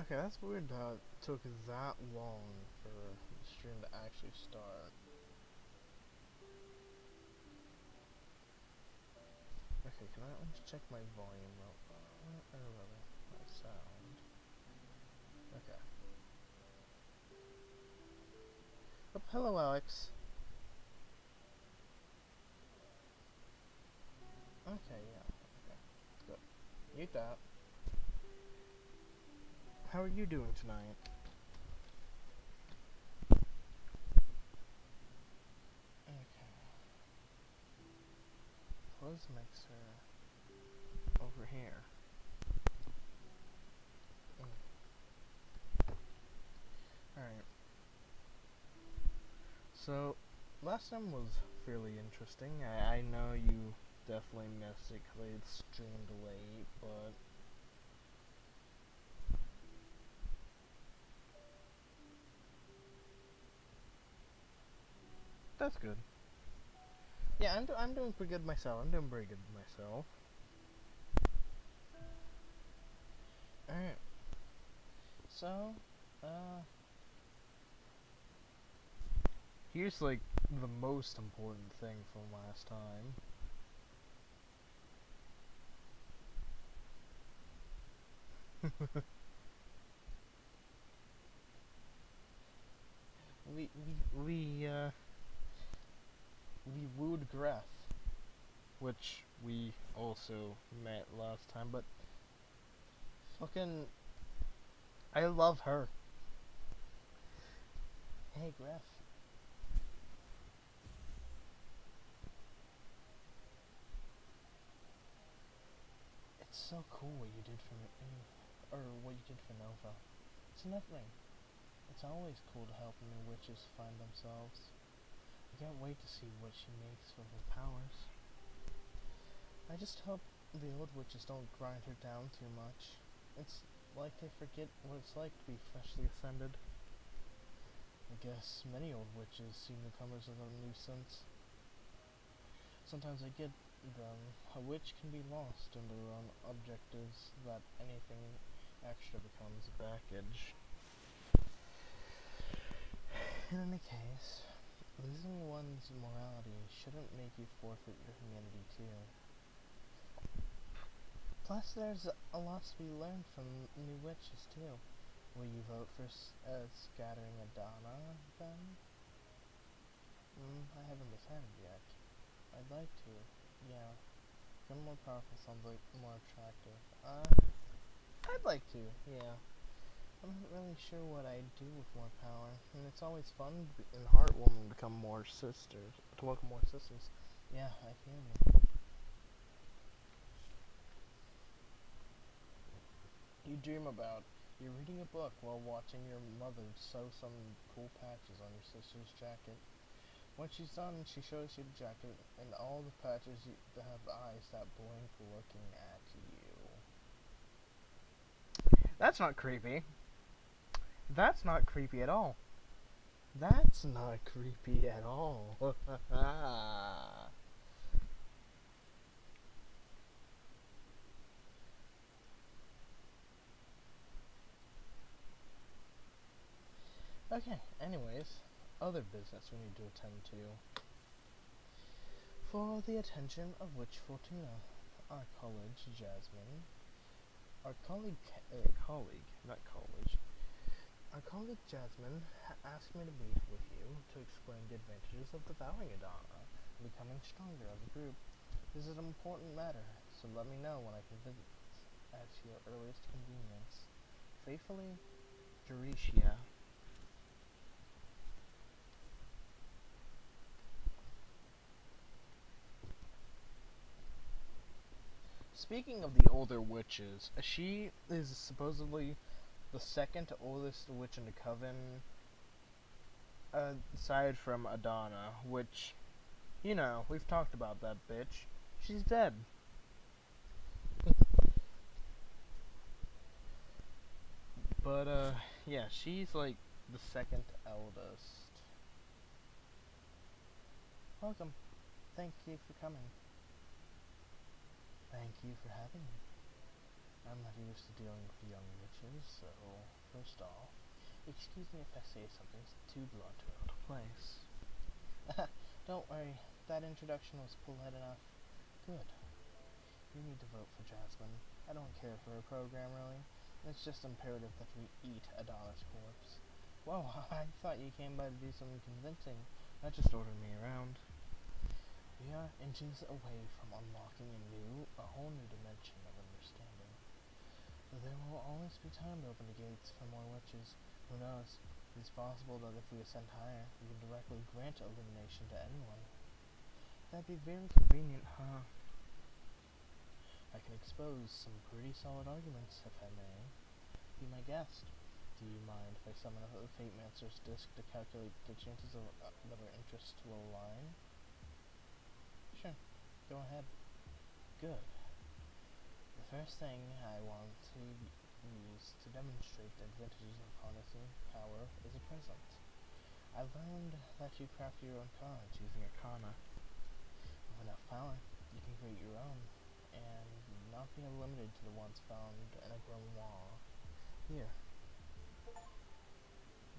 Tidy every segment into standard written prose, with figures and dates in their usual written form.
Okay, that's weird how it took that long for the stream to actually start. Okay, can I just check my volume or rather, my sound. Okay. Oh, hello, Alex. Okay, yeah. Okay, good. Mute that. How are you doing tonight? Okay. Close mixer over here. Alright. So, last time was fairly interesting. I know you definitely missed it because it streamed late, but that's good. Yeah, I'm doing pretty good myself. I'm doing pretty good myself. Alright. So, here's like the most important thing from last time. we we uh we wooed Greth, which we also met last time, but fucking I love her. Hey Greth. It's so cool what you did for me, or what you did for Nova. It's nothing. It's always cool to help new witches find themselves. I can't wait to see what she makes with her powers. I just hope the old witches don't grind her down too much. It's like they forget what it's like to be freshly ascended. I guess many old witches see newcomers as a nuisance. Sometimes I get them. A witch can be lost in their own objectives that anything extra becomes baggage. In any case, losing one's morality shouldn't make you forfeit your humanity too. Plus, there's a lot to be learned from new witches too. Will you vote for scattering Adana then? I haven't decided yet. I'd like to. Yeah. Become more powerful sounds like more attractive. I'd like to, yeah. I'm not really sure what I'd do with more power. And it's always fun and heartwarming to become more sisters. To welcome more sisters. Yeah, I hear you. You dream about you're reading a book while watching your mother sew some cool patches on your sister's jacket. When she's done, she shows you the jacket and all the patches have eyes that blink looking at you. That's not creepy. That's not creepy at all. That's not creepy at all. Okay, anyways, other business we need to attend to. For the attention of Witch Fortuna, our college, Jasmine, our colleague, not college, our colleague Jasmine asked me to meet with you to explain the advantages of devouring Adana and becoming stronger as a group. This is an important matter, so let me know when I can visit at your earliest convenience. Faithfully, Juricia. Speaking of the older witches, she is supposedly the second oldest witch in the coven, aside from Adana, which, you know, we've talked about that bitch. She's dead. But, yeah, she's like the second eldest. Welcome. Thank you for coming. Thank you for having me. I'm not used to dealing with young witches, so first off, excuse me if I say something too blunt or out of place. Don't worry, that introduction was polite enough. Good. You need to vote for Jasmine. I don't care for her program, really. It's just imperative that we eat Adonis' corpse. Whoa, I thought you came by to do something convincing, not just order me around. We are inches away from unlocking a whole new dimension of understanding. There will always be time to open the gates for more witches. Who knows? It's possible that if we ascend higher, we can directly grant illumination to anyone. That'd be very convenient, huh? I can expose some pretty solid arguments, if I may. Be my guest. Do you mind if I summon a Fate Mancer's disc to calculate the chances of that our interests will align? Sure. Go ahead. Good. The first thing I want to use to demonstrate the advantages of harnessing power is a present. I learned that you craft your own cards using Arcana. With enough power, you can create your own, and not be limited to the ones found in a grimoire. Here.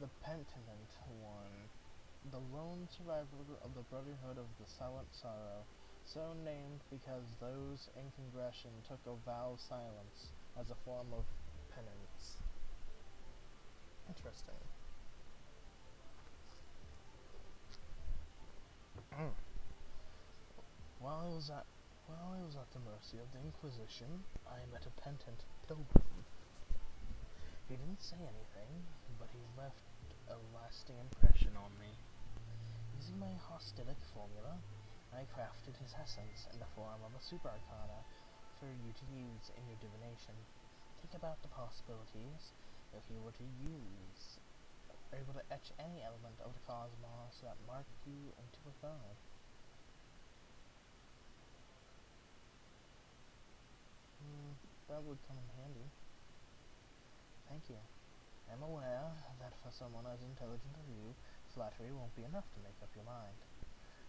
The Penitent One. The lone survivor of the Brotherhood of the Silent Sorrow, so named because those in Congression took a vow of silence as a form of penance. Interesting. While I was at the mercy of the Inquisition, I met a penitent pilgrim. He didn't say anything, but he left a lasting impression on me. Using my hostilic formula, I crafted his essence in the form of a super arcana for you to use in your divination. Think about the possibilities if you were able to etch any element of the cosmos that marked you into a god. That would come in handy. Thank you. I'm aware that for someone as intelligent as you, flattery won't be enough to make up your mind.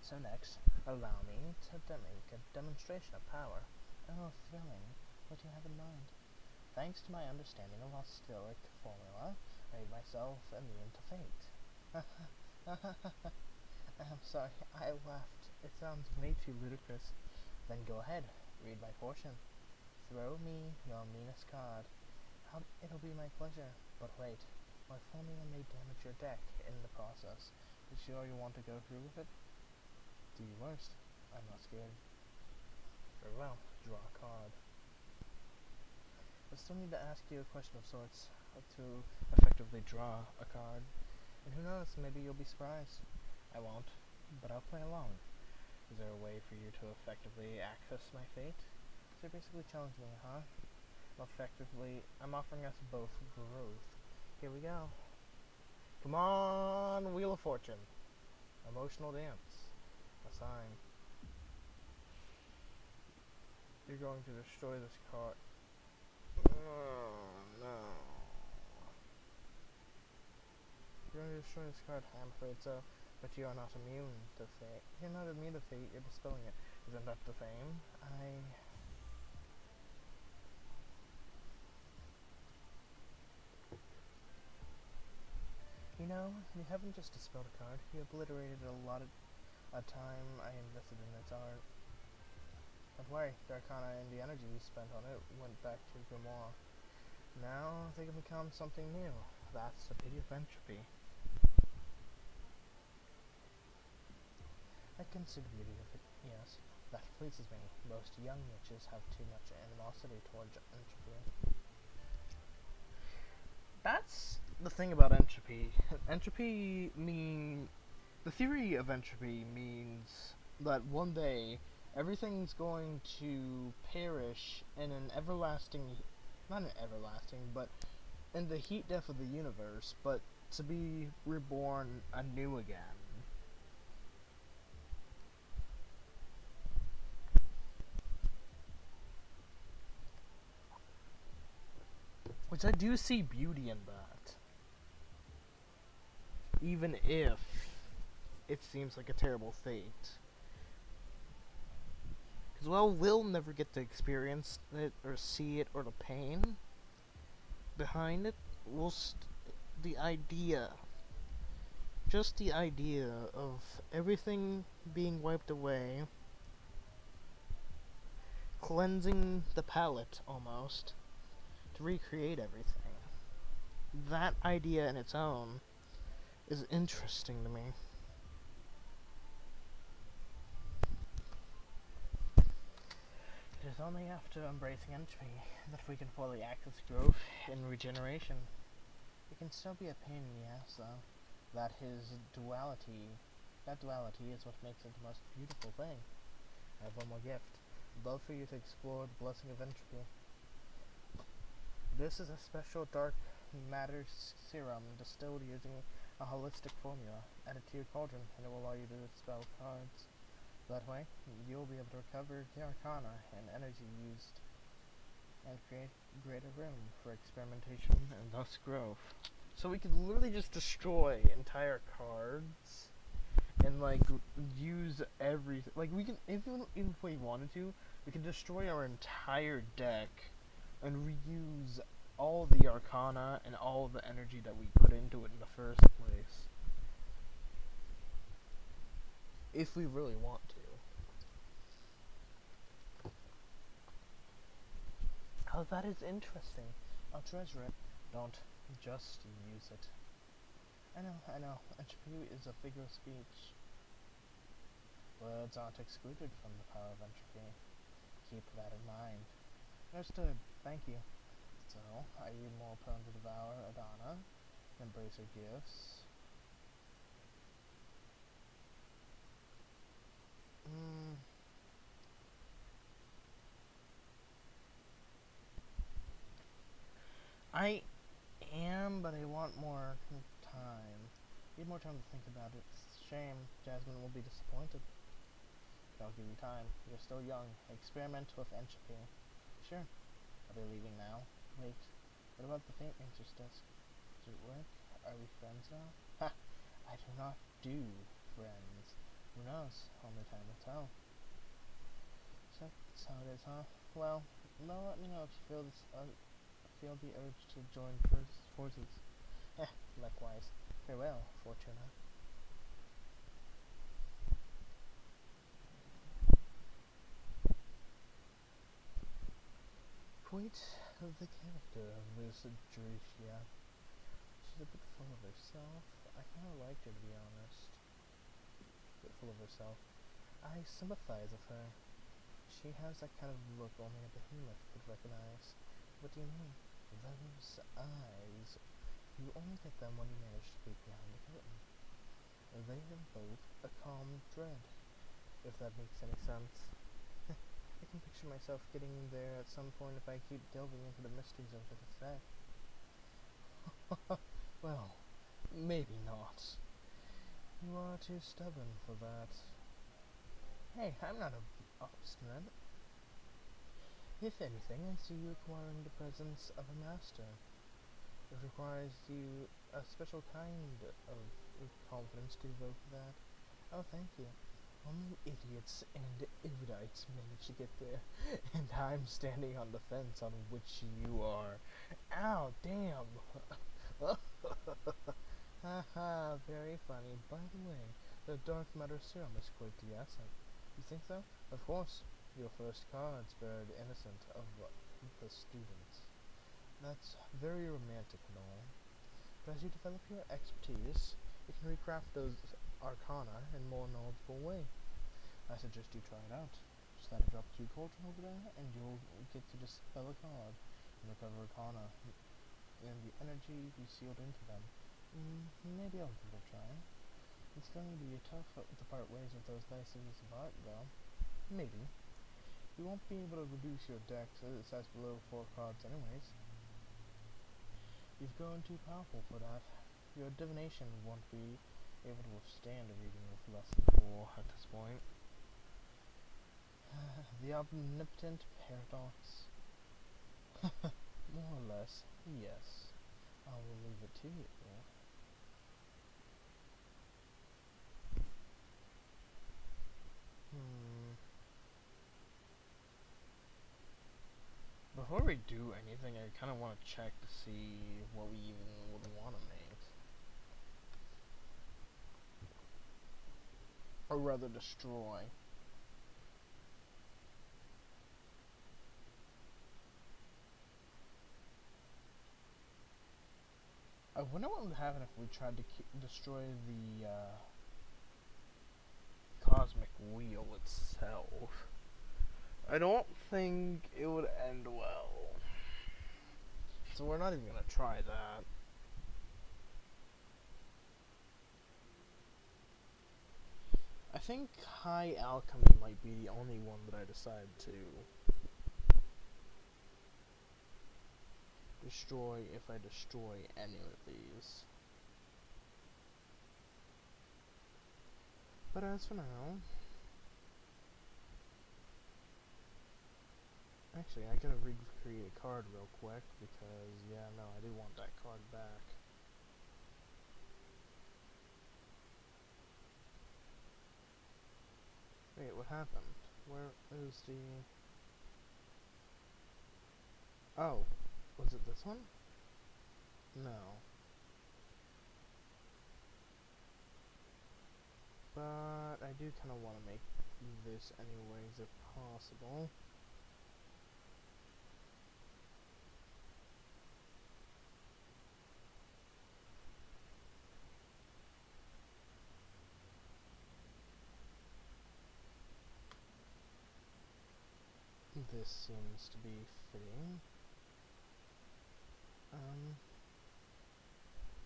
So next, allow me to make a demonstration of power. Oh, thrilling. What do you have in mind? Thanks to my understanding of hostilic formula, I made myself immune to fate. I'm sorry, I laughed. It sounds way too ludicrous. Then go ahead, read my fortune. Throw me your meanest card. It'll be my pleasure. But wait, my formula may damage your deck in the process. You sure you want to go through with it? Do your worst. I'm not scared. Very well, draw a card. I still need to ask you a question of sorts to effectively draw a card. And who knows, maybe you'll be surprised. I won't, but I'll play along. Is there a way for you to effectively access my fate? So you're basically challenging me, huh? I'm offering us both growth. Here we go. Come on, Wheel of Fortune. Emotional dance. A sign. You're going to destroy this card. Oh, no. You're going to destroy this card, I'm afraid so. But you are not immune to fate. You're not immune to fate, you're dispelling it. Isn't that the same? You know, you haven't just dispelled a card, you obliterated a lot of time I invested in its art. Don't worry, the arcana and the energy you spent on it went back to Grimoire. Now they can become something new. That's the beauty of entropy. I can see the beauty of it, yes. That pleases me. Most young witches have too much animosity towards entropy. That's the thing about entropy. The theory of entropy means that one day everything's going to perish in but in the heat death of the universe, but to be reborn anew again. Which I do see beauty in that. Even if it seems like a terrible fate. Because, well, we'll never get to experience it or see it or the pain behind it. The idea, just the idea of everything being wiped away, cleansing the palette almost, to recreate everything. That idea in its own is interesting to me. It is only after embracing entropy that we can fully access growth and regeneration. It can still be a pain in the ass, though. That duality is what makes it the most beautiful thing. I have one more gift. I'd love for you to explore the blessing of entropy. This is a special dark matter serum distilled using a holistic formula. Add it to your cauldron, and it will allow you to dispel cards. That way, you'll be able to recover the arcana and energy used, and create greater room for experimentation and thus growth. So we could literally just destroy entire cards and like use everything. Like we can, if we wanted to, we could destroy our entire deck and reuse all the arcana and all the energy that we put into it in the first place. If we really want to. Oh, that is interesting. I'll treasure it. Don't just use it. I know. Entropy is a figure of speech. Words aren't excluded from the power of entropy. Keep that in mind. Understood. Thank you. So, are you more prone to devour Adana? Embrace her gifts? I am, but I want more time. Need more time to think about it. It's a shame. Jasmine will be disappointed. But I'll give you time. You're still young. Experiment with entropy. Sure. Are they leaving now? Wait. What about the Fate Ranger's desk? Does it work? Are we friends now? Ha! I do not do friends. Who knows? Only time will tell. So that's how it is, huh? Well, let me know if you feel the urge to join forces. Likewise. Farewell, Fortuna. Quite the character of Lucid Drusia. She's a bit full of herself. I kinda liked her, to be honest. A bit full of herself. I sympathize with her. She has that kind of look only a behemoth could recognize. What do you mean? Those eyes. You only get them when you manage to peek behind the curtain. They invoke a calm dread, if that makes any sense. I can picture myself getting there at some point if I keep delving into the mysteries of the deck. Well, maybe not. You are too stubborn for that. Hey, I'm not obstinate. If anything, I see you acquiring the presence of a master. It requires you a special kind of confidence to evoke that. Oh, thank you. Only idiots and erudites manage to get there, and I'm standing on the fence on which you are. Ow, damn! Haha, very funny. By the way, the dark matter serum is quite the asset. You think so? Of course. Your first card spared innocent of the students. That's very romantic and all. But as you develop your expertise, you can recraft those arcana in a more knowledgeable way. I suggest you try it out. Just add a drop to your cauldron over there, and you'll get to dispel a card and recover arcana and the energy you sealed into them. Maybe I'll give it a try. It's going to be tough to part ways with those nice pieces of art, though. Maybe. You won't be able to reduce your deck so it says below 4 cards anyways. You've grown too powerful for that. Your divination won't be able to withstand a reading with less than 4 at this point. The omnipotent paradox. More or less, yes. I will leave it to you. Before we do anything, I kind of want to check to see what we even would want to make. Or rather destroy. I wonder what would happen if we tried to destroy the cosmic wheel itself. I don't think it would end well. So we're not even gonna try that. I think high alchemy might be the only one that I decide to destroy if I destroy any of these. But as for now, actually I gotta recreate a card real quick because yeah, no, I do want that card back. Wait, what happened? Where is the... Oh, was it this one? No. But I do kind of want to make this anyways if possible. This seems to be fitting.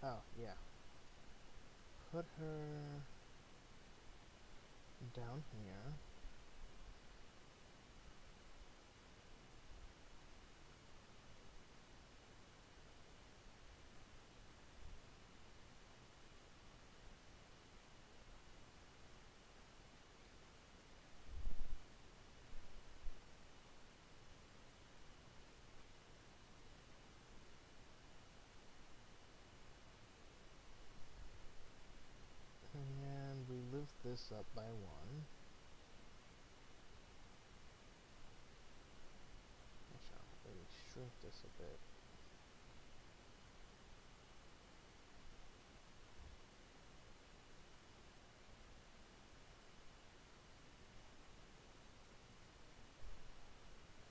Oh, yeah. Put her down here. And we lift this up by one. I shall maybe shrink this a bit.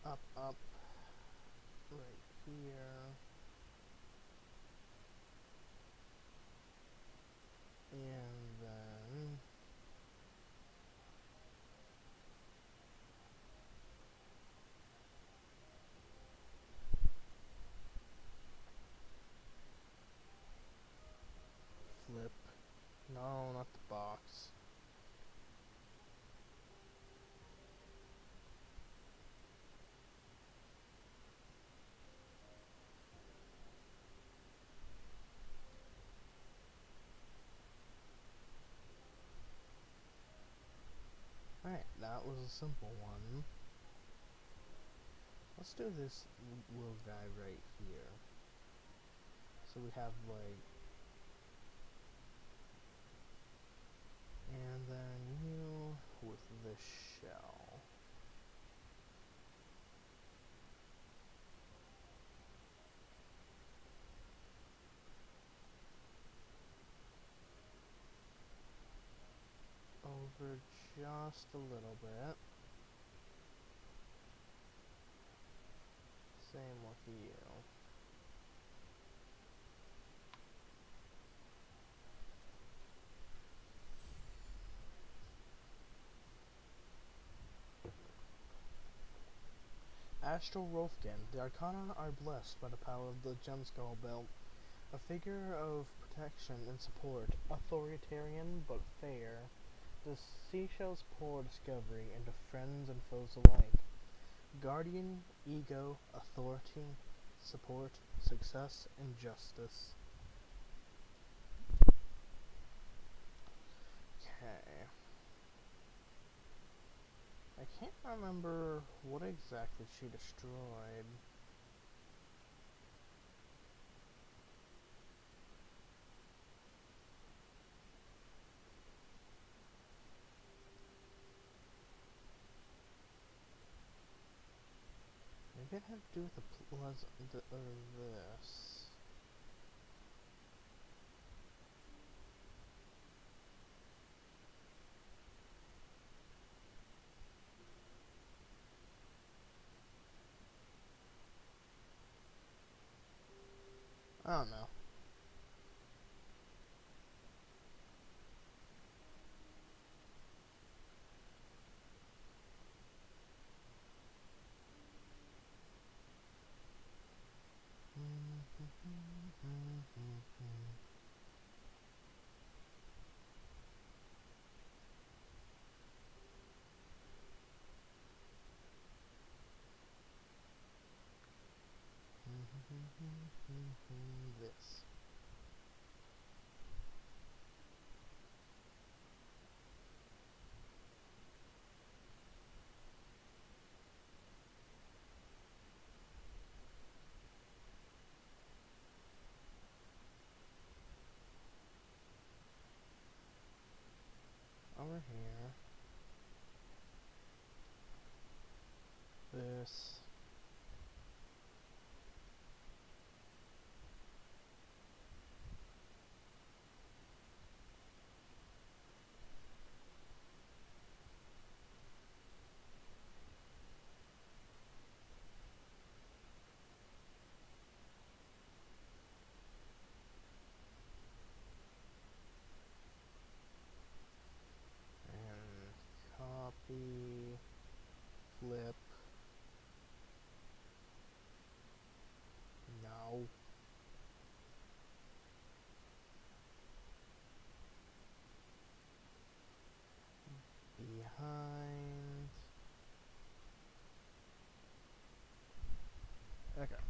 Up, up, right here. And then flip. No, not the box. Alright, that was a simple one. Let's do this little guy right here. So we have like... And then you with this shell. Over just a little bit. Same with you. Astral Rolfkin. The Arcana are blessed by the power of the Gemskull Belt. A figure of protection and support, authoritarian but fair. The seashells pour discovery into friends and foes alike. Guardian, ego, authority, support, success, and justice. Okay. I can't remember what exactly she destroyed. Maybe it had to do with the pleasant or this. I don't know. This. Over here. This. And copy. Flip. No. Behind. Okay.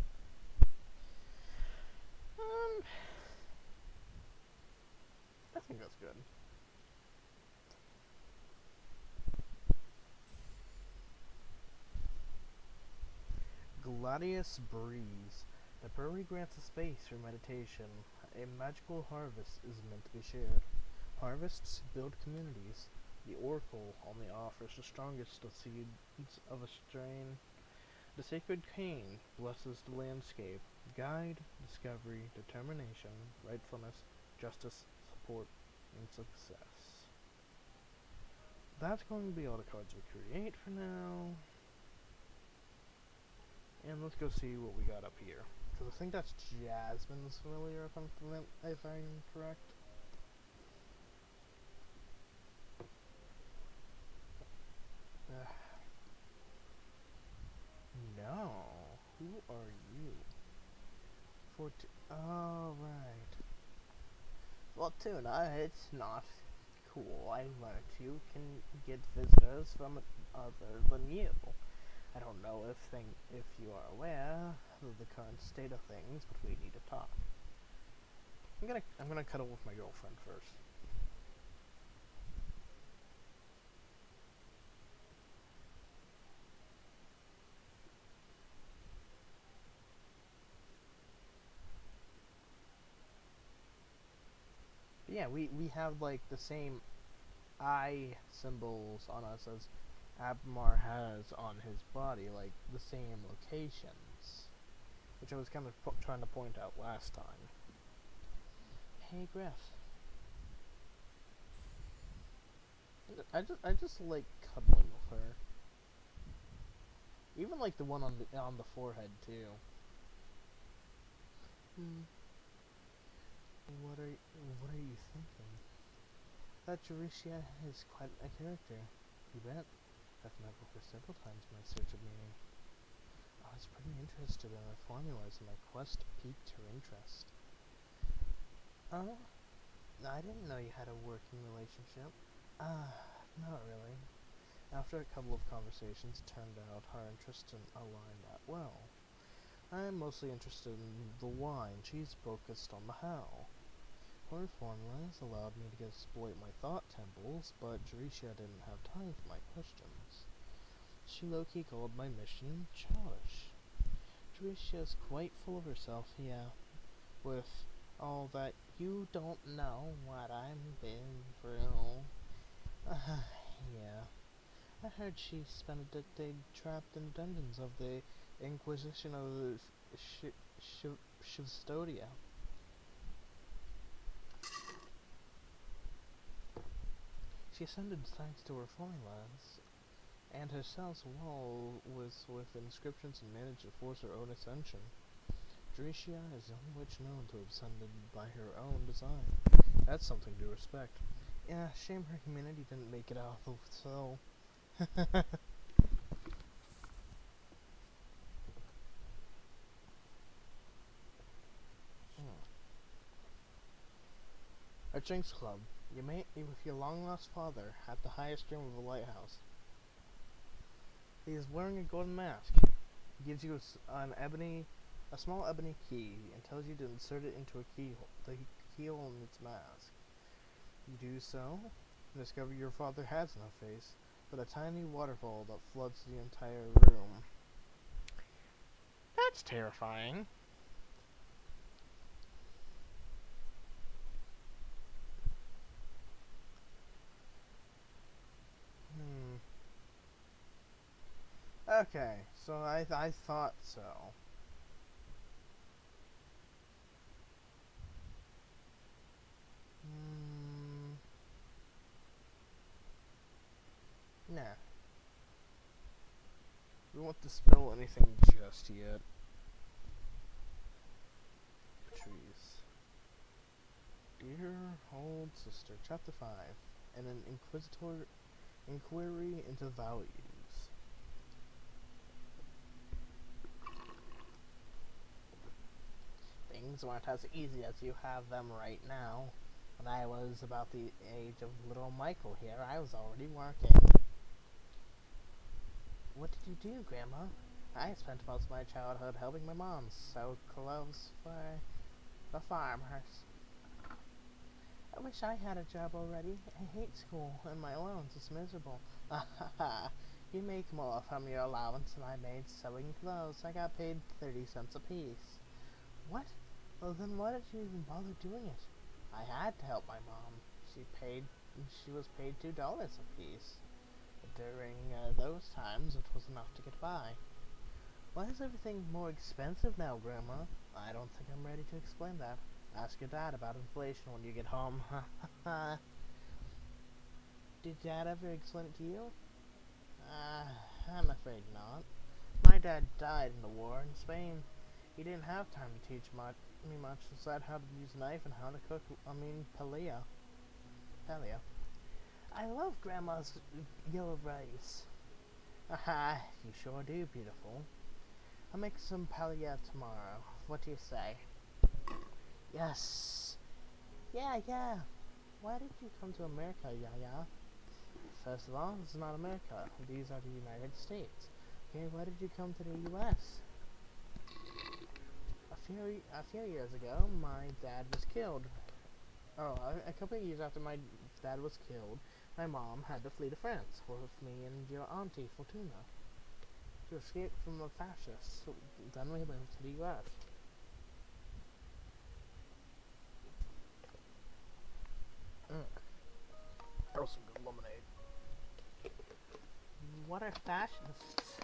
I think that's good. Gladius Breeze. The brewery grants a space for meditation. A magical harvest is meant to be shared. Harvests build communities. The Oracle only offers the strongest of seeds of a strain. The sacred cane blesses the landscape. Guide, discovery, determination, rightfulness, justice, support, and success. That's going to be all the cards we create for now. And let's go see what we got up here. Because I think that's Jasmine's familiar, if I'm correct. No. Who are you? Oh, right. Fortuna, it's not cool. I learned you can get visitors from other than you. I don't know if you are aware of the current state of things, but we need to talk. I'm gonna cuddle with my girlfriend first. But yeah, we have like the same eye symbols on us as Abmar has on his body, like the same locations, which I was kind of trying to point out last time. Hey, Griff. I just like cuddling with her. Even like the one on the forehead too. What are you thinking? That Jaricia is quite a character. You bet. I've met with her several times in my search of meaning. I was pretty interested in her formulas, and my quest piqued her interest. Oh? I didn't know you had a working relationship. Not really. After a couple of conversations, it turned out our interests didn't align that well. I'm mostly interested in the why, and she's focused on the how. Her formulas allowed me to exploit my thought temples, but Jaricia didn't have time for my questions. She low-key called my mission childish. Jaricia's quite full of herself, yeah, with all that you don't know what I've been through. Yeah. I heard she spent a decade trapped in the dungeons of the Inquisition of the Shistodia. She ascended thanks to her formulas, and her cell's wall was with inscriptions and managed to force her own ascension. Drecia is the only witch known to have ascended by her own design. That's something to respect. Yeah, shame her humanity didn't make it out of the cell. Our Jinx Club. You meet with your long-lost father at the highest room of the lighthouse. He is wearing a golden mask. He gives you a small ebony key and tells you to insert it into the keyhole in its mask. You do so, and discover your father has no face, but a tiny waterfall that floods the entire room. That's terrifying. Okay, so I thought so. Nah. We won't dispel anything just yet. Trees. Dear old sister, Chapter 5, and an inquiry into values. Things weren't as easy as you have them right now. When I was about the age of little Michael here, I was already working. What did you do, Grandma? I spent most of my childhood helping my mom sew clothes for the farmers. I wish I had a job already. I hate school, and my allowance is miserable. You make more from your allowance than I made sewing clothes. I got paid 30 cents apiece. What? Well, then why did you even bother doing it? I had to help my mom. She was paid $2 apiece. During those times, it was enough to get by. Why is everything more expensive now, Grandma? I don't think I'm ready to explain that. Ask your dad about inflation when you get home. Did Dad ever explain it to you? I'm afraid not. My dad died in the war in Spain. He didn't have time to teach me much aside how to use a knife and how to cook, paleo. I love Grandma's yellow rice. You sure do, beautiful. I'll make some paleo tomorrow. What do you say? Yes. Yeah. Why did you come to America, Yaya? First of all, this is not America. These are the United States. Okay, why did you come to the U.S.? A few years ago, my dad was killed. A couple of years after my dad was killed, my mom had to flee to France with me and your auntie, Fortuna, to escape from the fascists. So then we moved to the U.S. That was some good lemonade. What are fascists?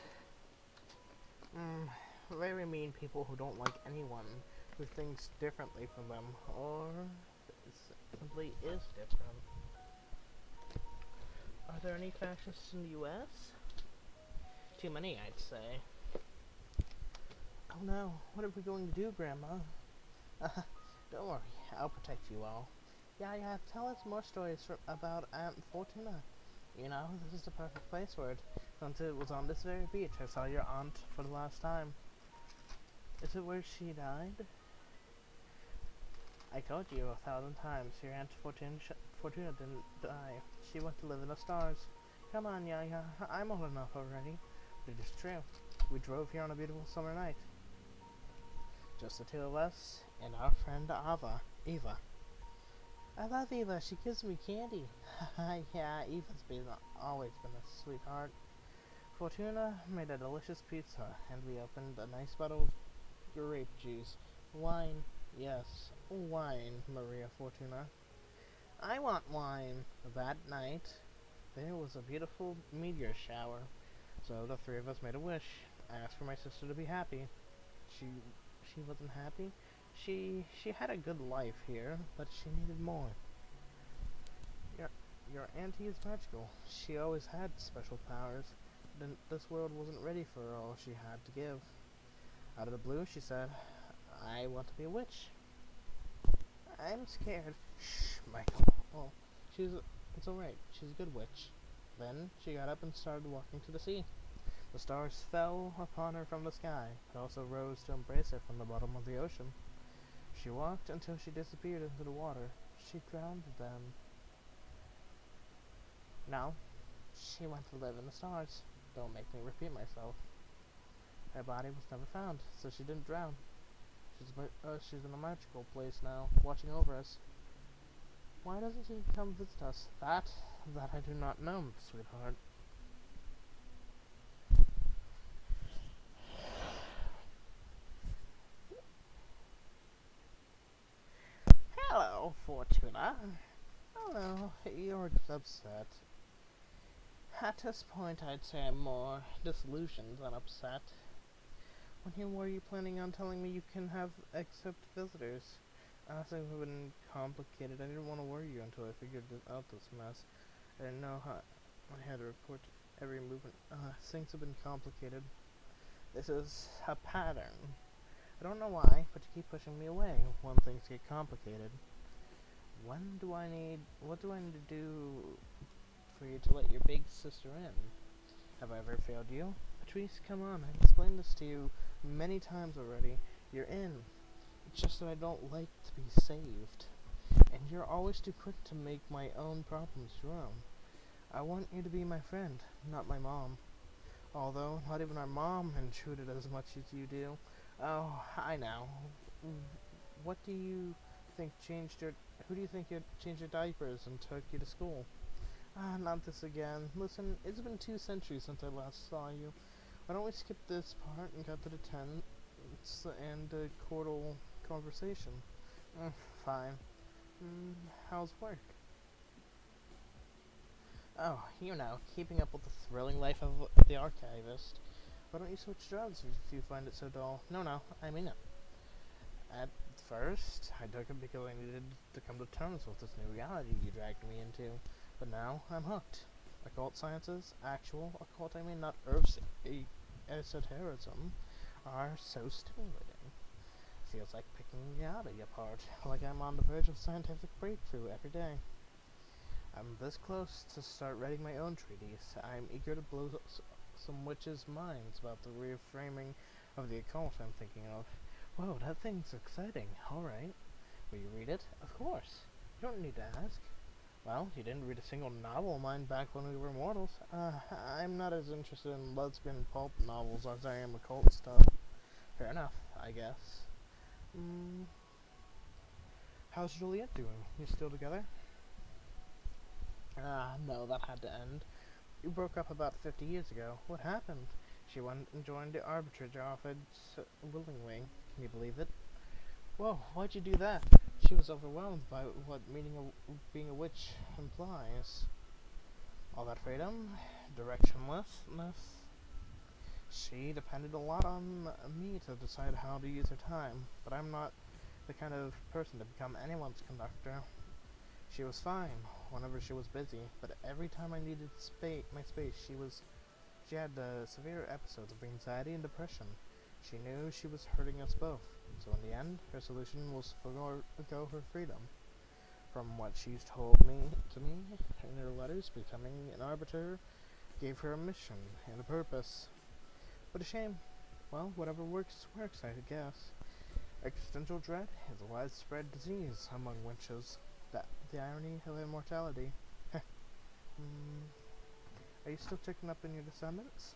Very mean people who don't like anyone who thinks differently from them, or simply is different. Are there any fascists in the U.S.? Too many, I'd say. Oh no, what are we going to do, Grandma? Don't worry, I'll protect you all. Yeah, tell us more stories about Aunt Fortuna. You know, this is the perfect place for it. Since it was on this very beach, I saw your aunt for the last time. Is it where she died? I told you 1,000 times, your Aunt Fortuna didn't die. She went to live in the stars. Come on, Yaya, I'm old enough already. But it is true. We drove here on a beautiful summer night. Just the two of us and our friend Eva. I love Eva, she gives me candy. Yeah, Eva's always been a sweetheart. Fortuna made a delicious pizza, and we opened a nice bottle of grape juice. Wine. Yes, wine, Maria Fortuna. I want wine. That night, there was a beautiful meteor shower, so the three of us made a wish. I asked for my sister to be happy. She she wasn't happy. She had a good life here, but she needed more. Your your auntie is magical. She always had special powers. Then this world wasn't ready for all she had to give. Out of the blue, she said, "I want to be a witch." I'm scared. Shh, Michael. Oh, it's alright. She's a good witch. Then she got up and started walking to the sea. The stars fell upon her from the sky, but also rose to embrace her from the bottom of the ocean. She walked until she disappeared into the water. She drowned then. Now, she went to live in the stars. Don't make me repeat myself. Her body was never found, so she didn't drown. She's in a magical place now, watching over us. Why doesn't she come visit us? That I do not know, sweetheart. Hello, Fortuna. Oh, you're upset. At this point, I'd say I'm more disillusioned than upset. When were you planning on telling me you can accept visitors? Things have been complicated. I didn't want to worry you until I figured out this mess. I didn't know how I had to report every movement. Things have been complicated. This is a pattern. I don't know why, but you keep pushing me away when things get complicated. What do I need to do for you to let your big sister in? Have I ever failed you? Patrice, come on, I've explained this to you many times already. You're in. It's just that I don't like to be saved. And you're always too quick to make my own problems your own. I want you to be my friend, not my mom. Although, not even our mom intruded as much as you do. Oh, I know. What do you think who do you think changed your diapers and took you to school? Not this again. Listen, it's been 2 centuries since I last saw you. Why don't we skip this part and get to the tense and chordal conversation? Fine. How's work? Oh, keeping up with the thrilling life of the archivist. Why don't you switch jobs if you find it so dull? No, I mean it. At first, I took it because I needed to come to terms with this new reality you dragged me into. But now, I'm hooked. Occult sciences, actual occult, not Earth's esotericism, are so stimulating. Feels like picking reality apart, like I'm on the verge of scientific breakthrough every day. I'm this close to start writing my own treatise. I'm eager to blow some witches' minds about the reframing of the occult I'm thinking of. Whoa, that thing's exciting. Alright. Will you read it? Of course. You don't need to ask. Well, you didn't read a single novel of mine back when we were mortals. I'm not as interested in lesbian pulp novels as I am occult stuff. Fair enough, I guess. How's Juliet doing? You still together? No, that had to end. We broke up about 50 years ago. What happened? She went and joined the arbitrage offered willingly. Can you believe it? Whoa, why'd you do that? She was overwhelmed by what being a witch implies. All that freedom, directionlessness. She depended a lot on me to decide how to use her time, but I'm not the kind of person to become anyone's conductor. She was fine whenever she was busy, but every time I needed my space, she had severe episodes of anxiety and depression. She knew she was hurting us both, so in the end, her solution was to forgo her freedom. From what she's told to me in her letters, becoming an arbiter gave her a mission and a purpose. What a shame. Well, whatever works, I guess. Existential dread is a widespread disease among witches. The irony of immortality. Are you still checking up on your descendants?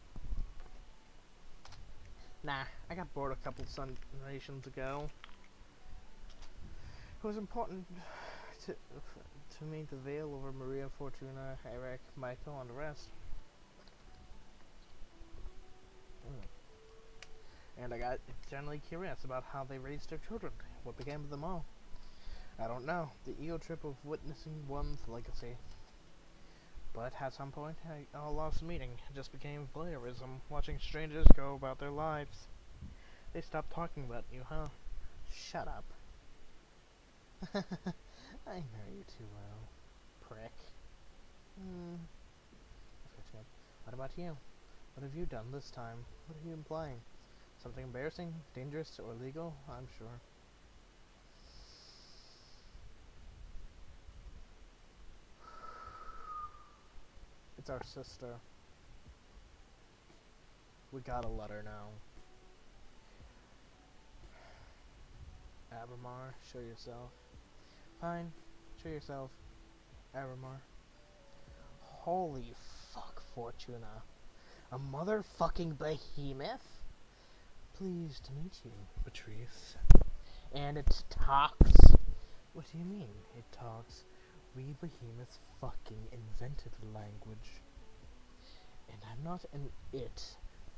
Nah, I got bored a couple generations ago. It was important to me to veil over Maria, Fortuna, Eric, Michael, and the rest. And I got generally curious about how they raised their children. What became of them all? I don't know. The ego trip of witnessing one's legacy. But at some point, I lost the meeting. It just became voyeurism, watching strangers go about their lives. They stopped talking about you, huh? Shut up. I know you too well, prick. What about you? What have you done this time? What are you implying? Something embarrassing, dangerous, or illegal? I'm sure. It's our sister. We gotta let her know. Abramar, show yourself. Fine, show yourself. Abramar. Holy fuck, Fortuna. A motherfucking behemoth? Pleased to meet you, Patrice. And it talks? What do you mean, it talks? We behemoths fucking invented language. And I'm not an it.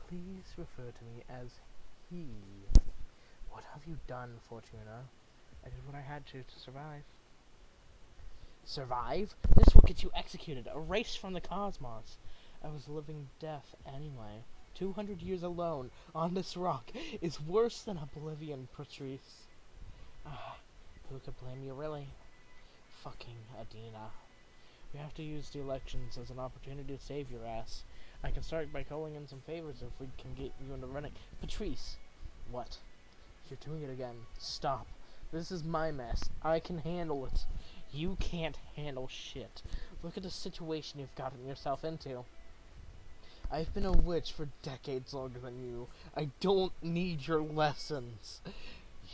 Please refer to me as he. What have you done, Fortuna? I did what I had to survive. Survive? This will get you executed, erased from the cosmos. I was living death anyway. 200 years alone on this rock is worse than oblivion, Patrice. Who could blame you, really? Fucking Adina. We have to use the elections as an opportunity to save your ass. I can start by calling in some favors if we can get you in the running. Patrice! What? You're doing it again. Stop. This is my mess. I can handle it. You can't handle shit. Look at the situation you've gotten yourself into. I've been a witch for decades longer than you. I don't need your lessons.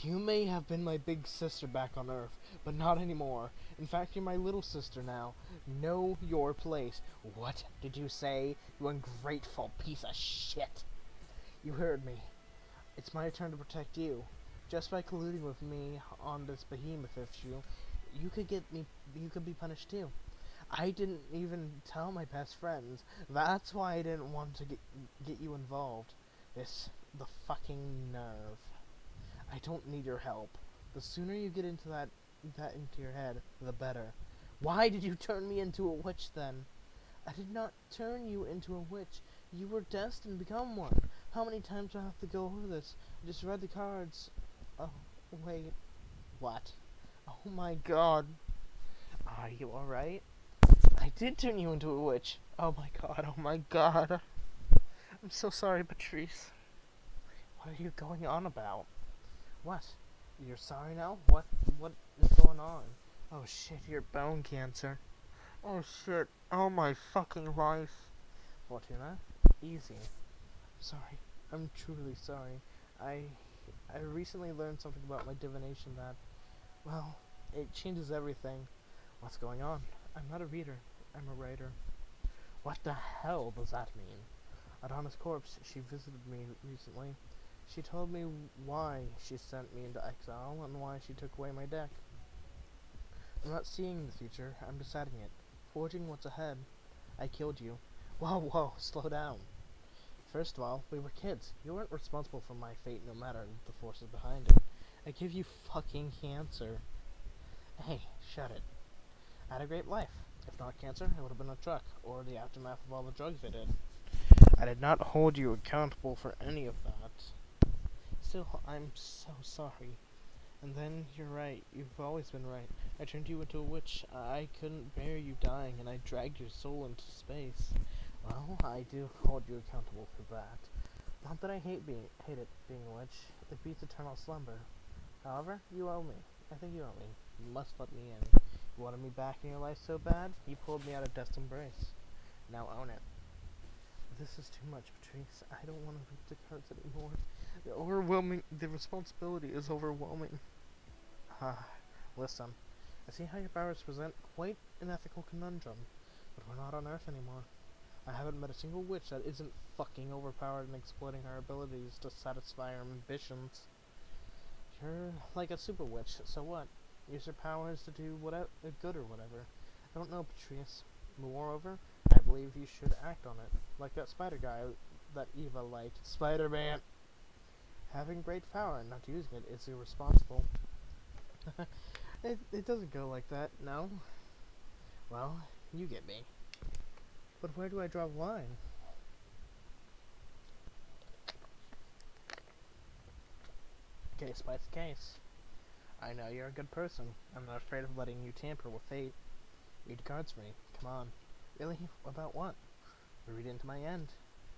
You may have been my big sister back on Earth, but not anymore. In fact, you're my little sister now. Know your place. What did you say, you ungrateful piece of shit? You heard me. It's my turn to protect you. Just by colluding with me on this behemoth issue, you could be punished too. I didn't even tell my best friends. That's why I didn't want to get you involved. The fucking nerve. I don't need your help. The sooner you get into that into your head, the better. Why did you turn me into a witch then? I did not turn you into a witch. You were destined to become one. How many times do I have to go over this? I just read the cards. Oh, wait. What? Oh my god. Are you alright? I did turn you into a witch. Oh my god, oh my god. I'm so sorry, Patrice. What are you going on about? What? You're sorry now? What is going on? Oh shit, you're bone cancer. Oh shit, oh my fucking life. Fortuna, easy. Sorry, I'm truly sorry. I recently learned something about my divination that, well, it changes everything. What's going on? I'm not a reader, I'm a writer. What the hell does that mean? Adana's corpse, she visited me recently. She told me why she sent me into exile and why she took away my deck. I'm not seeing the future, I'm deciding it. Forging what's ahead. I killed you. Whoa, slow down. First of all, we were kids. You weren't responsible for my fate no matter the forces behind it. I give you fucking cancer. Hey, shut it. I had a great life. If not cancer, it would have been a truck, or the aftermath of all the drugs I did. I did not hold you accountable for any of that. Still, I'm so sorry. And then, you're right. You've always been right. I turned you into a witch. I couldn't bear you dying, and I dragged your soul into space. Well, I do hold you accountable for that. Not that I hate it being a witch. It beats eternal slumber. However, you owe me. I think you owe me. You must let me in. You wanted me back in your life so bad, you pulled me out of death's embrace. Now own it. This is too much, Patrice. I don't want to read the cards anymore. The responsibility is overwhelming. Listen. I see how your powers present quite an ethical conundrum, but we're not on Earth anymore. I haven't met a single witch that isn't fucking overpowered and exploiting her abilities to satisfy her ambitions. You're like a super witch, so what? Use your powers to do whatever good or whatever. I don't know, Patrice. Moreover, I believe you should act on it, like that spider guy that Eva liked. Spider-Man! Having great power and not using it is irresponsible. It doesn't go like that, no? Well, you get me. But where do I draw the line? Case by case. I know you're a good person. I'm not afraid of letting you tamper with fate. Read cards for me. Come on. Really? About what? Read into my end.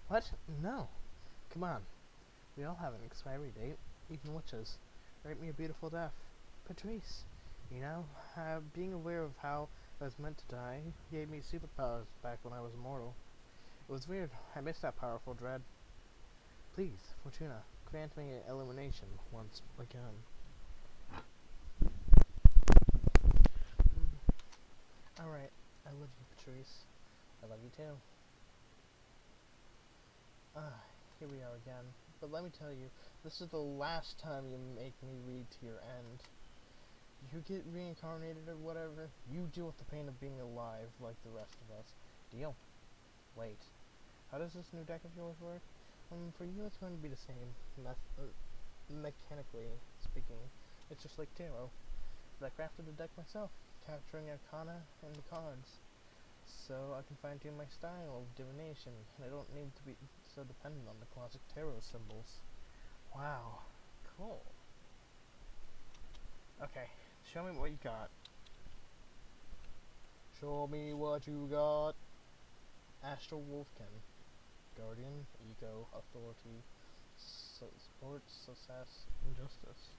What? No. Come on. We all have an expiry date. Even witches. Write me a beautiful death. Patrice. You know, being aware of how I was meant to die gave me superpowers back when I was immortal. It was weird. I missed that powerful dread. Please, Fortuna, grant me illumination once again. Alright, I love you, Patrice. I love you too. Here we are again. But let me tell you, this is the last time you make me read to your end. You get reincarnated or whatever, you deal with the pain of being alive like the rest of us. Deal. Wait. How does this new deck of yours work? For you it's going to be the same, mechanically speaking. It's just like tarot. But I crafted the deck myself, capturing arcana in the cards. So I can fine-tune my style of divination, and I don't need to be so dependent on the classic tarot symbols. Wow. Cool. Okay, show me what you got. Show me what you got. Astral Wolfkin. Guardian, Ego, Authority, Sport, Success, and Justice.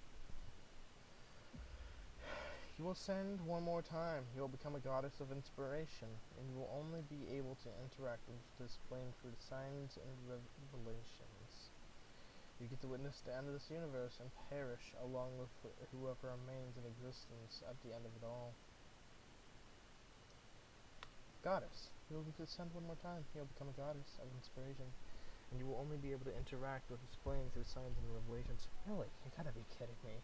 You will send one more time. You will become a goddess of inspiration, and you will only be able to interact with this plane through signs and revelations. You get to witness the end of this universe and perish along with whoever remains in existence at the end of it all. Goddess. You will descend one more time. You will become a goddess of inspiration, and you will only be able to interact with this plane through signs and revelations. Really? You gotta be kidding me.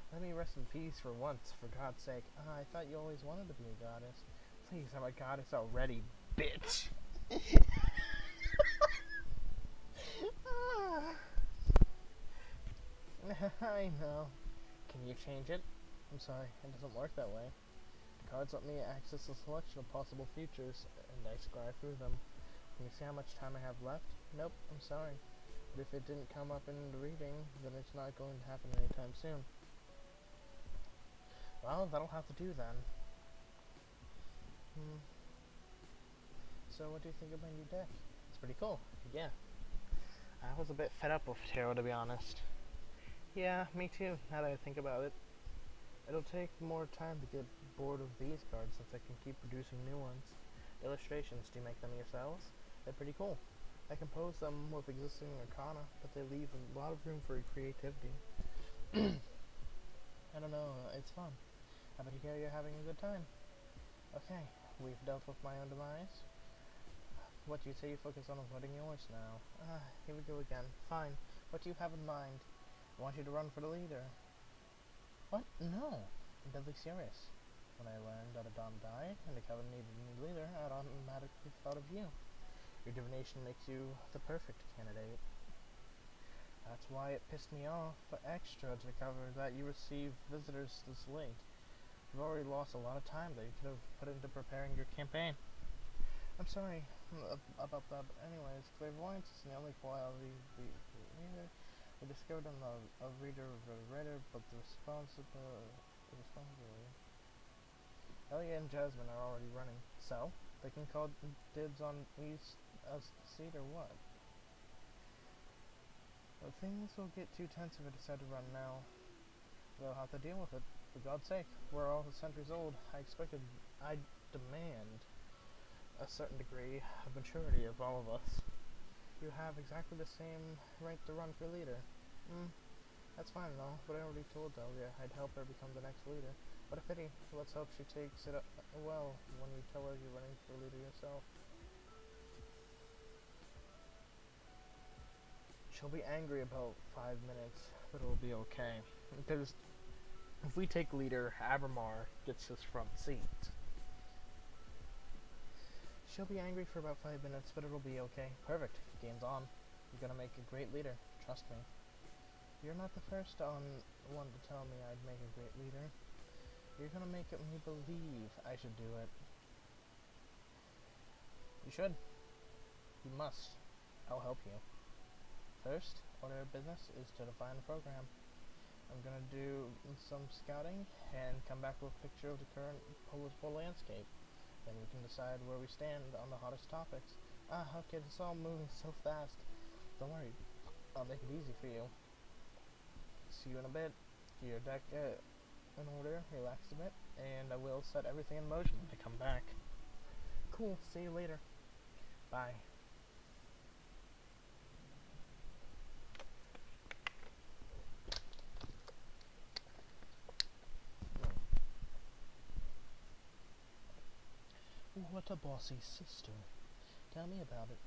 Let me rest in peace for once, for God's sake. I thought you always wanted to be a goddess. Please, I'm a goddess already, bitch. I know. Can you change it? I'm sorry, it doesn't work that way. The cards let me access a selection of possible futures, and I scry through them. Can you see how much time I have left? Nope, I'm sorry. But if it didn't come up in the reading, then it's not going to happen anytime soon. Well, that'll have to do then. So what do you think of my new deck? It's pretty cool. Yeah. I was a bit fed up with tarot, to be honest. Yeah, me too, now that I think about it. It'll take more time to get bored of these cards since I can keep producing new ones. Illustrations, do you make them yourselves? They're pretty cool. I compose them with existing arcana, but they leave a lot of room for creativity. I don't know, it's fun. I bet you're having a good time. Okay, we've dealt with my own demise. What do you say you focus on avoiding yours now? Here we go again. Fine. What do you have in mind? I want you to run for the leader. What? No. I'm deadly serious. When I learned that Adam died and the Coven needed a new leader, I automatically thought of you. Your divination makes you the perfect candidate. That's why it pissed me off extra to cover that you receive visitors this late. You've already lost a lot of time that you could have put into preparing your campaign. I'm sorry about that, but anyways, clairvoyance is the only quality we discovered on a reader of a writer, but the responsibility. Elia and Jasmine are already running, so they can call dibs on East as the seat or what? Well, things will get too tense if I decide to run now. They'll have to deal with it. For God's sake, we're all centuries old. I demand a certain degree of maturity of all of us. You have exactly the same right to run for leader. That's fine and all, but I already told Delia I'd help her become the next leader. What a pity. Let's hope she takes it well when you tell her you're running for leader yourself. She'll be angry about 5 minutes, but it'll be okay. Because if we take leader, Abramar gets his front seat. She'll be angry for about 5 minutes, but it'll be okay. Perfect. Game's on. You're gonna make a great leader. Trust me. You're not the first one to tell me I'd make a great leader. You're gonna make me believe I should do it. You should. You must. I'll help you. First order of business is to define the program. I'm gonna do some scouting and come back with a picture of the current political landscape. Then we can decide where we stand on the hottest topics. Okay, it's all moving so fast. Don't worry, I'll make it easy for you. See you in a bit. Get your deck in order, relax a bit, and I will set everything in motion when I come back. Cool, see you later. Bye. What a bossy sister. Tell me about it.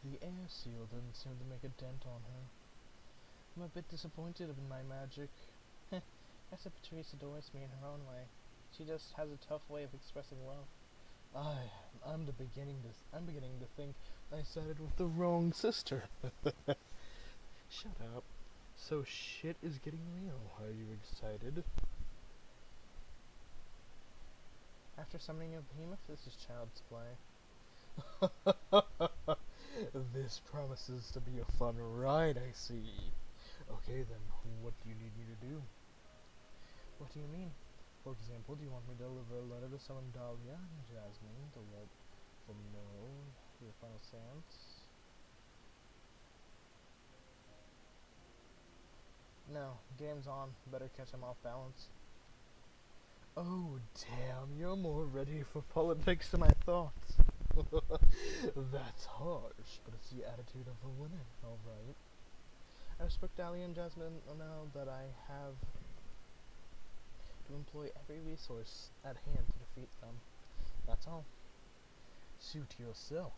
The air seal didn't seem to make a dent on her. I'm a bit disappointed in my magic. Guess Patrice adores me in her own way. She just has a tough way of expressing love. I'm beginning to think I sided with the wrong sister. Shut up. So shit is getting real. Are you excited? After summoning a behemoth, this is child's play. This promises to be a fun ride, I see. Okay then, what do you need me to do? What do you mean? For example, do you want me to deliver a letter to summon Dahlia and Jasmine to let them know your final stance? No, game's on. Better catch him off balance. Oh, damn, you're more ready for politics than I thought. That's harsh, but it's the attitude of a winner, alright. I respect Dahlia and Jasmine now that I have to employ every resource at hand to defeat them. That's all. Suit yourself.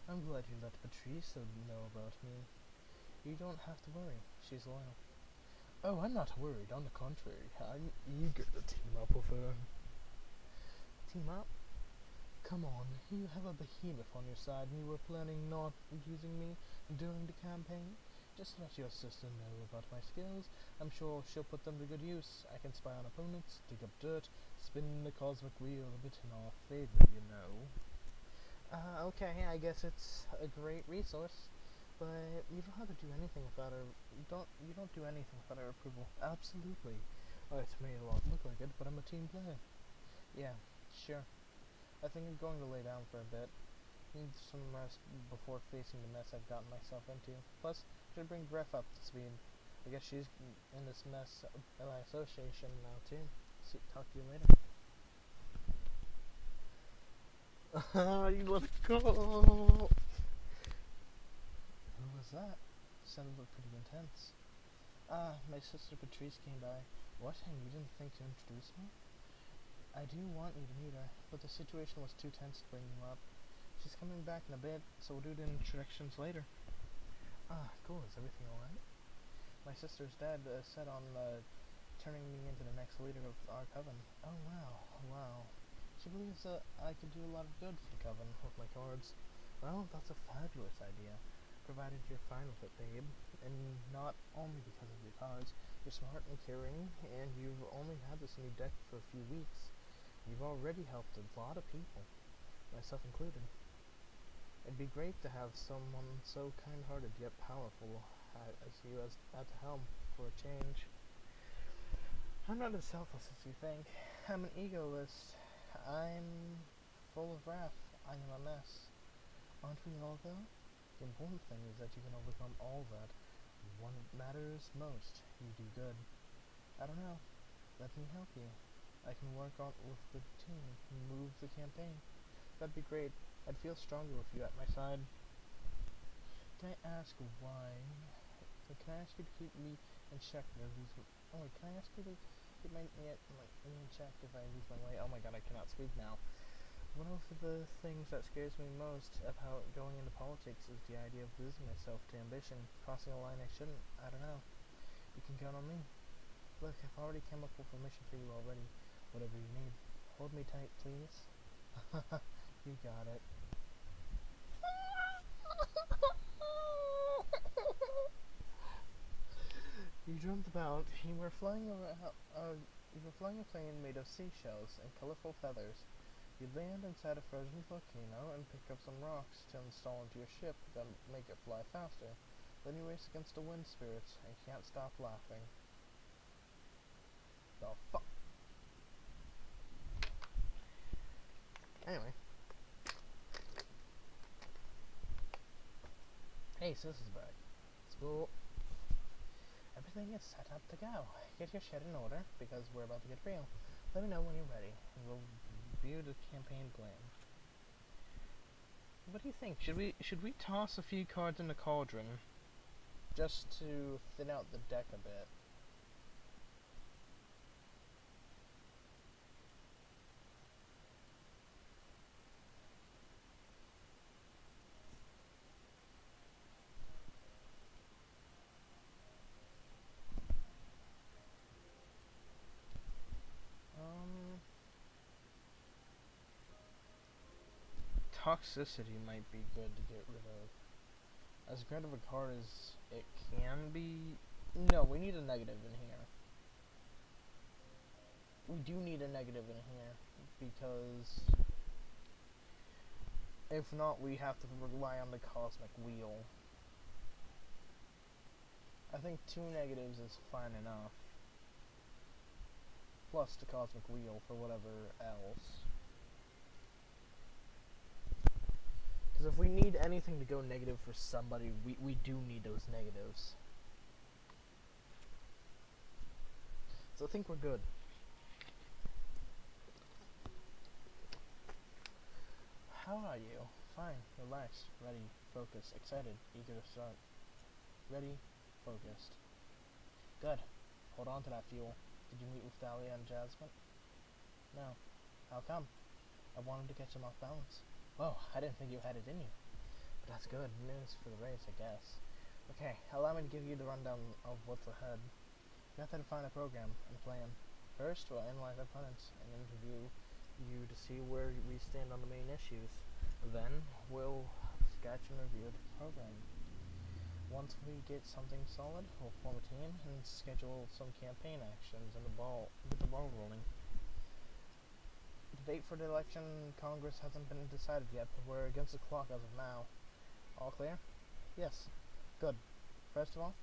I'm glad you let Patrice know about me. You don't have to worry. She's loyal. Oh, I'm not worried. On the contrary, I'm eager to team up with her. Team up? Come on, you have a behemoth on your side and you were planning not using me during the campaign? Just let your sister know about my skills. I'm sure she'll put them to good use. I can spy on opponents, dig up dirt, spin the cosmic wheel a bit in our favor, you know. Okay, I guess it's a great resource, but you don't have to do anything without her. You don't do anything without her approval. Absolutely. It may not look like it, but I'm a team player. Yeah, sure. I think I'm going to lay down for a bit. Need some rest before facing the mess I've gotten myself into. Plus, should bring Griff up to speed. I guess she's in this mess by association now too. Talk to you later. Let's go! Who was that? Sounded pretty intense. My sister Patrice came by. What? And you didn't think to introduce me? I do want you to meet her, but the situation was too tense to bring you up. She's coming back in a bit, so we'll do the introductions later. Cool. Is everything alright? My sister's dad set on turning me into the next leader of our coven. Oh, wow. She believes that I could do a lot of good for the coven with my cards. Well, that's a fabulous idea, provided you're fine with it, babe. And not only because of your cards. You're smart and caring, and you've only had this new deck for a few weeks. You've already helped a lot of people, myself included. It'd be great to have someone so kind-hearted yet powerful as you at the helm for a change. I'm not as selfless as you think. I'm an egoist. I'm full of wrath. I am a mess. Aren't we all, though? The important thing is that you can overcome all that. What matters most, you do good. I don't know. Let me help you. I can work on with the team, move the campaign. That'd be great. I'd feel stronger with you at my side. Can I ask why? Can I ask you to keep me in check if I lose my... Oh wait, can I ask you to keep me in check if I lose my way? Oh my god, I cannot speak now. One of the things that scares me most about going into politics is the idea of losing myself to ambition, crossing a line I shouldn't. I don't know. You can count on me. Look, I've already come up with a mission for you already. Whatever you need. Hold me tight, please. You got it. You dreamt about you were flying a plane made of seashells and colorful feathers. You land inside a frozen volcano and pick up some rocks to install into your ship that make it fly faster. Then you race against the wind spirits and can't stop laughing. The fuck? Anyway. Hey, Sis is back. School. Everything is set up to go. Get your shit in order, because we're about to get real. Let me know when you're ready, and we'll review the campaign plan. What do you think? Should we toss a few cards in the cauldron, just to thin out the deck a bit? Toxicity might be good to get rid of. As great of a card as it can be... No, we need a negative in here. We do need a negative in here, because... if not, we have to rely on the Cosmic Wheel. I think 2 negatives is fine enough. Plus the Cosmic Wheel for whatever else. Because if we need anything to go negative for somebody, we do need those negatives. So I think we're good. How are you? Fine, relaxed, ready, focused, excited, eager to start. Ready, focused. Good. Hold on to that fuel. Did you meet with Dahlia and Jasmine? No. How come? I wanted to catch them off balance. Whoa, I didn't think you had it in you. But that's good news for the race, I guess. Okay, allow me to give you the rundown of what's ahead. We have to define a program and plan. First, we'll analyze our opponents and interview you to see where we stand on the main issues. Then, we'll sketch and review the program. Once we get something solid, we'll form a team and schedule some campaign actions and get the ball rolling. The date for the election in Congress hasn't been decided yet, but we're against the clock as of now. All clear? Yes. Good. First of all,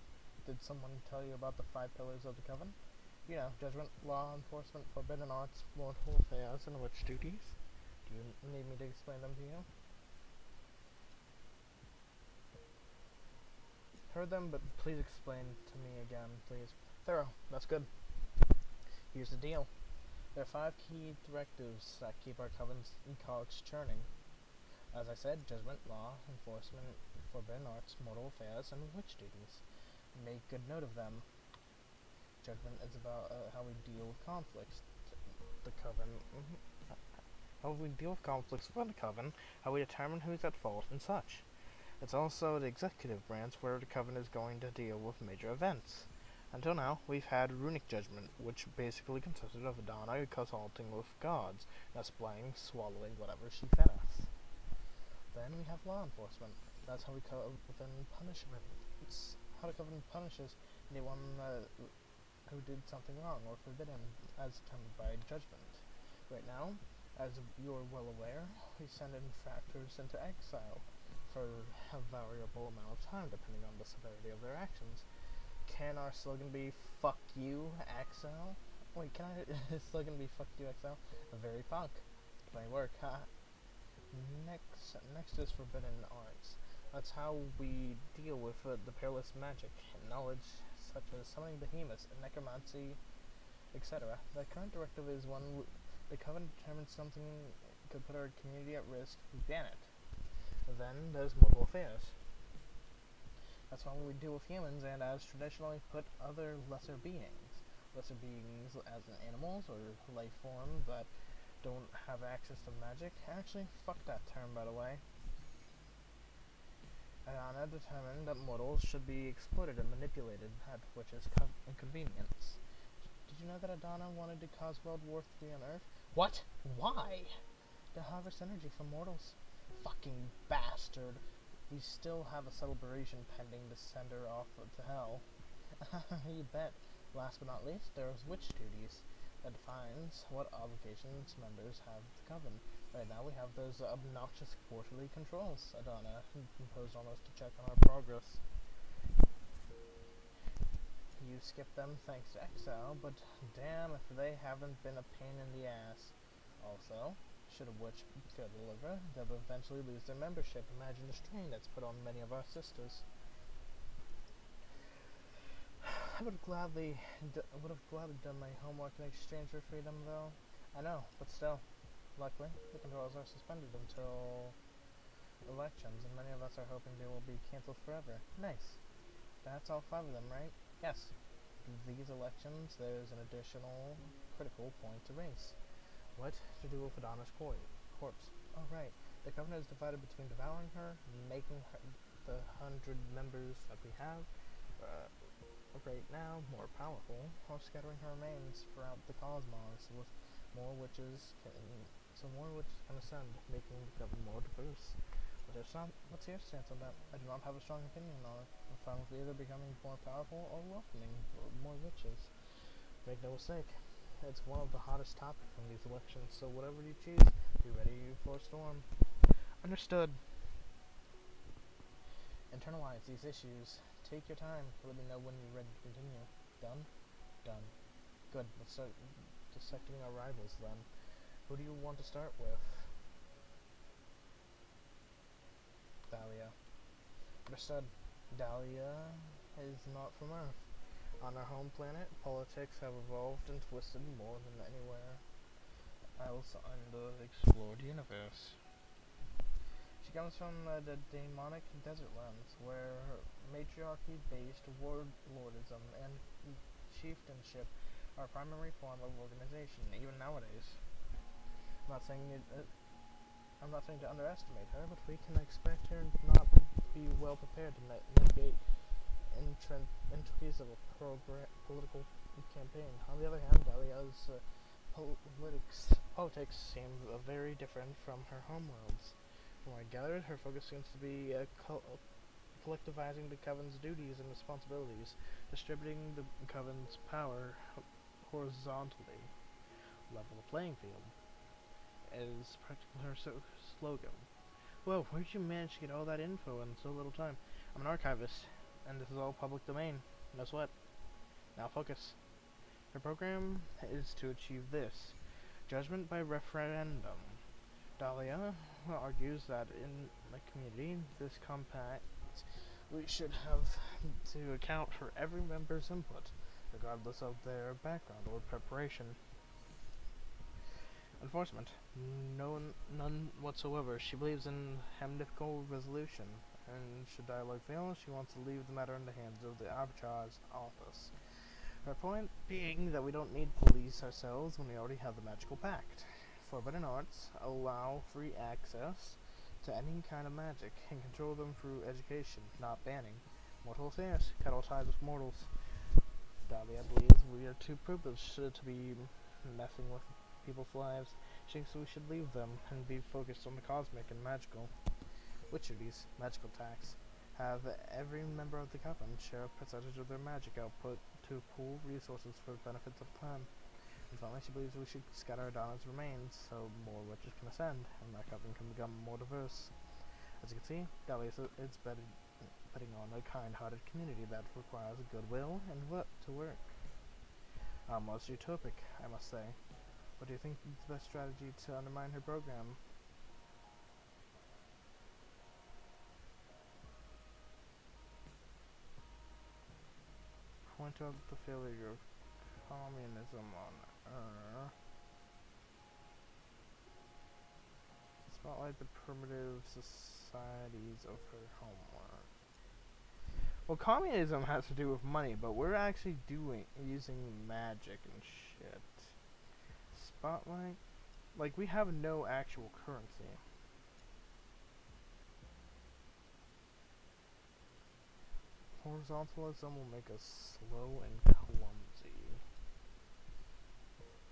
did someone tell you about the 5 pillars of the Coven? You know, judgment, law enforcement, forbidden arts, mortal affairs, and witch duties. Do you need me to explain them to you? Heard them, but please explain to me again, please. Thorough. That's good. Here's the deal. There are 5 key directives that keep our Coven's cogs churning. As I said, judgment, law, enforcement, forbidden arts, mortal affairs, and witch duties. Make good note of them. Judgment is about how we deal with conflicts. The Coven. How we deal with conflicts within the Coven, how we determine who's at fault, and such. It's also the executive branch where the Coven is going to deal with major events. Until now, we've had runic judgment, which basically consisted of Adana consulting with gods, thus playing, swallowing whatever she fed us. Then we have law enforcement. That's how we Coven punishment. It's how the Coven punishes anyone who did something wrong or forbidden, as determined by judgment. Right now, as you're well aware, we send infractors into exile for a variable amount of time, depending on the severity of their actions. Can our slogan be "Fuck you, exile"? Wait, can his slogan be "Fuck you, exile"? Very punk. Plenty work, huh? Next is forbidden arts. That's how we deal with the perilous magic and knowledge, such as summoning behemoths, necromancy, etc. The current directive is when the Coven determines something could put our community at risk, we ban it. Then there's mortal affairs. That's why we deal with humans and as traditionally put other lesser beings. Lesser beings as in animals or life forms that don't have access to magic. Actually, fuck that term, by the way. Adana determined that mortals should be exploited and manipulated, at which is inconvenience. Did you know that Adana wanted to cause World War III on Earth? What? Why? To harvest energy from mortals. Fucking bastard. We still have a celebration pending to send her off to hell. You bet. Last but not least, there's witch duties. That defines what obligations members have to the Coven. Right now we have those obnoxious quarterly controls Adana imposed on us to check on our progress. You skip them thanks to Exile, but damn if they haven't been a pain in the ass. Also, should a witch fail to deliver, they'll eventually lose their membership. Imagine the strain that's put on many of our sisters. I would have gladly done my homework in exchange for freedom, though. I know, but still. Luckily, the controls are suspended until elections, and many of us are hoping they will be cancelled forever. Nice. That's all 5 of them, right? Yes. These elections, there's an additional critical point to race. What to do with Adana's corpse? Oh, right. The Covenant is divided between devouring her, making her, the 100 members that we have right now more powerful, or scattering her remains throughout the cosmos with more witches can ascend, making the Covenant more diverse. But if not, what's your stance on that? I do not have a strong opinion on it. I'm fine with either becoming more powerful or welcoming more witches. Make no mistake, it's one of the hottest topics from these elections, so whatever you choose, be ready for a storm. Understood. Internalize these issues. Take your time. Let me know when you're ready to continue. Done? Done. Good. Let's start dissecting our rivals then. Who do you want to start with? Dahlia. Understood. Dahlia is not from Earth. On our home planet, politics have evolved and twisted more than anywhere else on the explored universe. She comes from the demonic desert lands, where matriarchy-based warlordism and chieftainship are a primary form of organization, even nowadays. I'm not saying to underestimate her, but we can expect her not to be well prepared to navigate intricacies of a political campaign. On the other hand, Dahlia's politics seem very different from her homeworlds. From what I gathered, her focus seems to be collectivizing the Coven's duties and responsibilities, distributing the Coven's power horizontally, level the playing field, is practically her slogan. Whoa, where did you manage to get all that info in so little time? I'm an archivist, and this is all public domain. No sweat. Now focus. Her program is to achieve this: judgment by referendum. Dahlia argues that in the community, this compact, we should have to account for every member's input, regardless of their background or preparation. Enforcement. None whatsoever. She believes in amicable resolution, and should dialogue fail, she wants to leave the matter in the hands of the arbitrage office. Her point being that we don't need police ourselves when we already have the magical pact. Forbidden arts allow free access to any kind of magic and control them through education, not banning. Mortal affairs cut all ties with mortals. Dahlia believes we are too privileged to be messing with people's lives. She thinks we should leave them and be focused on the cosmic and magical. Witch duties, magical tax. Have every member of the Covenant share a percentage of their magic output to pool resources for the benefits of the clan. And finally, she believes we should scatter Adana's remains so more witches can ascend, and our Covenant can become more diverse. As you can see, Dahlia is betting on a kind-hearted community that requires goodwill and to work. Most utopic, I must say. What do you think is the best strategy to undermine her program? Point out the failure of communism on Earth. Spotlight the primitive societies of her homeworld. Well, communism has to do with money, but we're actually using magic and shit. Spotlight? Like, we have no actual currency. Horizontalism will make us slow and clumsy.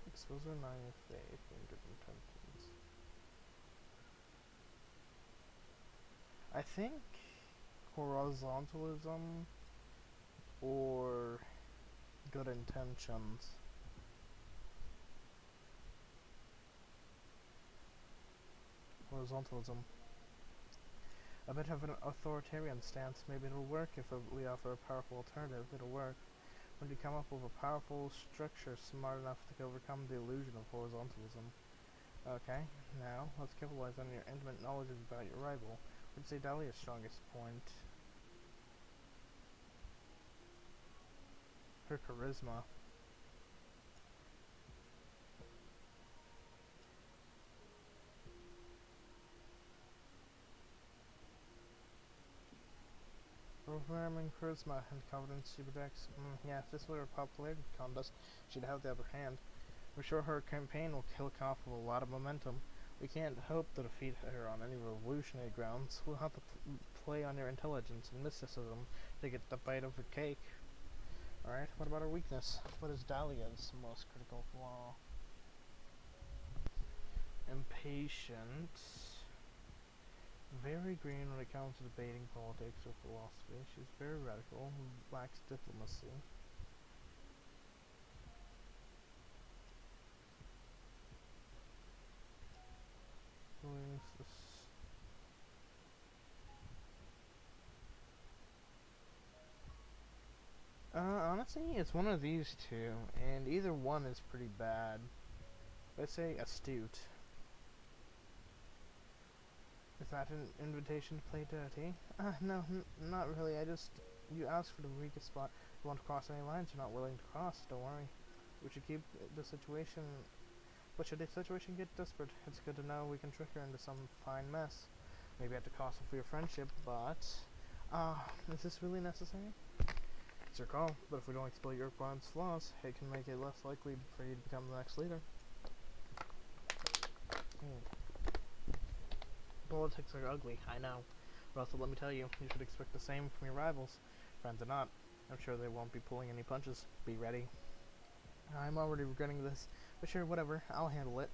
Expose our nine faith and good intentions. I think horizontalism or good intentions. horizontalism. A bit of an authoritarian stance. Maybe it'll work if we offer a powerful alternative. It'll work. When you come up with a powerful structure smart enough to overcome the illusion of horizontalism. Okay, now let's capitalize on your intimate knowledge about your rival. What'd you say Dahlia's strongest point? Her charisma. Programming charisma and confidence she projects. Yeah, if this were a popularity contest, she'd have the upper hand. I'm sure her campaign will kick off with a lot of momentum. We can't hope to defeat her on any revolutionary grounds. We'll have to play on your intelligence and mysticism to get the bite of the cake. Alright, what about her weakness? What is Dahlia's most critical flaw? Impatient. Very green when it comes to debating politics or philosophy. She's very radical, lacks diplomacy. Honestly, it's one of these two, and either one is pretty bad. Let's say astute. Is that an invitation to play dirty? No, not really. You asked for the weakest spot. You want to cross any lines you're not willing to cross, don't worry. We should keep the situation... But should the situation get desperate, it's good to know we can trick her into some fine mess. Maybe at the cost of your friendship, but... is this really necessary? It's your call, but if we don't exploit your opponent's flaws, it can make it less likely for you to become the next leader. Politics are ugly, I know. But also let me tell you, you should expect the same from your rivals. Friends or not, I'm sure they won't be pulling any punches. Be ready. I'm already regretting this, but sure, whatever, I'll handle it.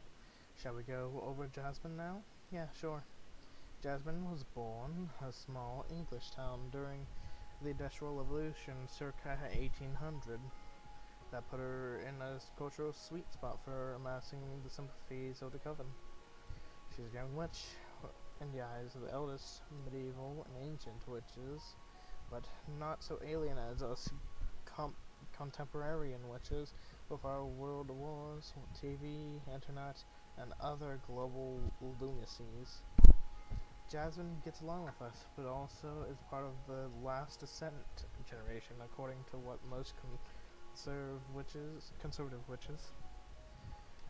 Shall we go over Jasmine now? Yeah, sure. Jasmine was born in a small English town during the Industrial Revolution circa 1800. That put her in a cultural sweet spot for amassing the sympathies of the coven. She's a young witch, in the eyes of the eldest medieval and ancient witches, but not so alien as us contemporary witches with our world wars, TV, internet, and other global lunacies. Jasmine gets along with us, but also is part of the last descent generation, according to what most conservative witches.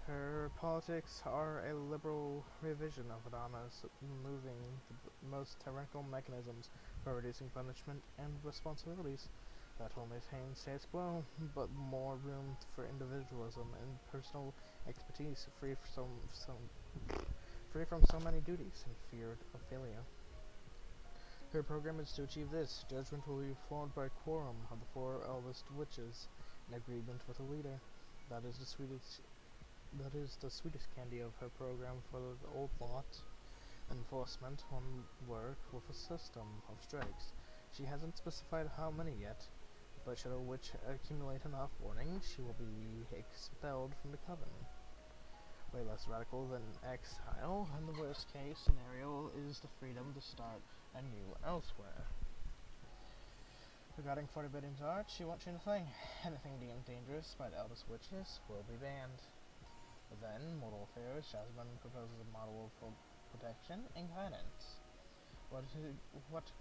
Her politics are a liberal revision of Adana's, removing the most tyrannical mechanisms for reducing punishment and responsibilities. That will maintain status quo, but more room for individualism and personal expertise, free from so many duties and fear of failure. Her program is to achieve this. Judgment will be formed by a quorum of the four eldest witches, in agreement with the leader. That is the sweetest candy of her program for the old lot. Enforcement will work with a system of strikes. She hasn't specified how many yet, but should a witch accumulate enough warnings, she will be expelled from the coven. Way less radical than exile, and the worst case scenario is the freedom to start anew elsewhere. Regarding forbidden art, she won't change a thing. Anything deemed dangerous by the eldest witches will be banned. Then, mortal affairs, Jasmine proposes a model for protection and guidance. What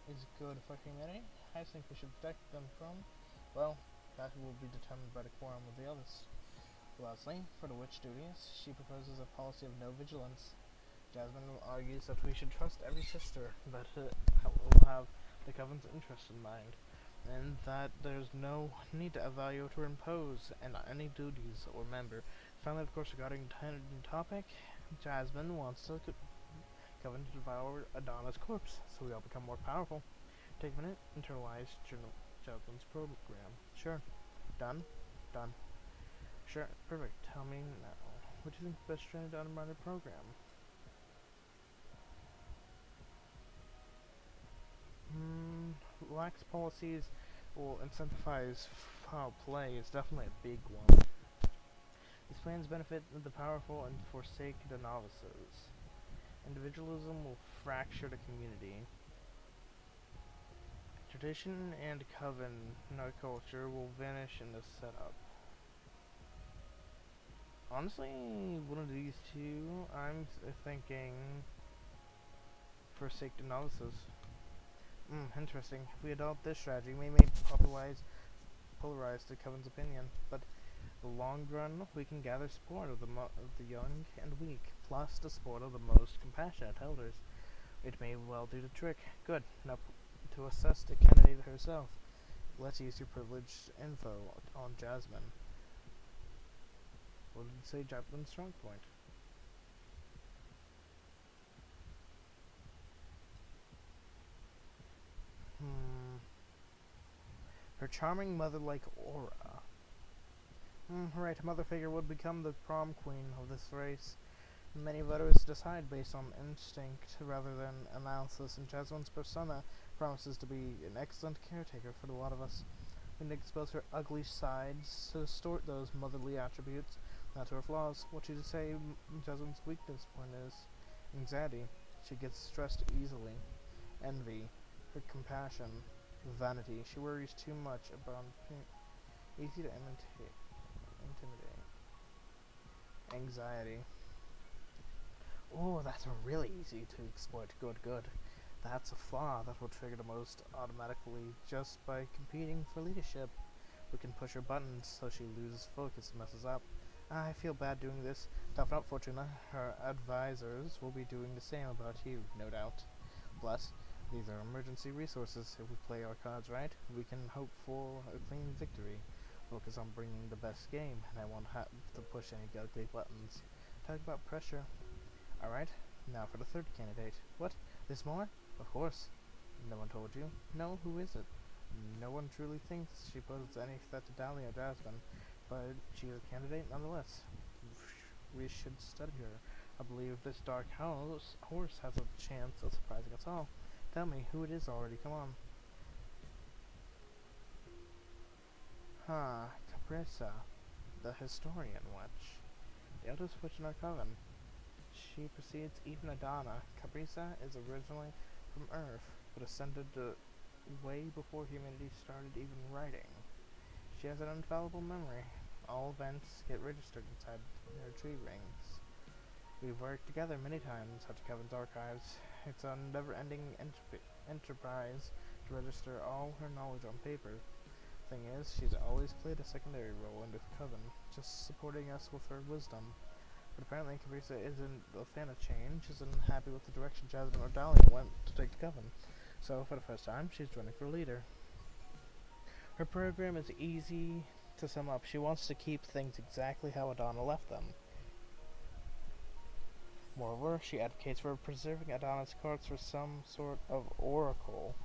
is good for humanity? I think we should protect them from, well, that will be determined by the quorum of the eldest. Lastly, for the witch duties, she proposes a policy of no vigilance. Jasmine argues that we should trust every sister that will have the coven's interest in mind, and that there's no need to evaluate or impose any duties or member. Finally, of course, regarding the topic, Jasmine wants the coven to devour Adana's corpse, so we all become more powerful. Take a minute, internalize Jasmine's program. Sure. Done? Done. Sure, perfect. Tell me now, what do you think is best trained to undermine the program? Lax policies will incentivize foul play is definitely a big one. These plans benefit the powerful and forsake the novices. Individualism will fracture the community. Tradition and coven culture will vanish in this setup. Honestly, one of these two, I'm thinking Forsaken Novices. Interesting. If we adopt this strategy, we may polarize the Coven's opinion, but in the long run, we can gather support of the young and weak, plus the support of the most compassionate elders. It may well do the trick. Good. Now, to assess the candidate herself, let's use your privileged info on Jasmine. What did it say Jasmine's strong point? Her charming mother-like aura. Right, a mother figure would become the prom queen of this race. Many voters decide based on instinct rather than analysis, and Jasmine's persona promises to be an excellent caretaker for the lot of us. We need to expose her ugly sides to distort those motherly attributes, not to her flaws. What you say Jasmine's weakness point is anxiety. She gets stressed easily. Envy. Her compassion. Vanity. She worries too much about easy to intimidate. Anxiety. Oh, that's really easy to exploit. Good. That's a flaw that will trigger the most automatically just by competing for leadership. We can push her buttons so she loses focus and messes up. I feel bad doing this. Toughen up, Fortuna. Her advisors will be doing the same about you, no doubt. Plus, these are emergency resources. If we play our cards right, we can hope for a clean victory. Focus on bringing the best game, and I won't have to push any ugly buttons. Talk about pressure. Alright, now for the third candidate. What? There's more? Of course. No one told you? No, who is it? No one truly thinks she poses any threat to Dahlia or Jasmine, but she is a candidate nonetheless. We should study her. I believe this dark horse has a chance of surprising us all. Tell me who it is already, come on. Capressa, the historian witch. The eldest witch in our coven. She precedes even Adana. Capressa is originally from Earth, but ascended way before humanity started even writing. She has an infallible memory. All events get registered inside her tree rings. We've worked together many times at the Coven's archives. It's a never-ending enterprise to register all her knowledge on paper. Thing is, she's always played a secondary role in the Coven, just supporting us with her wisdom. But apparently Capressa isn't a fan of change, isn't happy with the direction Jasmine or Dahlia went to take the Coven. So, for the first time, she's running for leader. Her program is easy to sum up. She wants to keep things exactly how Adana left them. Moreover, she advocates for preserving Adana's corpse for some sort of oracle,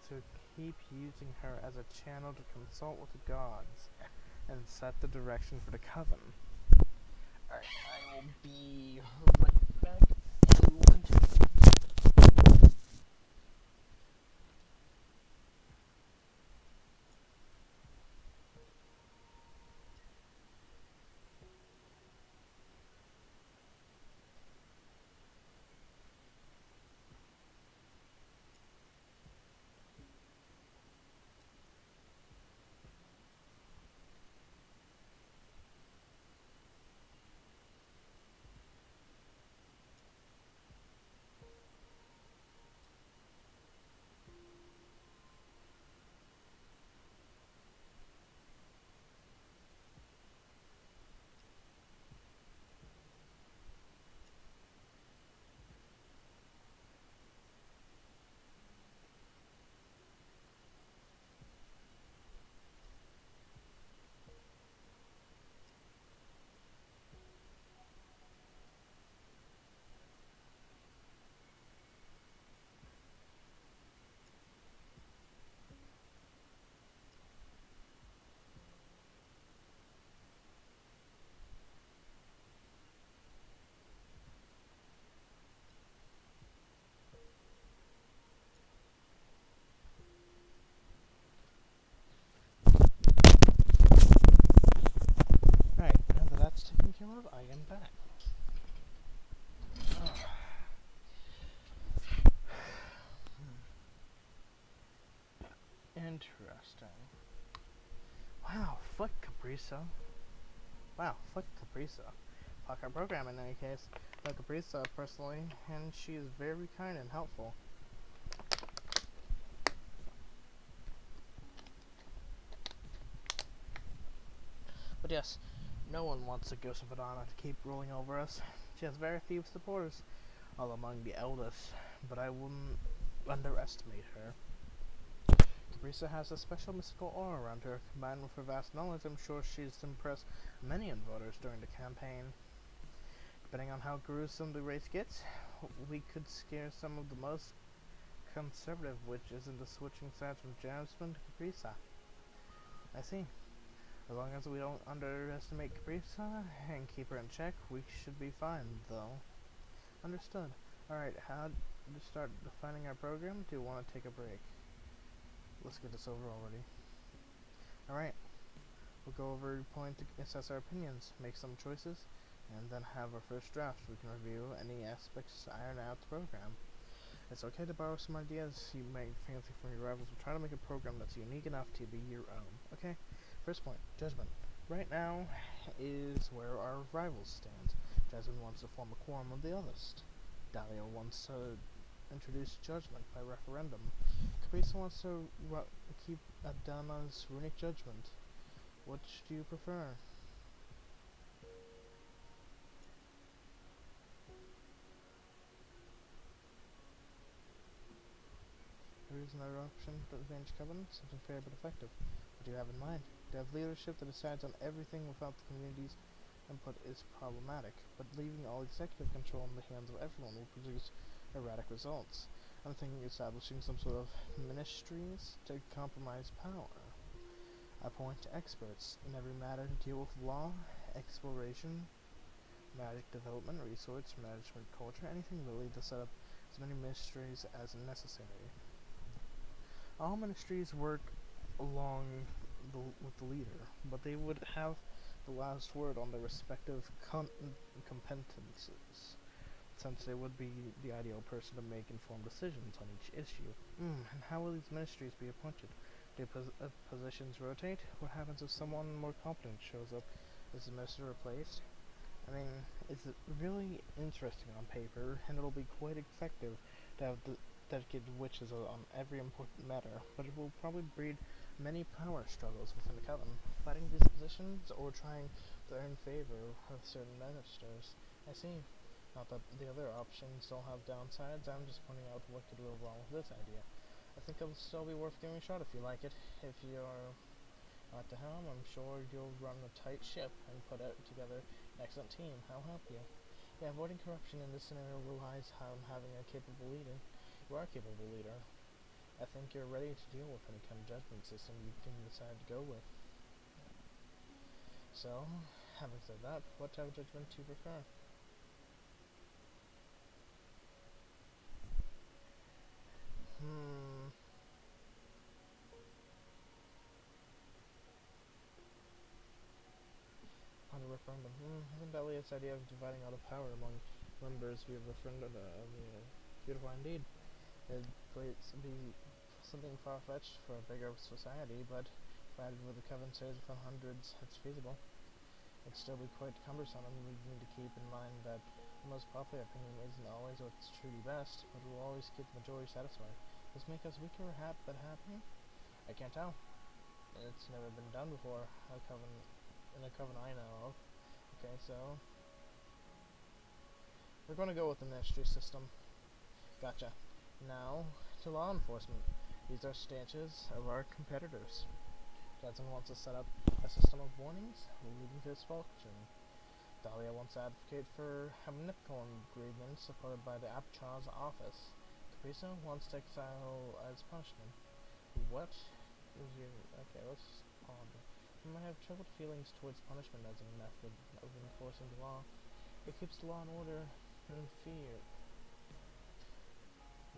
to keep using her as a channel to consult with the gods and set the direction for the Coven. Alright, I will be right back. Interesting. Wow, fuck Caprisa. Wow, fuck Caprisa. Fuck our program in any case. Fuck Caprisa personally, and she is very kind and helpful. But yes, no one wants the ghost of Adana to keep ruling over us. She has very few supporters, all among the eldest, but I wouldn't underestimate her. Caprisa has a special mystical aura around her. Combined with her vast knowledge, I'm sure she's impressed many voters during the campaign. Depending on how gruesome the race gets, we could scare some of the most conservative witches into switching sides from Jasmine to Caprisa. I see. As long as we don't underestimate Caprisa and keep her in check, we should be fine, though. Understood. Alright, how to start defining our program? Do you want to take a break? Let's get this over already. Alright, we'll go over your point to assess our opinions, make some choices, and then have our first draft. We can review any aspects to iron out the program. It's okay to borrow some ideas you may fancy from your rivals, but try to make a program that's unique enough to be your own. Okay? First point, judgment. Right now is where our rivals stand. Jasmine wants to form a quorum of the others. Dahlia wants to introduce judgment by referendum. Caprisa wants to keep Adana's runic judgment. Which do you prefer? There is another option to advantage Covenant, something fair but effective. What do you have in mind? To have leadership that decides on everything without the community's input is problematic, but leaving all executive control in the hands of everyone will produce erratic results. I'm thinking establishing some sort of ministries to compromise power. Appoint experts in every matter to deal with law, exploration, magic development, resource management, culture, anything really to set up as many ministries as necessary. All ministries work along with the leader, but they would have the last word on their respective competences, since they would be the ideal person to make informed decisions on each issue. And how will these ministries be appointed? Do positions rotate? What happens if someone more competent shows up? Is the minister replaced? I mean, it's really interesting on paper, and it'll be quite effective to have the dedicated witches on every important matter, but it will probably breed many power struggles within the Coven, fighting these positions or trying to earn favor with certain ministers. I see. Not that the other options don't have downsides, I'm just pointing out what could go wrong with this idea. I think it'll still be worth giving a shot if you like it. If you're at the helm, I'm sure you'll run a tight ship and put out together an excellent team. I'll help you. Yeah, avoiding corruption in this scenario relies on having a capable leader. You are a capable leader. I think you're ready to deal with any kind of judgment system you can decide to go with. So, having said that, what type of judgment do you prefer? On a referendum. I think Dahlia's idea of dividing all the power among members via referendum beautiful indeed. It'd be something far-fetched for a bigger society, but provided with the Coven says upon hundreds, it's feasible. It'd still be quite cumbersome, and we need to keep in mind that the most popular opinion isn't always what's truly best, but will always keep the majority satisfied. Does this make us weaker or but happy? I can't tell. It's never been done before. In a Coven I know of. Okay, so we're going to go with the ministry system. Gotcha. Now to law enforcement. These are stanches of our competitors. Jasmine wants to set up a system of warnings leading to expulsion. Dahlia wants to advocate for amnestical agreements supported by the Apichar's office. Caprisa wants to exile as punishment. What is your... Okay, let's ponder. You might have troubled feelings towards punishment as a method of enforcing the law. It keeps law and order in fear.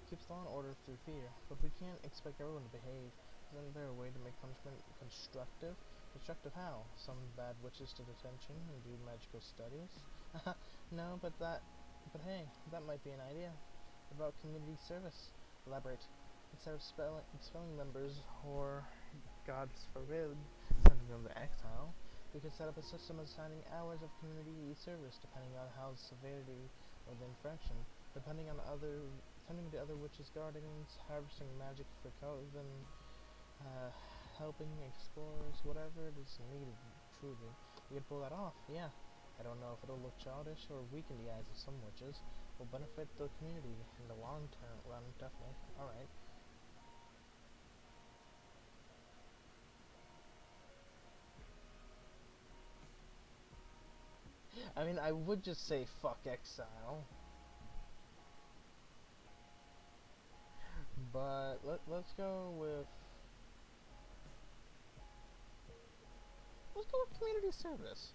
It keeps law and order through fear, but we can't expect everyone to behave. Isn't there a way to make punishment constructive? Constructive how? Some bad witches to detention and do magical studies? No, but hey, that might be an idea. What about community service? Elaborate. Instead of expelling members, or God's forbid, sending them to exile, we could set up a system assigning hours of community service depending on how severity of the infraction, tending to other witches' gardens, harvesting magic for coven, uh, helping explorers, whatever it is needed, truly. We could pull that off, yeah. I don't know if it'll look childish or weaken the eyes of some witches. Will benefit the community in the long term run, definitely. Alright. I mean, I would just say fuck exile. But let's go with community service.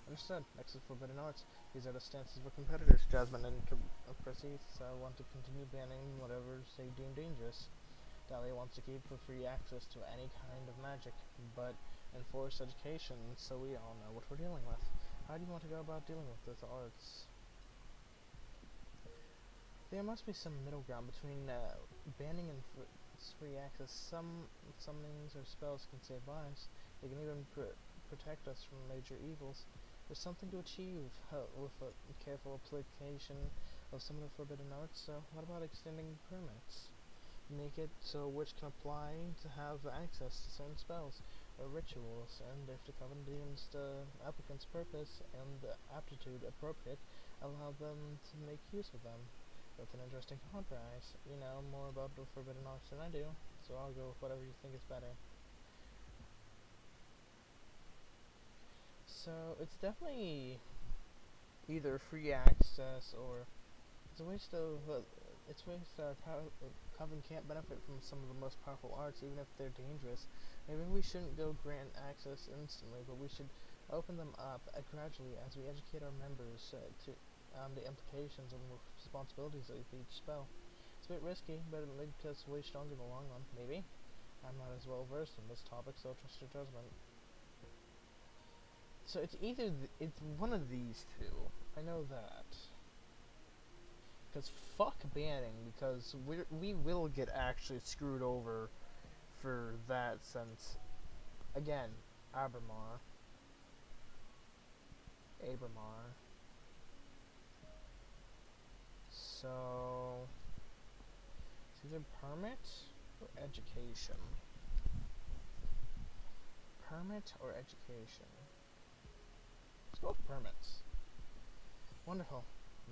Understood. Next is Forbidden Arts. These are the stances for competitors. Jasmine and Perseus want to continue banning whatever they deem dangerous. Dahlia wants to keep for free access to any kind of magic, but enforce education so we all know what we're dealing with. How do you want to go about dealing with those arts? There must be some middle ground between banning and free access. Some summonings or spells can save lives. They can even protect us from major evils. There's something to achieve with a careful application of some of the forbidden arts, so what about extending permits? Make it so a witch can apply to have access to certain spells or rituals, and if the coven deems the applicant's purpose and aptitude appropriate, allow them to make use of them. That's an interesting compromise. You know more about the forbidden arts than I do, so I'll go with whatever you think is better. So it's definitely either free access or it's a waste of our coven can't benefit from some of the most powerful arts, even if they're dangerous. Maybe we shouldn't go grant access instantly, but we should open them up gradually as we educate our members to on the implications and responsibilities of each spell. It's a bit risky, but it'll make us way stronger in the long run. Maybe. I'm not as well versed in this topic, so trust your judgment. So it's either it's one of these two. I know that. Because fuck banning, because we will get actually screwed over for that since, again, Abramar. So, it's either permit or education. Permit or education. Let's go with permits. Wonderful.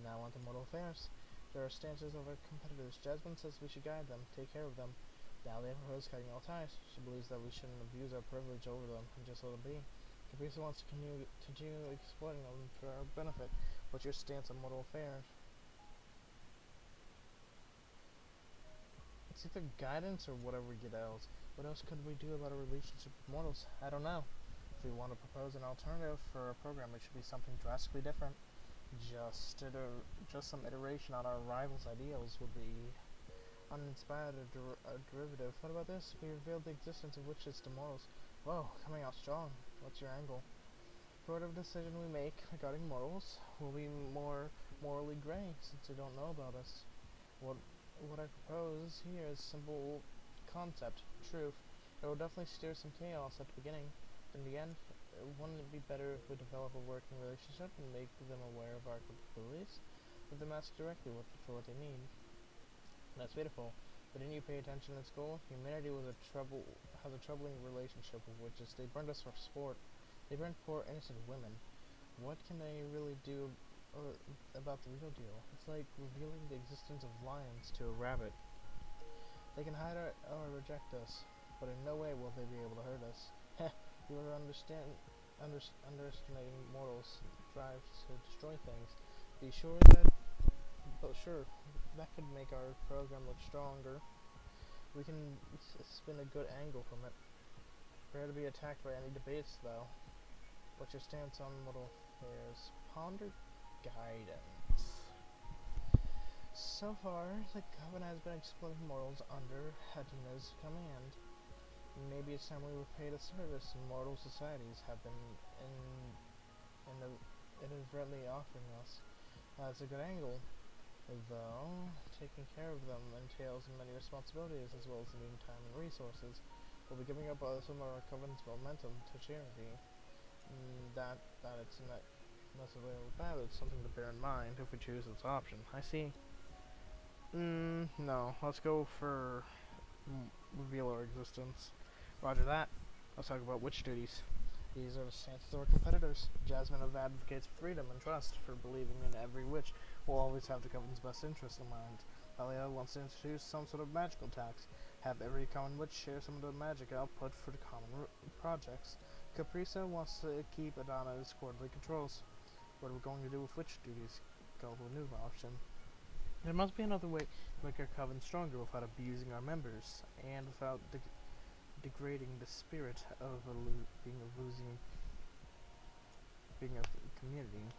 Now on to mortal affairs. There are stances of our competitors. Jasmine says we should guide them, take care of them. Dahlia proposes cutting all ties. She believes that we shouldn't abuse our privilege over them and just let them be. Caprisa wants to continue exploiting them for our benefit. What's your stance on mortal affairs? It's either guidance or whatever we get else. What else could we do about a relationship with mortals? I don't know. If we want to propose an alternative for our program, it should be something drastically different. Just some iteration on our rivals' ideals would be uninspired or derivative. What about this? We revealed the existence of witches to mortals. Whoa, coming out strong. What's your angle? For whatever decision we make regarding mortals will be more morally gray, since they don't know about us. What I propose here is simple concept, truth. It will definitely steer some chaos at the beginning. In the end, wouldn't it be better if we develop a working relationship and make them aware of our capabilities? Let them ask directly for what they need. That's beautiful. But didn't you pay attention in school? Humanity has a troubling relationship with witches. They burned us for sport. They burned poor innocent women. What can they really do about the real deal? It's like revealing the existence of lions to a rabbit. They can hide or reject us, but in no way will they be able to hurt us. Heh, you are underestimating mortals' drive to destroy things. Sure, that could make our program look stronger. We can spin a good angle from it. Prepare to be attacked by any debates, though. What's your stance on mortal affairs? Ponder guidance. So far, the Coven has been exploiting mortals under Hedina's command. Maybe it's time we repay the service mortal societies have been inadvertently offering us. That's a good angle, though. taking care of them entails many responsibilities as well as needing time and resources. We'll be giving up some of our covenant's momentum to charity. That it's not necessarily bad, it's something to bear in mind if we choose this option. I see. No. Let's go for reveal our existence. Roger that. Let's talk about witch duties. These are the stances of our competitors. Jasmine advocates freedom and trust for believing in every witch will always have the Covenant's best interest in mind. Talia wants to introduce some sort of magical tax, have every common witch share some of the magic output for the common projects. Caprisa wants to keep Adana's quarterly controls. What are we going to do with witch duties? Go with a new option. There must be another way to make our coven stronger without abusing our members, and without degrading the spirit of being a community.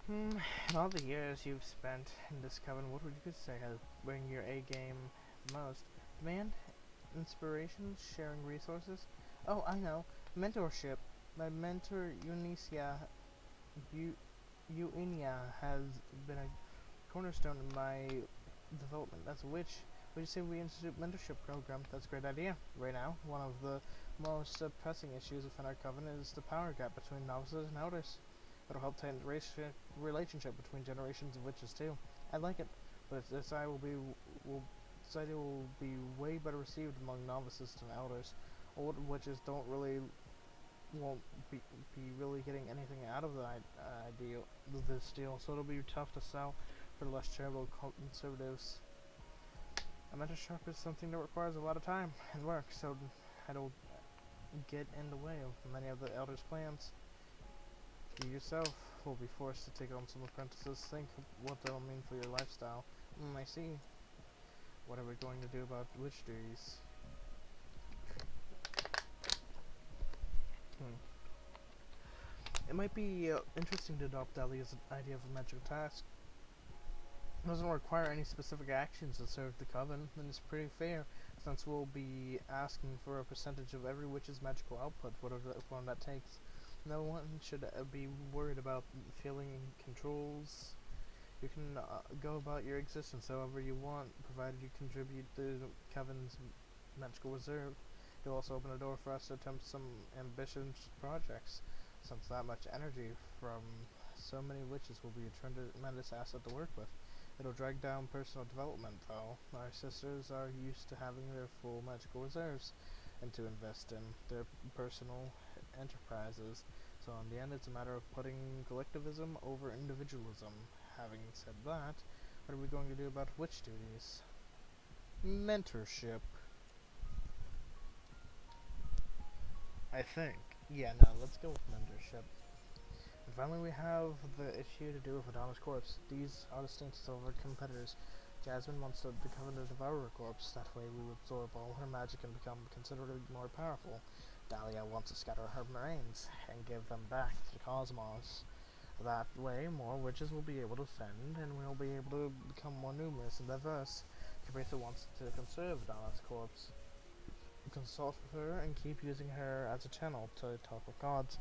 In all the years you've spent in this coven, what would you say has bring your A game most? Demand, inspiration, sharing resources. Oh, I know, mentorship. My mentor Eunicia has been a cornerstone in my development as a witch. Would you say we institute mentorship program? That's a great idea. Right now, one of the most pressing issues within our coven is the power gap between novices and elders. It'll help tighten the relationship between generations of witches too. I like it, but this idea will be way better received among novices than elders. Old witches won't be really getting anything out of the idea of this deal, so it'll be tough to sell for the less charitable conservatives. A mentorship is something that requires a lot of time and work, so it'll get in the way of many of the elders' plans. You yourself will be forced to take on some apprentices. Think what they'll mean for your lifestyle. I see. What are we going to do about witch duties? It might be interesting to adopt Dahlia's idea of a magical task. It doesn't require any specific actions to serve the coven, and it's pretty fair, since we'll be asking for a percentage of every witch's magical output, whatever form that takes. No one should be worried about feeling controls. You can go about your existence however you want, provided you contribute to the coven's magical reserve. It'll also open a door for us to attempt some ambitious projects, since that much energy from so many witches will be a tremendous asset to work with. It'll drag down personal development, though. Our sisters are used to having their full magical reserves and to invest in their personal enterprises. So in the end, it's a matter of putting collectivism over individualism. Having said that, what are we going to do about witch duties? Mentorship. I think. Yeah, no, let's go with mentorship. And finally, we have the issue to do with Adana's corpse. These are the stances of our competitors. Jasmine wants the coven to devour her corpse. That way we will absorb all her magic and become considerably more powerful. Dahlia wants to scatter her brains and give them back to the cosmos. That way, more witches will be able to defend, and we'll be able to become more numerous and diverse. Caprisa wants to conserve Adana's corpse. Consult with her and keep using her as a channel to talk with gods.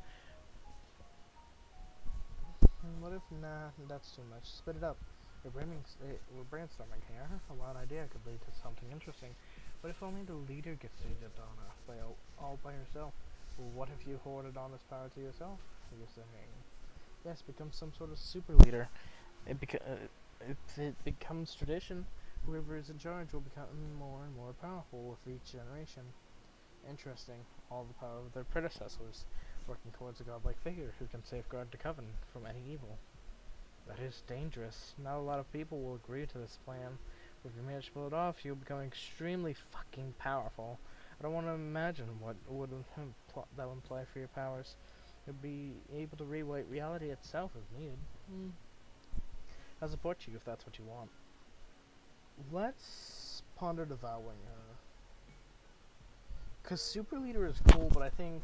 What if, nah, that's too much. Spit it up. We're brainstorming here. A wild idea could lead to something interesting. What if only the leader gets to Adana all by herself? Well, what if you hoard Adana's power to yourself? You're saying. Yes, become some sort of super leader. If it becomes tradition, whoever is in charge will become more and more powerful with each generation. Interesting. All the power of their predecessors, working towards a godlike figure who can safeguard the coven from any evil. That is dangerous. Not a lot of people will agree to this plan. If you manage to pull it off, you'll become extremely fucking powerful. I don't want to imagine what that would imply for your powers. You'll be able to rewrite reality itself if needed. I'll support you if that's what you want. Let's ponder devouring her. Cause Super Leader is cool, but I think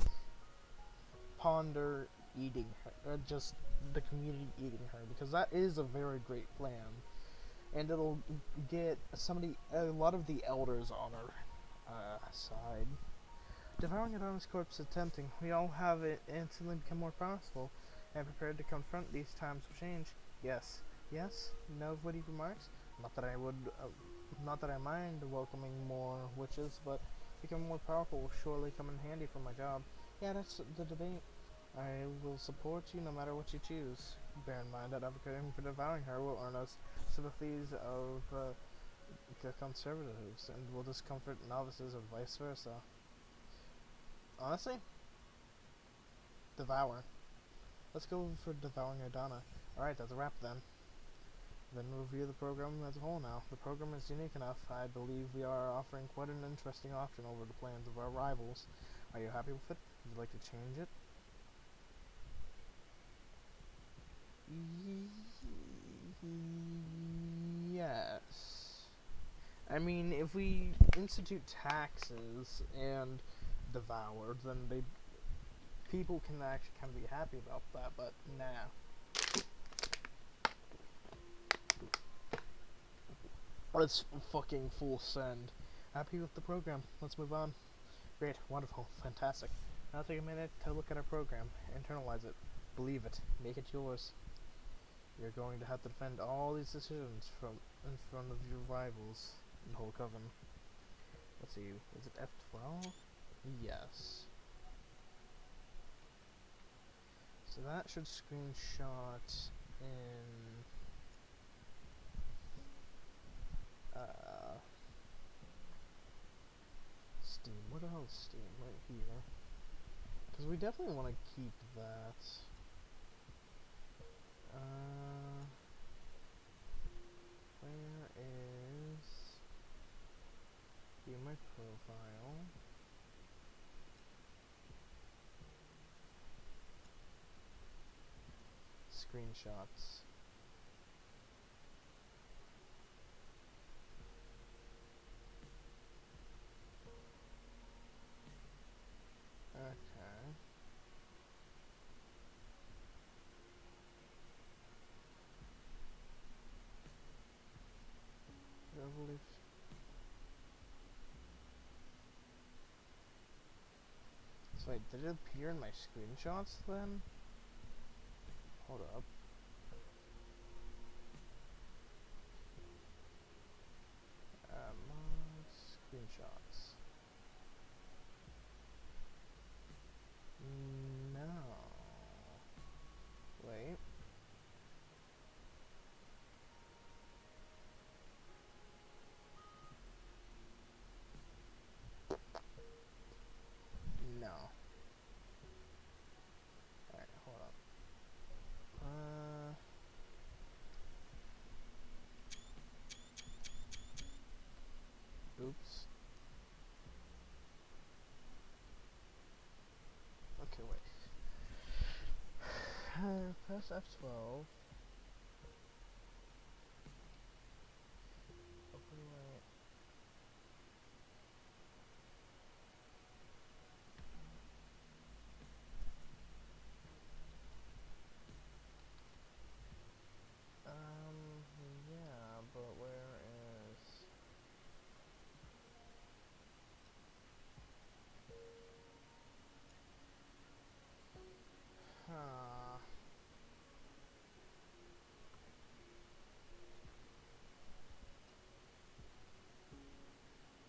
ponder eating her, or just the community eating her, because that is a very great plan, and it'll get a lot of the elders on our side. Devouring Adana's corpse is tempting. We all have it instantly become more powerful and prepared to confront these times of change. Yes, Yes, no witty remarks. Not that I would, not that I mind welcoming more witches, but becoming more powerful will surely come in handy for my job. Yeah, that's the debate. I will support you no matter what you choose. Bear in mind that advocating for devouring her will earn us sympathies of the conservatives and will discomfort novices or vice versa. Honestly, devour. Let's go for devouring Ardana. Alright, that's a wrap then. Then review the program as a whole now. The program is unique enough. I believe we are offering quite an interesting option over the plans of our rivals. Are you happy with it? Would you like to change it? Yes. I mean, if we institute taxes and devour, then people can actually kind of be happy about that, but nah. Let's fucking full send. Happy with the program. Let's move on. Great, wonderful, fantastic. Now take a minute to look at our program. Internalize it. Believe it. Make it yours. You're going to have to defend all these decisions from in front of your rivals in the whole coven. Let's see, is it F12? Yes. So that should screenshot in Steam. Where the hell is Steam? Right here. Because we definitely want to keep that. Where is... View my profile. Screenshots. Okay. Revolution. So wait, did it appear in my screenshots then? Hold up. Screenshots. No. Wait. No. Alright, hold up. Oops. Okay, wait. Press F12. Okay, wait. Yeah, but where is... Huh.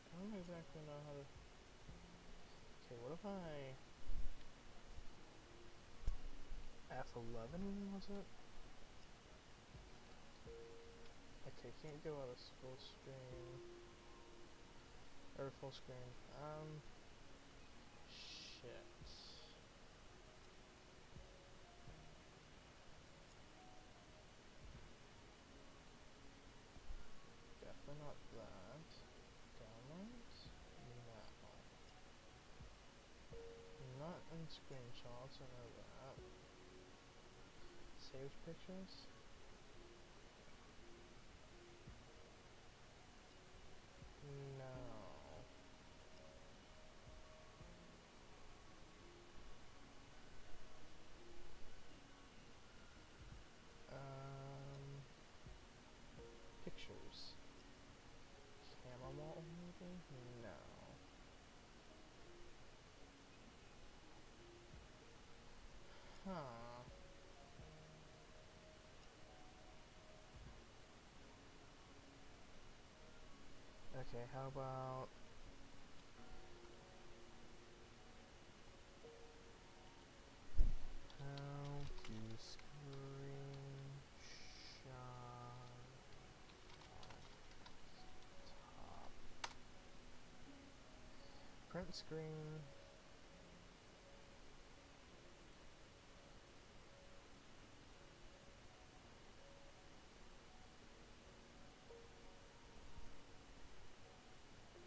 I don't exactly know how to... Okay, what if I... F11, was it? Okay, can't go out of full screen. Or full screen. Shit. Definitely not that. Downloads? No. Not in screenshots, I know that. Saved pictures? No. Pictures. Camera wall maybe? No. Huh. Okay, how about how to screenshot top print screen.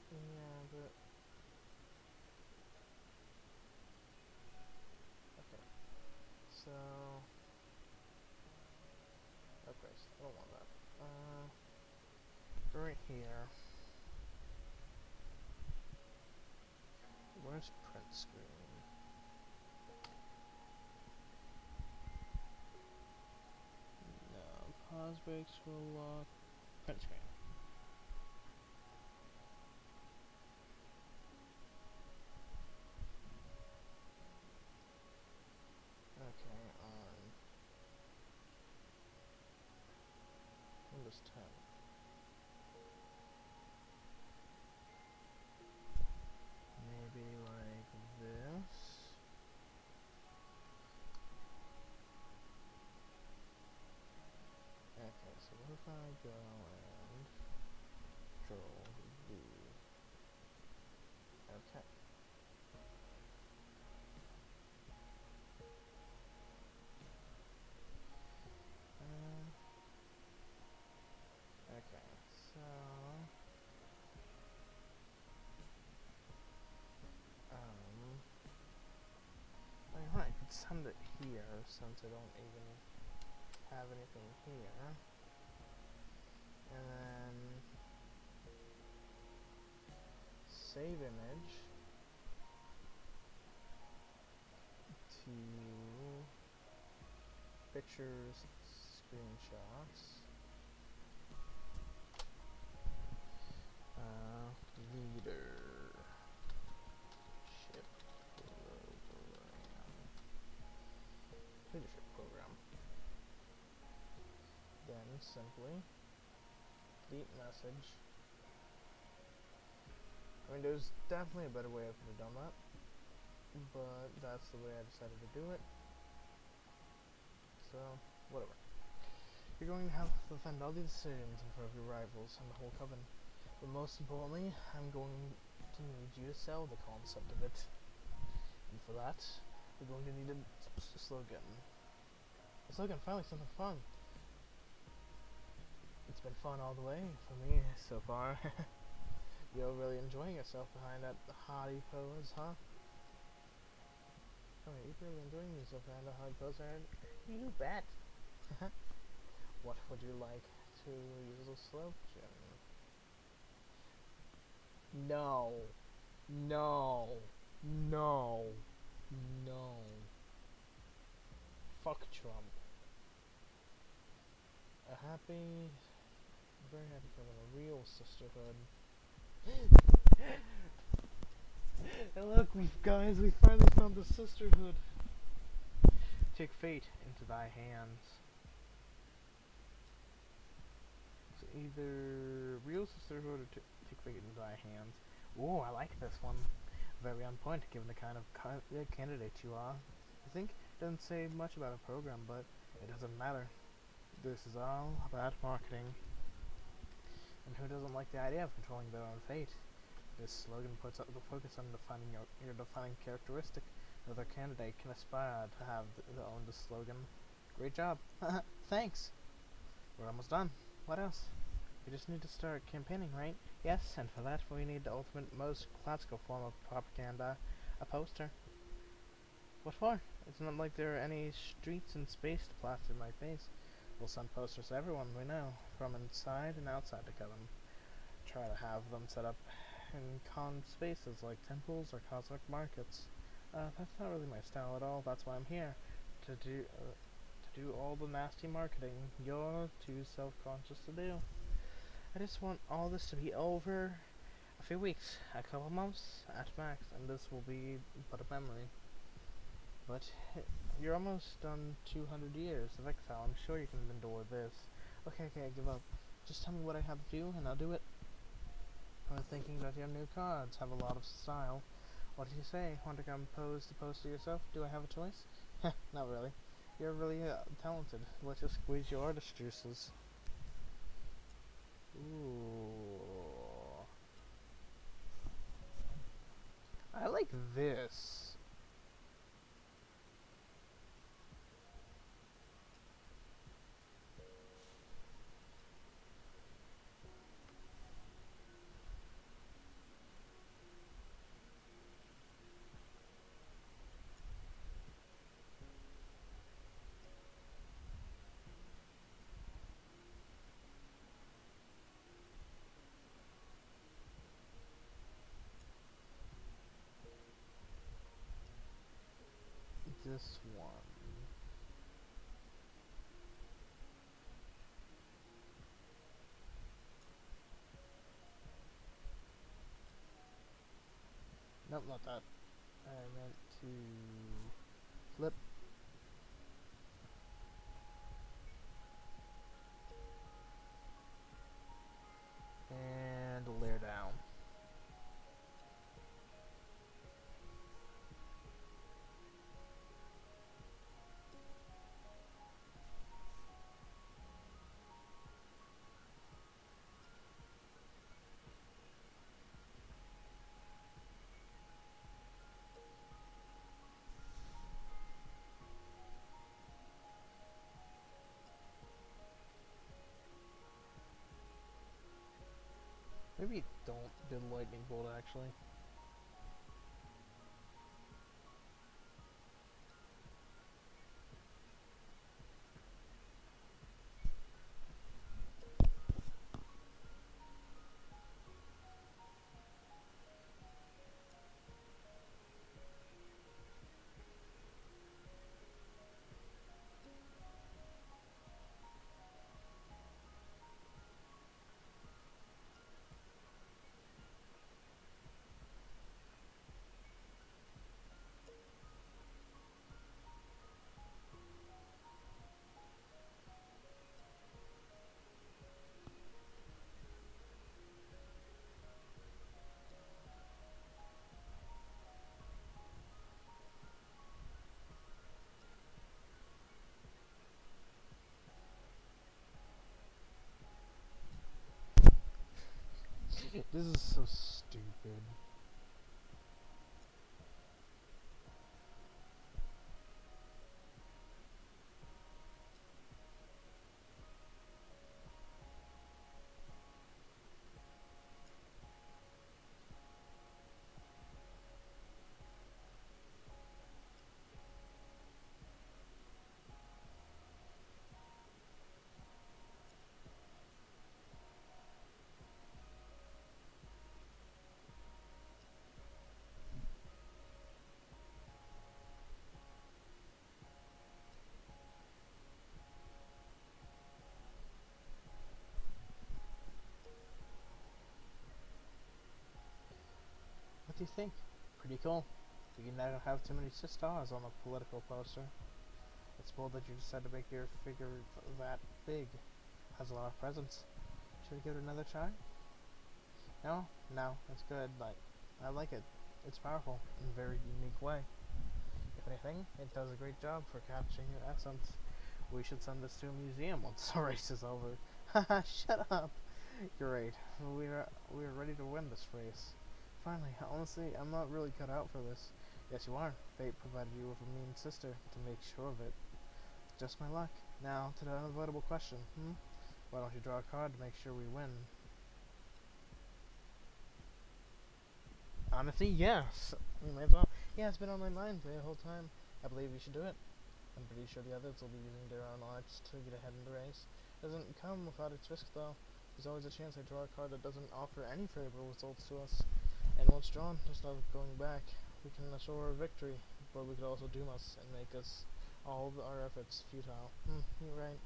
Yeah, but okay. So okay, so I don't want that. Right here. Where's print screen? No, pause breaks will lock print screen. Okay, on Windows 10. Maybe like this. Okay, so what if I go and Control V? Okay. Okay, so I mean, I could send it here since I don't even have anything here, and then save image to pictures, screenshots, leadership program. Then simply delete message. I mean, there's definitely a better way I could have done that, but that's the way I decided to do it. So, whatever. You're going to have to defend all these decisions in front of your rivals and the whole coven. But most importantly, I'm going to need you to sell the concept of it. And for that, we're going to need a slogan. A slogan, finally something fun. It's been fun all the way for me so far. You're really enjoying yourself behind that haughty pose, huh? Oh, you're really enjoying yourself behind that haughty pose, aren't you? You bet. What would you like to use a slogan? No. No. No. No. Fuck Trump. Very happy for a Wheel Sisterhood. And look, we finally found the sisterhood. Take fate into thy hands. So either Real Sisterhood or take fate into thy hands. Ooh, I like this one. Very on point, given the kind of candidate you are. I think it doesn't say much about a program, but it doesn't matter. This is all about marketing. And who doesn't like the idea of controlling their own fate? This slogan puts the focus on defining your defining characteristic. No other candidate can aspire to have own the slogan. Great job. Thanks. We're almost done. What else? We just need to start campaigning, right? Yes, and for that we need the ultimate, most classical form of propaganda, a poster. What for? It's not like there are any streets in space to plaster my face. We'll send posters to everyone we know, from inside and outside the coven. Try to have them set up in con spaces like temples or cosmic markets. That's not really my style at all. That's why I'm here, to do all the nasty marketing you're too self-conscious to do. I just want all this to be over a few weeks, a couple months at max, and this will be but a memory. But you're almost done 200 years of exile. I'm sure you can endure this. Okay, I give up. Just tell me what I have to do, and I'll do it. I was thinking that your new cards have a lot of style. What do you say? Want to come pose to poster yourself? Do I have a choice? Heh, not really. You're really talented. Let's just squeeze your artist juices. Ooh. I like this. This one. Nope, not that. I meant to flip. And layer down. Maybe don't do the lightning bolt actually. This is so stupid. What do you think? Pretty cool. We never have too many stars on a political poster. It's bold that you decided to make your figure that big. Has a lot of presence. Should we give it another try? No? No, it's good. I like it. It's powerful in a very unique way. If anything, it does a great job for capturing your essence. We should send this to a museum once the race is over. Haha, shut up! Great. We're ready to win this race. Finally, honestly, I'm not really cut out for this. Yes, you are. Fate provided you with a mean sister to make sure of it. Just my luck. Now, to the unavoidable question, Why don't you draw a card to make sure we win? Honestly, yes. We might as well. Yeah, it's been on my mind the whole time. I believe we should do it. I'm pretty sure the others will be using their own arts to get ahead in the race. Doesn't come without its risk, though. There's always a chance I draw a card that doesn't offer any favorable results to us. And once drawn, there's no going back. We can assure a victory, but we could also doom us and make us all of our efforts futile. You're right.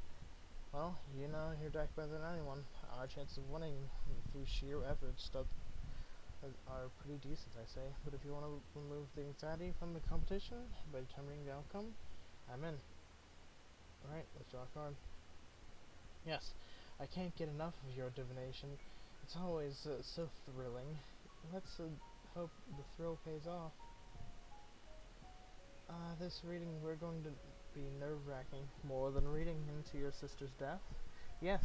Well, you know your deck better than anyone. Our chances of winning through sheer efforts are pretty decent, I say. But if you want to remove the anxiety from the competition by determining the outcome, I'm in. Alright, let's draw a card. Yes, I can't get enough of your divination. It's always so thrilling. Let's hope the thrill pays off. This reading we're going to be nerve-wracking. More than reading into your sister's death? Yes.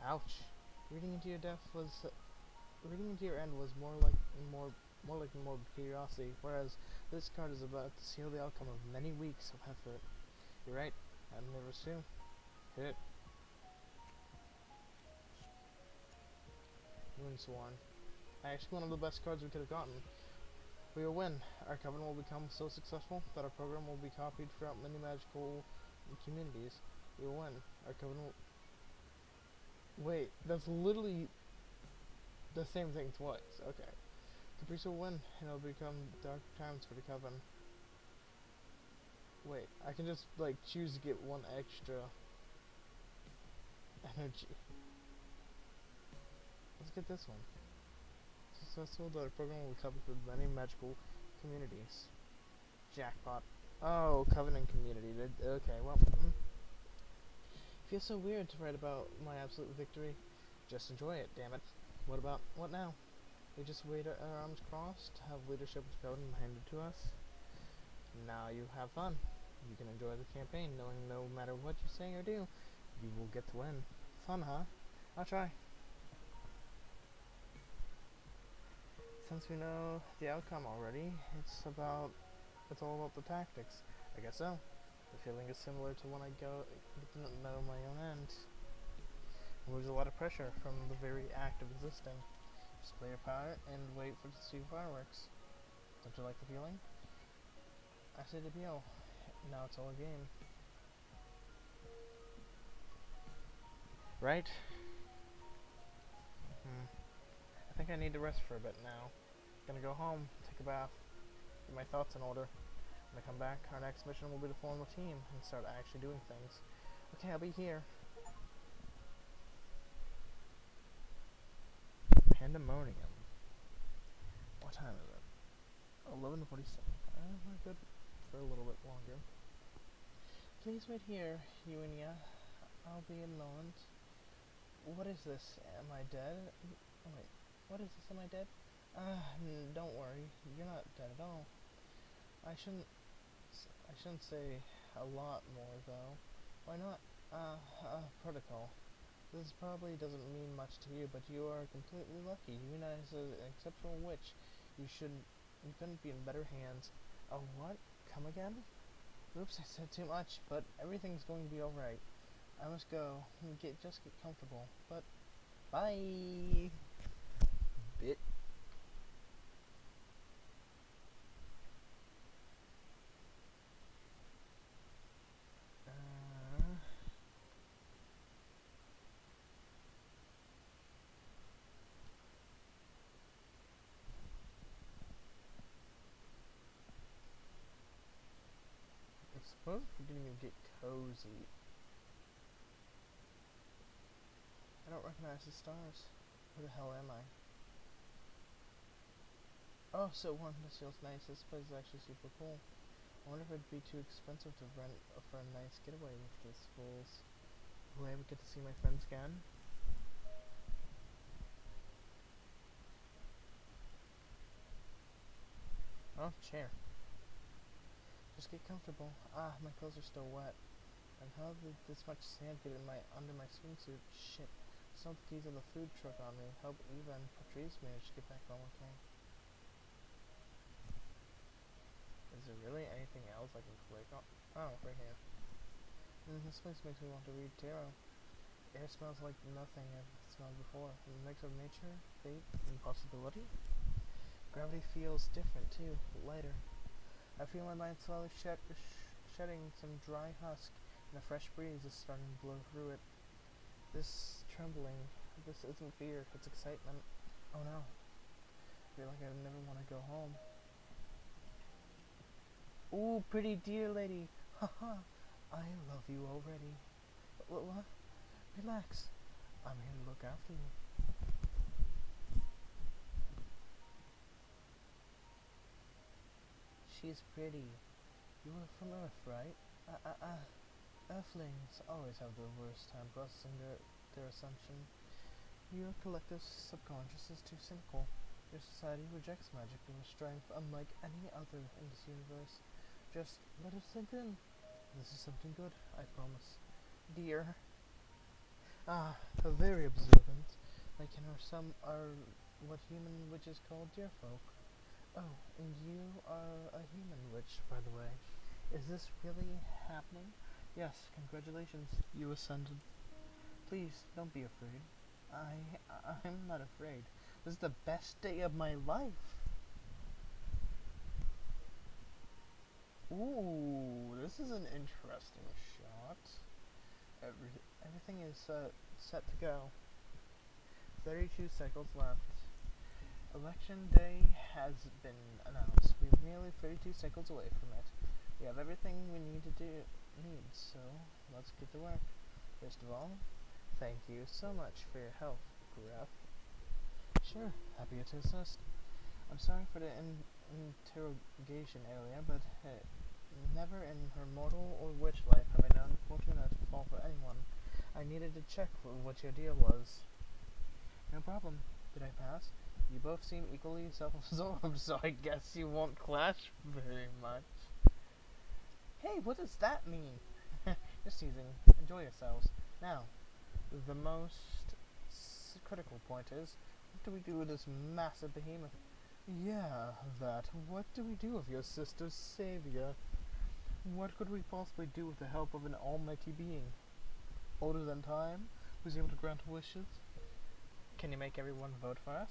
Ouch. Reading into your death was... reading into your end was more like morbid curiosity, whereas this card is about to seal the outcome of many weeks of effort. You're right. I'm nervous too. Hit it. Moonsworn. Actually, one of the best cards we could have gotten. We will win. Our covenant will become so successful that our program will be copied throughout many magical communities. We will win. Our covenant will... Wait, that's literally the same thing twice. Okay. Caprice will win, and it'll become dark times for the coven. Wait, I can just, like, choose to get one extra energy. Let's get this one. Successful that our program will be covered with many magical communities. Jackpot. Oh, Covenant community. Okay, well. Feels so weird to write about my absolute victory. Just enjoy it, damn it. What now? We just wait our arms crossed, have leadership of the Covenant handed to us. Now you have fun. You can enjoy the campaign, knowing no matter what you say or do, you will get to win. Fun, huh? I'll try. Since we know the outcome already, it's all about the tactics. I guess so. The feeling is similar to when I didn't know my own end. There's a lot of pressure from the very act of existing. Just play your part and wait to see fireworks. Don't you like the feeling? I say the appeal. Now it's all a game. Right? I think I need to rest for a bit now. Gonna go home, take a bath, get my thoughts in order. When I come back, our next mission will be to form a team and start actually doing things. Okay, I'll be here. Pandemonium. What time is it? 11:47. We're good for a little bit longer. Please wait here, Eugenia. I'll be a moment. What is this? Am I dead? Oh, wait. What is this? Am I dead? Don't worry. You're not dead at all. I shouldn't say a lot more, though. Why not? Protocol. This probably doesn't mean much to you, but you are completely lucky. Yuna is an exceptional witch. You couldn't be in better hands. Oh, what? Come again? Oops, I said too much, but everything's going to be alright. I must go. Just get comfortable. But, bye! Bit. I suppose we didn't even get cozy. I don't recognize the stars. Who the hell am I? Oh, so one, this feels nice. This place is actually super cool. I wonder if it'd be too expensive to rent for a nice getaway with this fools. Will I ever get to see my friends again? Oh, chair. Just get comfortable. Ah, my clothes are still wet. And how did this much sand get under my swimsuit? Shit. Some keys of the food truck on me. Hope Eva and Patrice managed to get back home okay. Is there really anything else I can click on? Oh, right here. This place makes me want to read tarot. Air smells like nothing I've smelled before. A mix of nature, fate, and possibility. Gravity feels different too, lighter. I feel my mind slowly shedding some dry husk, and a fresh breeze is starting to blow through it. This trembling, this isn't fear, it's excitement. Oh no. I feel like I never want to go home. Ooh, pretty dear lady. Haha, I love you already. What? Relax. I'm here to look after you. She's pretty. You are from Earth, right? Earthlings always have the worst time processing their assumption. Your collective subconscious is too cynical. Your society rejects magic being a strength unlike any other in this universe. Just let it sink in. This is something good, I promise. Dear. Ah, very observant. Like in some are what human witches call dear folk. Oh, and you are a human witch, by the way. Is this really happening? Yes, congratulations. You ascended. Please, don't be afraid. I'm not afraid. This is the best day of my life. Ooh, this is an interesting shot. Everything is set to go. 32 cycles left. Election day has been announced. We're nearly 32 cycles away from it. We have everything we need, so let's get to work. First of all, thank you so much for your help, Graf. Sure, happy to assist. I'm sorry for the interrogation earlier, but never in her mortal or witch life have I known Fortuna to fall for anyone. I needed to check what your deal was. No problem. Did I pass? You both seem equally self-absorbed, so I guess you won't clash very much. Hey, what does that mean? Just teasing. Enjoy yourselves. Now, the most critical point is, what do we do with this massive behemoth? Yeah, that. What do we do with your sister's savior? What could we possibly do with the help of an almighty being? Older than time? Who's able to grant wishes? Can you make everyone vote for us?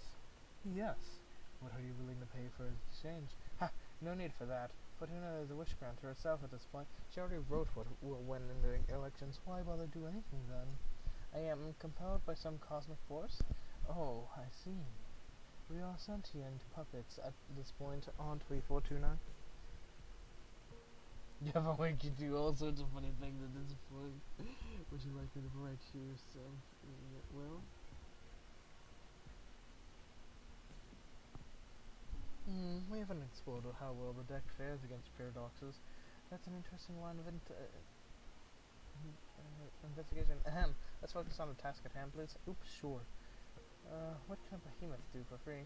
Yes. What are you willing to pay for exchange? Ha! No need for that. Fortuna is a wish granter herself at this point. She already wrote what will win in the elections. Why bother do anything then? I am compelled by some cosmic force? Oh, I see. We are sentient puppets at this point, aren't we, Fortuna? Yeah, but we can do all sorts of funny things at this point. Would you like me to write you some? Well? We haven't explored how well the deck fares against paradoxes. That's an interesting line of investigation. Ahem. Let's focus on the task at hand, please. Oops, sure. What can a behemoth do for free?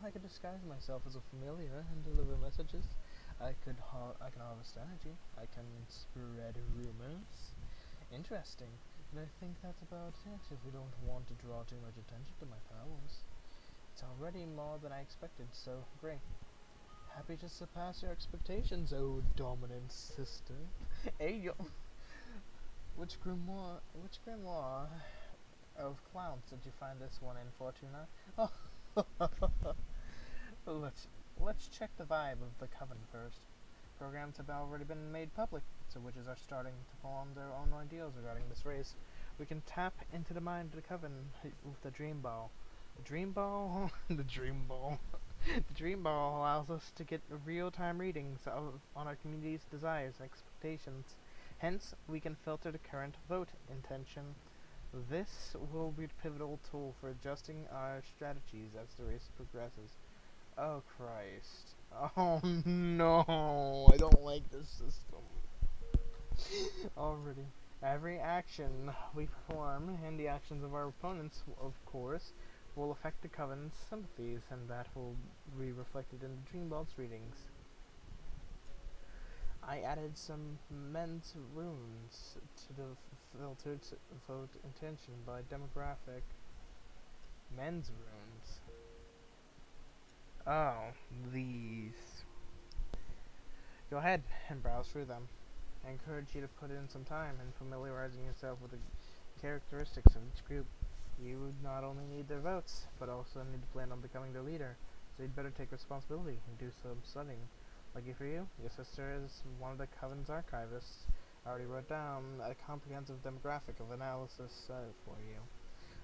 I could disguise myself as a familiar and deliver messages. I can harvest energy. I can spread rumors. Interesting. And I think that's about it if we don't want to draw too much attention to my powers. It's already more than I expected, so great. Happy to surpass your expectations, oh dominant sister. Hey yo. Which grimoire of clowns did you find this one in, Fortuna? Let's check the vibe of the coven first. Programs have already been made public, so witches are starting to form their own ideals regarding this race. We can tap into the mind of the coven with the dream ball. The dream ball? The dream ball. The dream ball allows us to get real-time readings on our community's desires and expectations. Hence, we can filter the current vote intention. This will be a pivotal tool for adjusting our strategies as the race progresses. Oh Christ. Oh no, I don't like this system. Already. Every action we perform, and the actions of our opponents, of course, will affect the Coven's sympathies, and that will be reflected in the Dreamball's readings. I added some men's runes to the filtered vote intention by demographic. Men's runes. Oh, these. Go ahead and browse through them. I encourage you to put in some time in familiarizing yourself with the characteristics of each group. You not only need their votes, but also need to plan on becoming their leader, so you'd better take responsibility and do some studying. Lucky for you, your sister is one of the Coven's archivists. I already wrote down a comprehensive demographic of analysis for you.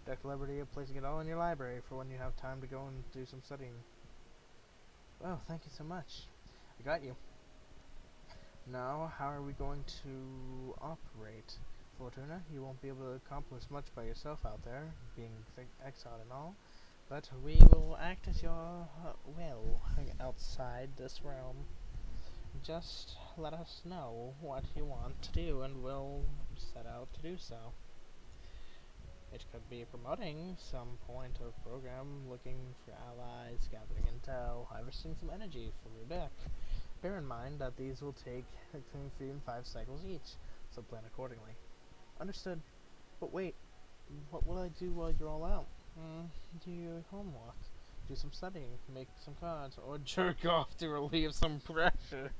Take the liberty of placing it all in your library for when you have time to go and do some studying. Well, thank you so much. I got you. Now, how are we going to operate? Fortuna, you won't be able to accomplish much by yourself out there, being exiled and all, but we will act as your will outside this realm. Just let us know what you want to do, and we'll set out to do so. It could be promoting some point of program, looking for allies, gathering intel, harvesting some energy for your deck. Bear in mind that these will take between 3 and 5 cycles each, so plan accordingly. Understood. But wait, what will I do while you're all out? Do your homework, do some studying, make some cards, or jerk off to relieve some pressure.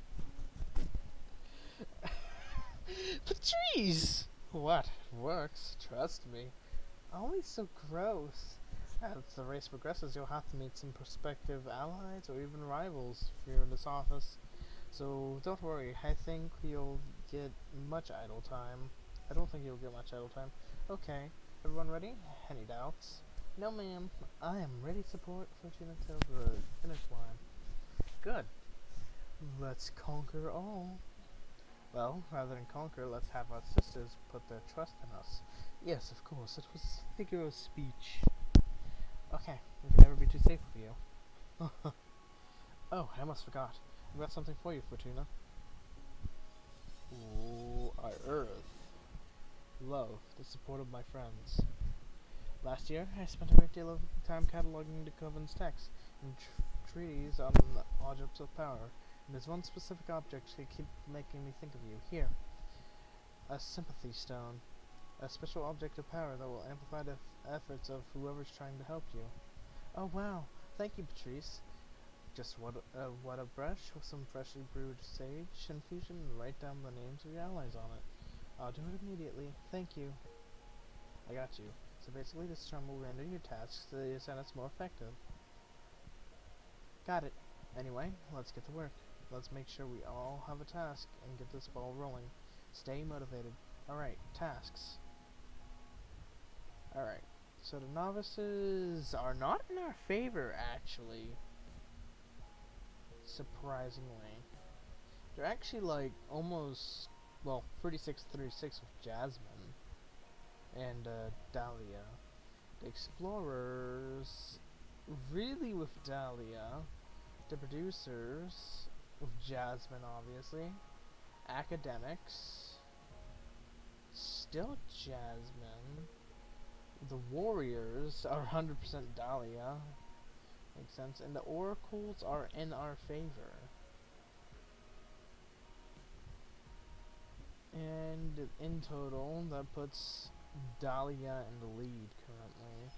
Patrice! What? It works, trust me. Always so gross. As the race progresses, you'll have to meet some prospective allies or even rivals if you're in this office. So don't worry, I think you'll get much idle time. I don't think you'll get much idle time. Okay, everyone ready? Any doubts? No, ma'am. I am ready to support Fortuna till the finish line. Good. Let's conquer all. Well, rather than conquer, let's have our sisters put their trust in us. Yes, of course, it was a figure of speech. Okay, we can never be too safe with you. Oh, I almost forgot. I've got something for you, Fortuna. Ooh, our Earth. Love, the support of my friends. Last year, I spent a great deal of time cataloging the Coven's texts and treaties on objects of power. And there's one specific object that keeps making me think of you. Here, a sympathy stone. A special object of power that will amplify the efforts of whoever's trying to help you. Oh wow, thank you, Patrice. Just what a brush with some freshly brewed sage infusion and write down the names of your allies on it. I'll do it immediately. Thank you. I got you. So basically this charm will render your tasks to the Senate's more effective. Got it. Anyway, let's get to work. Let's make sure we all have a task and get this ball rolling. Stay motivated. Alright, tasks. Alright, so the novices are not in our favor, actually. Surprisingly. They're actually like almost, well, 36-36 with Jasmine and Dahlia. The explorers really with Dahlia. The producers with Jasmine, obviously. Academics still Jasmine. The warriors are 100% Dahlia. Makes sense. And the oracles are in our favor. And in total, that puts Dahlia in the lead currently.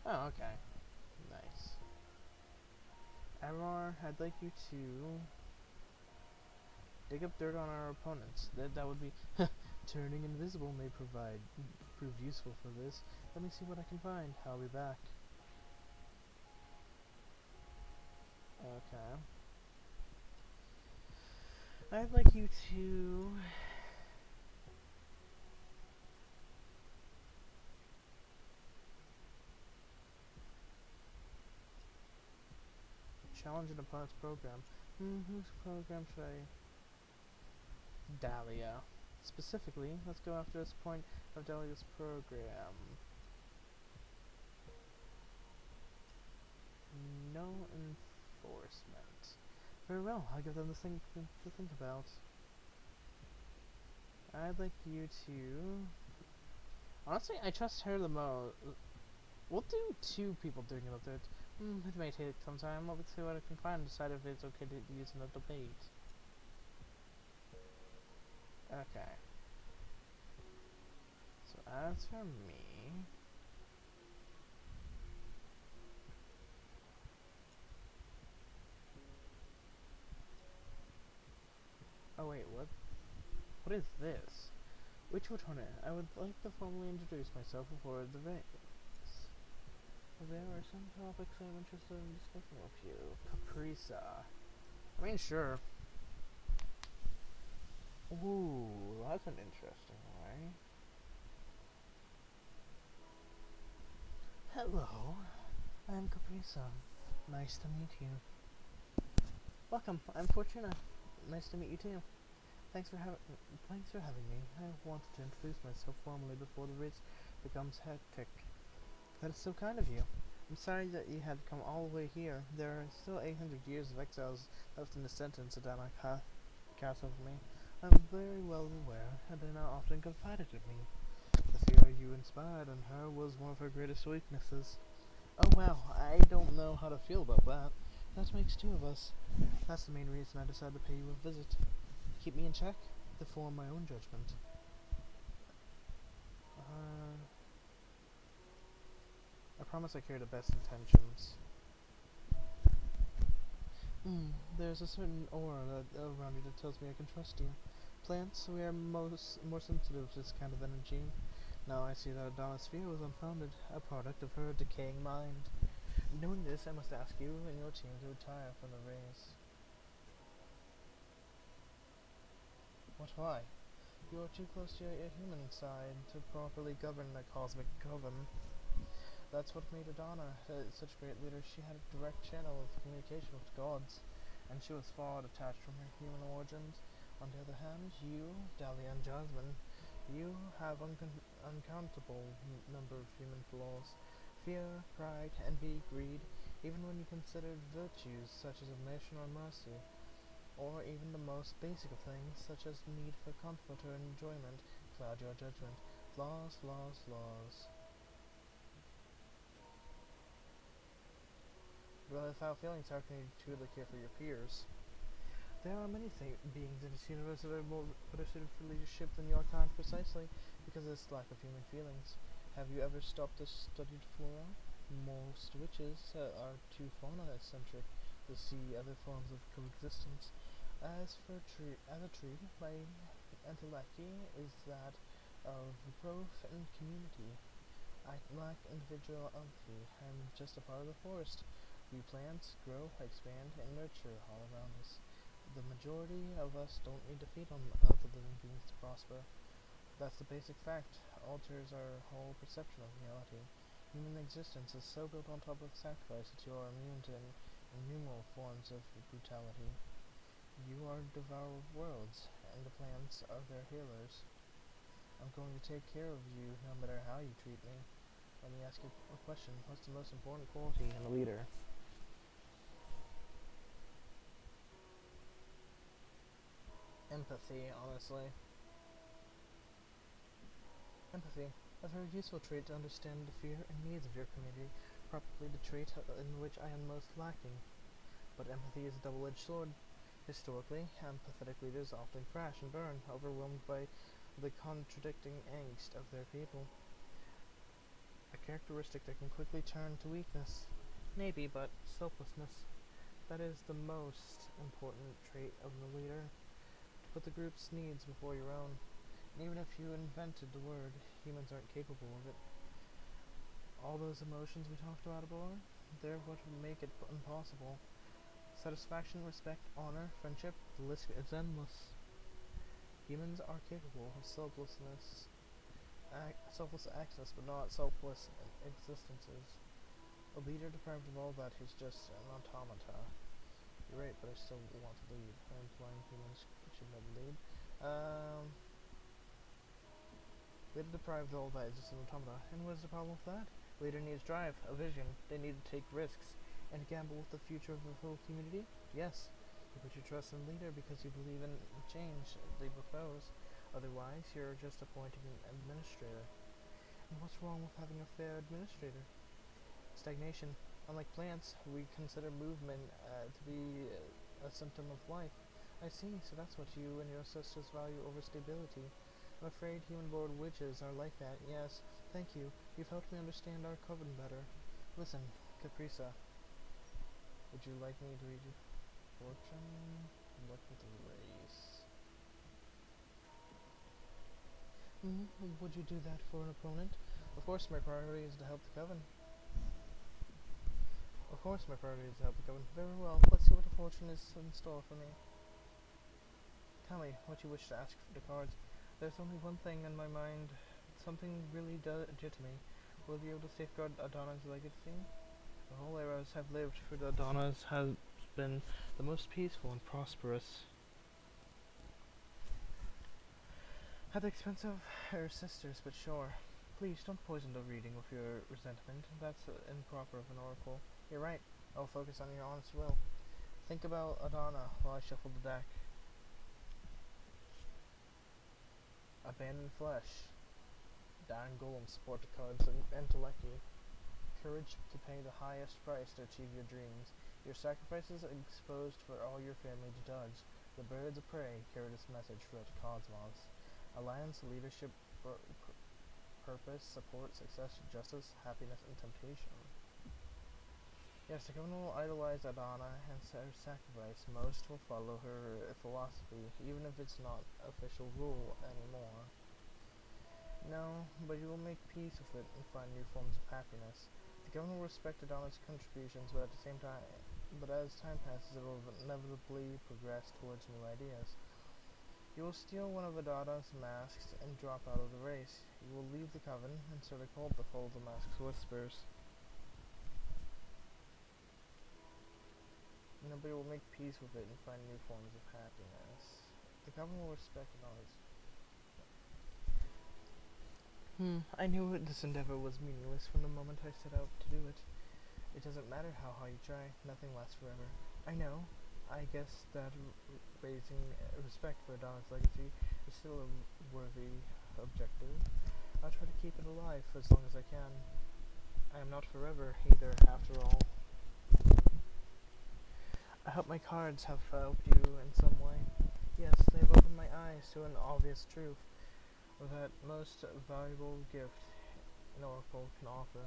Oh, okay. Nice. Amar, I'd like you to dig up dirt on our opponents. That would be turning invisible may prove useful for this. Let me see what I can find. I'll be back. Okay. I'd like you to challenge an opponent's program. Whose program should I? Dahlia. Specifically, let's go after this point of Dahlia's program. No enforcement. Very well, I'll give them the thing to think about. I'd like you to... Honestly, I trust her the most. We'll do 2 people doing it up there. It may take some time. I'll see what I can find and decide if it's okay to use in a debate. Okay. So as for me... Oh wait, what? What is this? Which Fortuna? I would like to formally introduce myself before the race. There are some topics I'm interested in discussing with you. Caprisa. I mean, sure. Ooh, that's an interesting way. Hello, I'm Caprisa. Nice to meet you. Welcome, I'm Fortuna. Nice to meet you too. Thanks for having me. I wanted to introduce myself formally before the race becomes hectic. That is so kind of you. I'm sorry that you had to come all the way here. There are still 800 years of exiles left in the sentence Adama cast over me. I'm very well aware, and Dana often confided in me. The fear you inspired in her was one of her greatest weaknesses. Oh wow, I don't know how to feel about that. That makes two of us. That's the main reason I decided to pay you a visit. Keep me in check, to form my own judgment. I promise I carry the best intentions. There's a certain aura around you that tells me I can trust you. Plants, we are more sensitive to this kind of energy. Now I see that Adana's fear was unfounded, a product of her decaying mind. Knowing this, I must ask you and your team to retire from the race. What, why? You are too close to your human side to properly govern the cosmic coven. That's what made Adana such a great leader. She had a direct channel of communication with gods, and she was far detached from her human origins. On the other hand, you, Dahlia and Jasmine, you have uncountable number of human flaws. Fear, pride, envy, greed, even when you consider virtues such as submission or mercy, or even the most basic of things, such as need for comfort or enjoyment, cloud your judgment. Flaws, flaws, flaws. But without feelings, how can you truly care for your peers? There are many beings in this universe that are more better suited for leadership than your kind precisely because of this lack of human feelings. Have you ever stopped to study flora? Most witches are too fauna-centric to see other forms of coexistence. As a tree, my intellecti is that of growth and community. I lack individuality. I'm just a part of the forest. We plants grow, expand, and nurture all around us. The majority of us don't need to feed on other living beings to prosper. That's the basic fact. Alters our whole perception of reality. Human existence is so built on top of sacrifice that you are immune to innumerable forms of brutality. You are a devourer of worlds, and the plants are their healers. I'm going to take care of you no matter how you treat me. Let me ask you a question. What's the most important quality in a leader? Empathy, honestly. Empathy. A very useful trait to understand the fear and needs of your community, probably the trait in which I am most lacking. But empathy is a double-edged sword. Historically, empathetic leaders often crash and burn, overwhelmed by the contradicting angst of their people. A characteristic that can quickly turn to weakness. Maybe, but selflessness. That is the most important trait of the leader. To put the group's needs before your own. And even if you invented the word, humans aren't capable of it. All those emotions we talked about above, they're what make it impossible. Satisfaction, respect, honor, friendship, the list is endless. Humans are capable of selfless access, but not selfless existences. A leader deprived of all that is just an automata. You're right, but I still want to lead. I'm implying humans should never lead. Leader deprived of all that is just an automata. And what's the problem with that? Leader needs drive, a vision. They need to take risks and gamble with the future of the whole community. Yes, you put your trust in leader because you believe in change they propose. Otherwise, you're just appointing an administrator. And what's wrong with having a fair administrator? Stagnation. Unlike plants, we consider movement to be a symptom of life. I see, so that's what you and your sisters value over stability. I'm afraid human-born witches are like that, yes. Thank you. You've helped me understand our coven better. Listen, Caprisa. Would you like me to read your fortune? Look at the race. Would you do that for an opponent? Of course, my priority is to help the coven. Of course, my priority is to help the coven. Very well. Let's see what the fortune is in store for me. Tell me what you wish to ask for the cards. There's only one thing in my mind. Something really dear to me. Will you be able to safeguard Adana's legacy? The whole eras have lived for the Adana's has been the most peaceful and prosperous. At the expense of her sisters, but sure. Please don't poison the reading with your resentment. That's improper of an oracle. You're right. I'll focus on your honest will. Think about Adana while I shuffle the deck. Abandon flesh. Dying golems support the cards and entelechy. Courage to pay the highest price to achieve your dreams. Your sacrifices exposed for all your family to judge. The birds of prey carry this message throughout the cosmos. Alliance, leadership, purpose, support, success, justice, happiness, and temptation. Yes, the Covenant will idolize Adana and her sacrifice. Most will follow her philosophy, even if it's not official rule anymore. No, but you will make peace with it and find new forms of happiness. The Covenant will respect Adana's contributions, but as time passes, it will inevitably progress towards new ideas. You will steal one of Adana's masks and drop out of the race. You will leave the Coven and start a cult that follows the mask's whispers. Nobody will make peace with it and find new forms of happiness. The Coven will respect Adana's. I knew this endeavor was meaningless from the moment I set out to do it. It doesn't matter how hard you try, nothing lasts forever. I know. I guess that raising respect for Adana's legacy is still a worthy objective. I'll try to keep it alive for as long as I can. I am not forever either, after all. I hope my cards have helped you in some way. Yes, they have opened my eyes to an obvious truth. That most valuable gift an oracle can offer.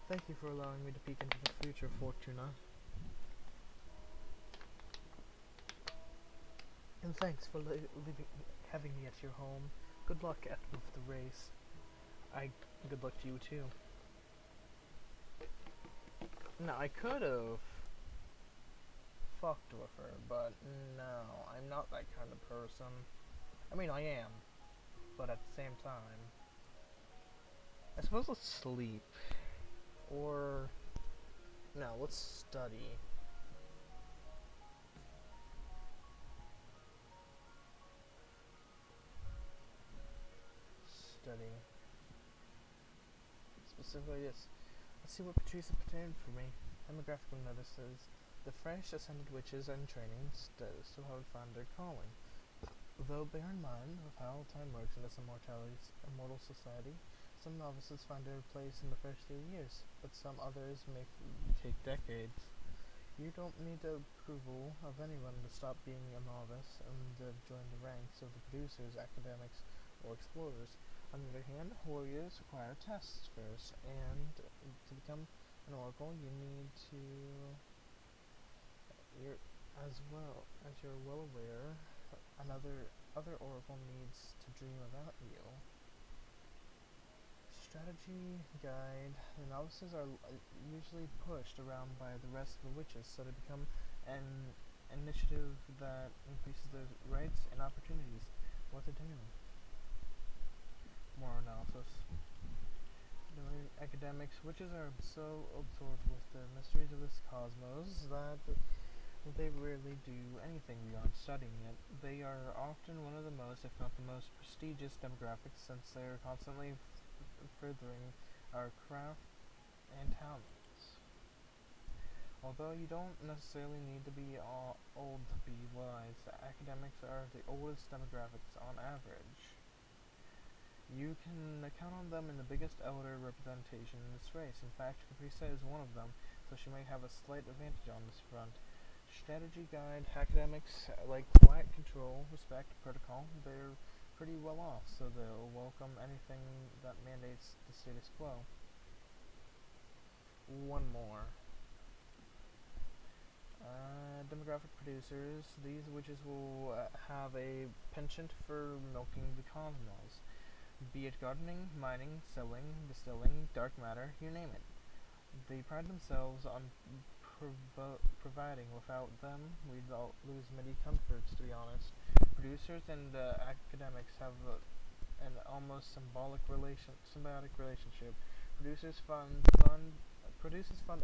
Thank you for allowing me to peek into the future, Fortuna. And thanks for having me at your home. Good luck with the race. Good luck to you too. Now, I could've fucked with her, but no, I'm not that kind of person. I mean, I am, but at the same time, I suppose let's sleep, or, no, let's study. Specifically this. Let's see what Patricia prepared for me. Demographical notices. The fresh ascended witches and training still haven't found their calling. Though bear in mind of how time works in this immortal society, some novices find their place in the first 3 years, but some others may take decades. You don't need the approval of anyone to stop being a novice and join the ranks of the producers, academics, or explorers. On the other hand, warriors require tests first, and to become an oracle, you need to... you're well aware, other oracle needs to dream about you. Strategy guide. The novices are usually pushed around by the rest of the witches, so they become an initiative that increases their rights and opportunities. What to do? More analysis. The academics, witches are so absorbed with the mysteries of this cosmos that they rarely do anything beyond studying it. They are often one of the most, if not the most, prestigious demographics, since they are constantly furthering our craft and talents. Although you don't necessarily need to be old to be wise, academics are the oldest demographics on average. You can count on them in the biggest elder representation in this race. In fact, Caprisa is one of them, so she may have a slight advantage on this front. Strategy guide, academics like quiet control, respect, protocol. They're pretty well off, so they'll welcome anything that mandates the status quo. One more. Demographic producers. These witches will have a penchant for milking the cosmos. Be it gardening, mining, selling, distilling, dark matter, you name it. They pride themselves on providing. Without them, we'd all lose many comforts, to be honest. Producers and academics have an almost symbiotic relationship. Producers fund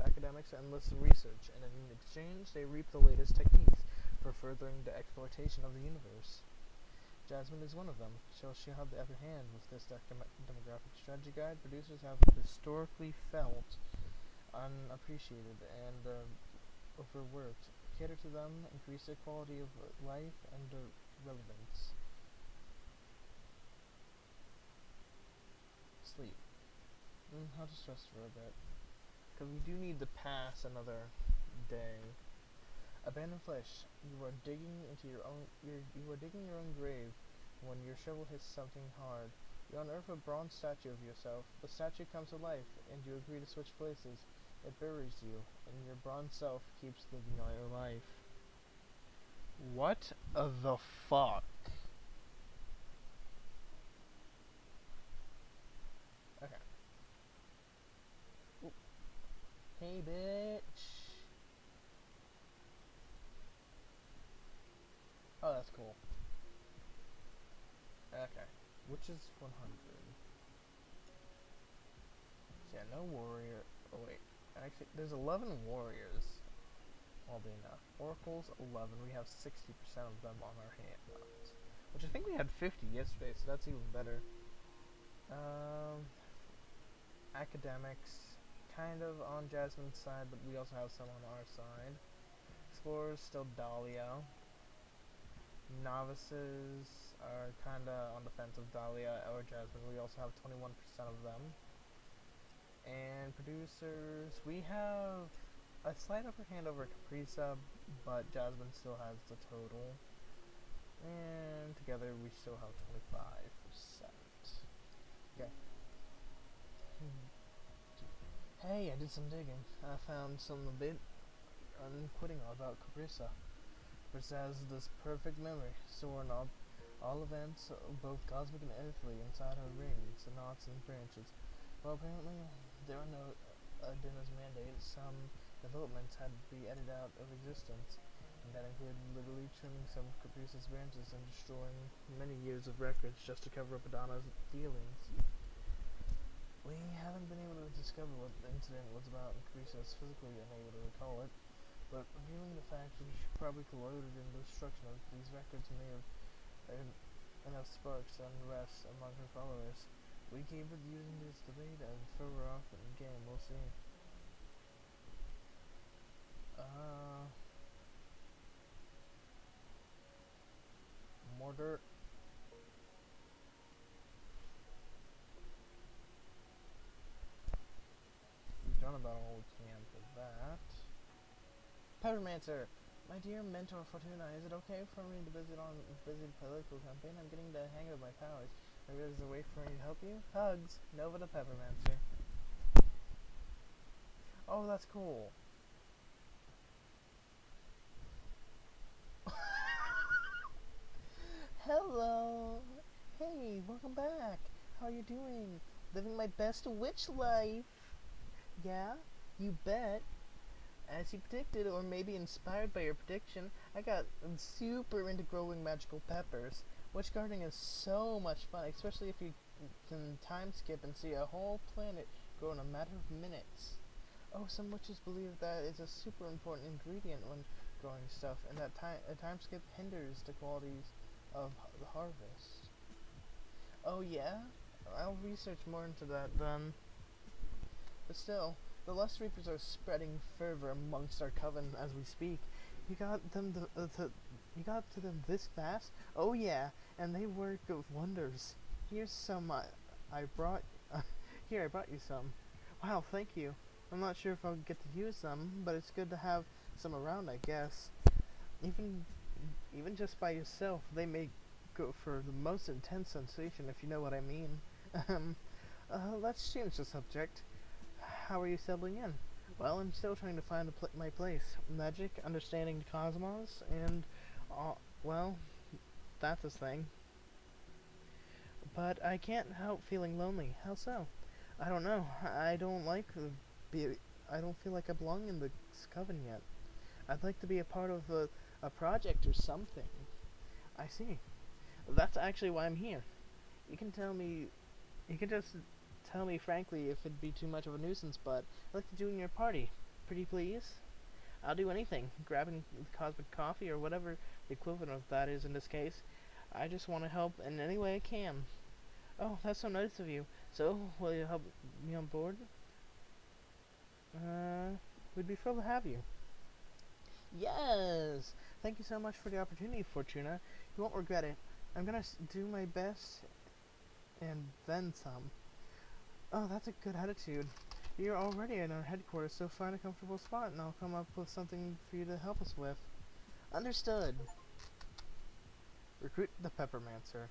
academics and enlist research, and in exchange, they reap the latest techniques for furthering the exploitation of the universe. Jasmine is one of them. She'll have the upper hand with this demographic strategy guide. Producers have historically felt unappreciated and overworked. Cater to them, increase their quality of life and relevance. sleep. I'll just rest for a bit. Because we do need to pass another day. Abandoned flesh. You are digging into your own. You are digging your own grave. When your shovel hits something hard, you unearth a bronze statue of yourself. The statue comes to life, and you agree to switch places. It buries you, and your bronze self keeps living your life. What the fuck? Okay. Ooh. Hey, bitch. Oh, that's cool. Okay. Which is 100. So yeah, no warrior. Oh, wait. Actually, there's 11 warriors. Oddly enough. Oracles, 11. We have 60% of them on our hands. Which I think we had 50 yesterday, so that's even better. Academics, kind of on Jasmine's side, but we also have some on our side. Explorers, still Dahlia. Novices are kind of on the fence of Dahlia or Jasmine. We also have 21% of them. And producers, we have a slight upper hand over Caprisa, but Jasmine still has the total. And together we still have 25%. Okay. Hey, I did some digging. I found some a bit unquitting about Caprisa, which has this perfect memory, storing all events, both cosmic and earthly, inside her rings, and knots and branches. Well, apparently there are no Dinner's mandate. Some developments had to be edited out of existence, and that included literally trimming some of Caprice's branches and destroying many years of records just to cover up Adana's dealings. We haven't been able to discover what the incident was about, and Caprice is physically unable to recall it, but reviewing the fact that she probably colluded in the destruction of these records may have enough sparks to unrest among her followers. We keep using this debate as further off in the game, we'll see. More dirt. We've done about all we can for that. Peppermancer! My dear mentor Fortuna, is it okay for me to visit on a busy political campaign? I'm getting the hang of my powers. Maybe there's a way for me to help you? Hugs! Nova the Peppermancer. Oh, that's cool. Hello! Hey, welcome back! How are you doing? Living my best witch life! Yeah? You bet! As you predicted, or maybe inspired by your prediction, I got super into growing magical peppers. Witch gardening is so much fun, especially if you can time skip and see a whole planet grow in a matter of minutes. Oh, some witches believe that is a super important ingredient when growing stuff, and that a time skip hinders the qualities of the harvest. Oh yeah? I'll research more into that then. But still, the Lust Reapers are spreading fervor amongst our coven as we speak. You got them you got to them this fast? Oh yeah, and they work of wonders. Here's some I brought here I brought you some. Wow, thank you. I'm not sure if I'll get to use them, but it's good to have some around, I guess. Even just by yourself, they may go for the most intense sensation, if you know what I mean. Let's change the subject. How are you settling in? Well, I'm still trying to find my place. Magic, understanding the cosmos, and, well, that's a thing. But I can't help feeling lonely. How so? I don't know. I don't feel like I belong in the coven yet. I'd like to be a part of a project or something. I see. That's actually why I'm here. You can just tell me frankly if it'd be too much of a nuisance, but I'd like to join your party. Pretty please? I'll do anything. Grabbing cosmic coffee or whatever the equivalent of that is in this case. I just want to help in any way I can. Oh, that's so nice of you. So, will you help me on board? We'd be thrilled to have you. Yes! Thank you so much for the opportunity, Fortuna. You won't regret it. I'm gonna do my best and then some. Oh, that's a good attitude. You're already in our headquarters, so find a comfortable spot and I'll come up with something for you to help us with. Understood. Recruit the Peppermancer.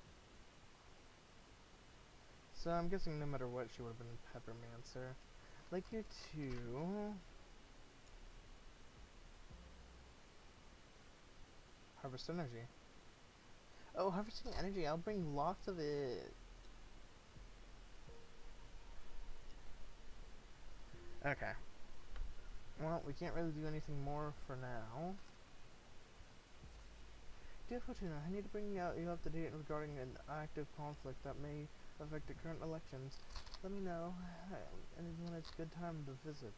So I'm guessing no matter what, she would have been Peppermancer. Like you to harvest energy. Oh, harvesting energy. I'll bring lots of it. Okay. Well, we can't really do anything more for now. Dear Fortuna, I need to bring you up to date regarding an active conflict that may affect the current elections. Let me know when it's a good time to visit.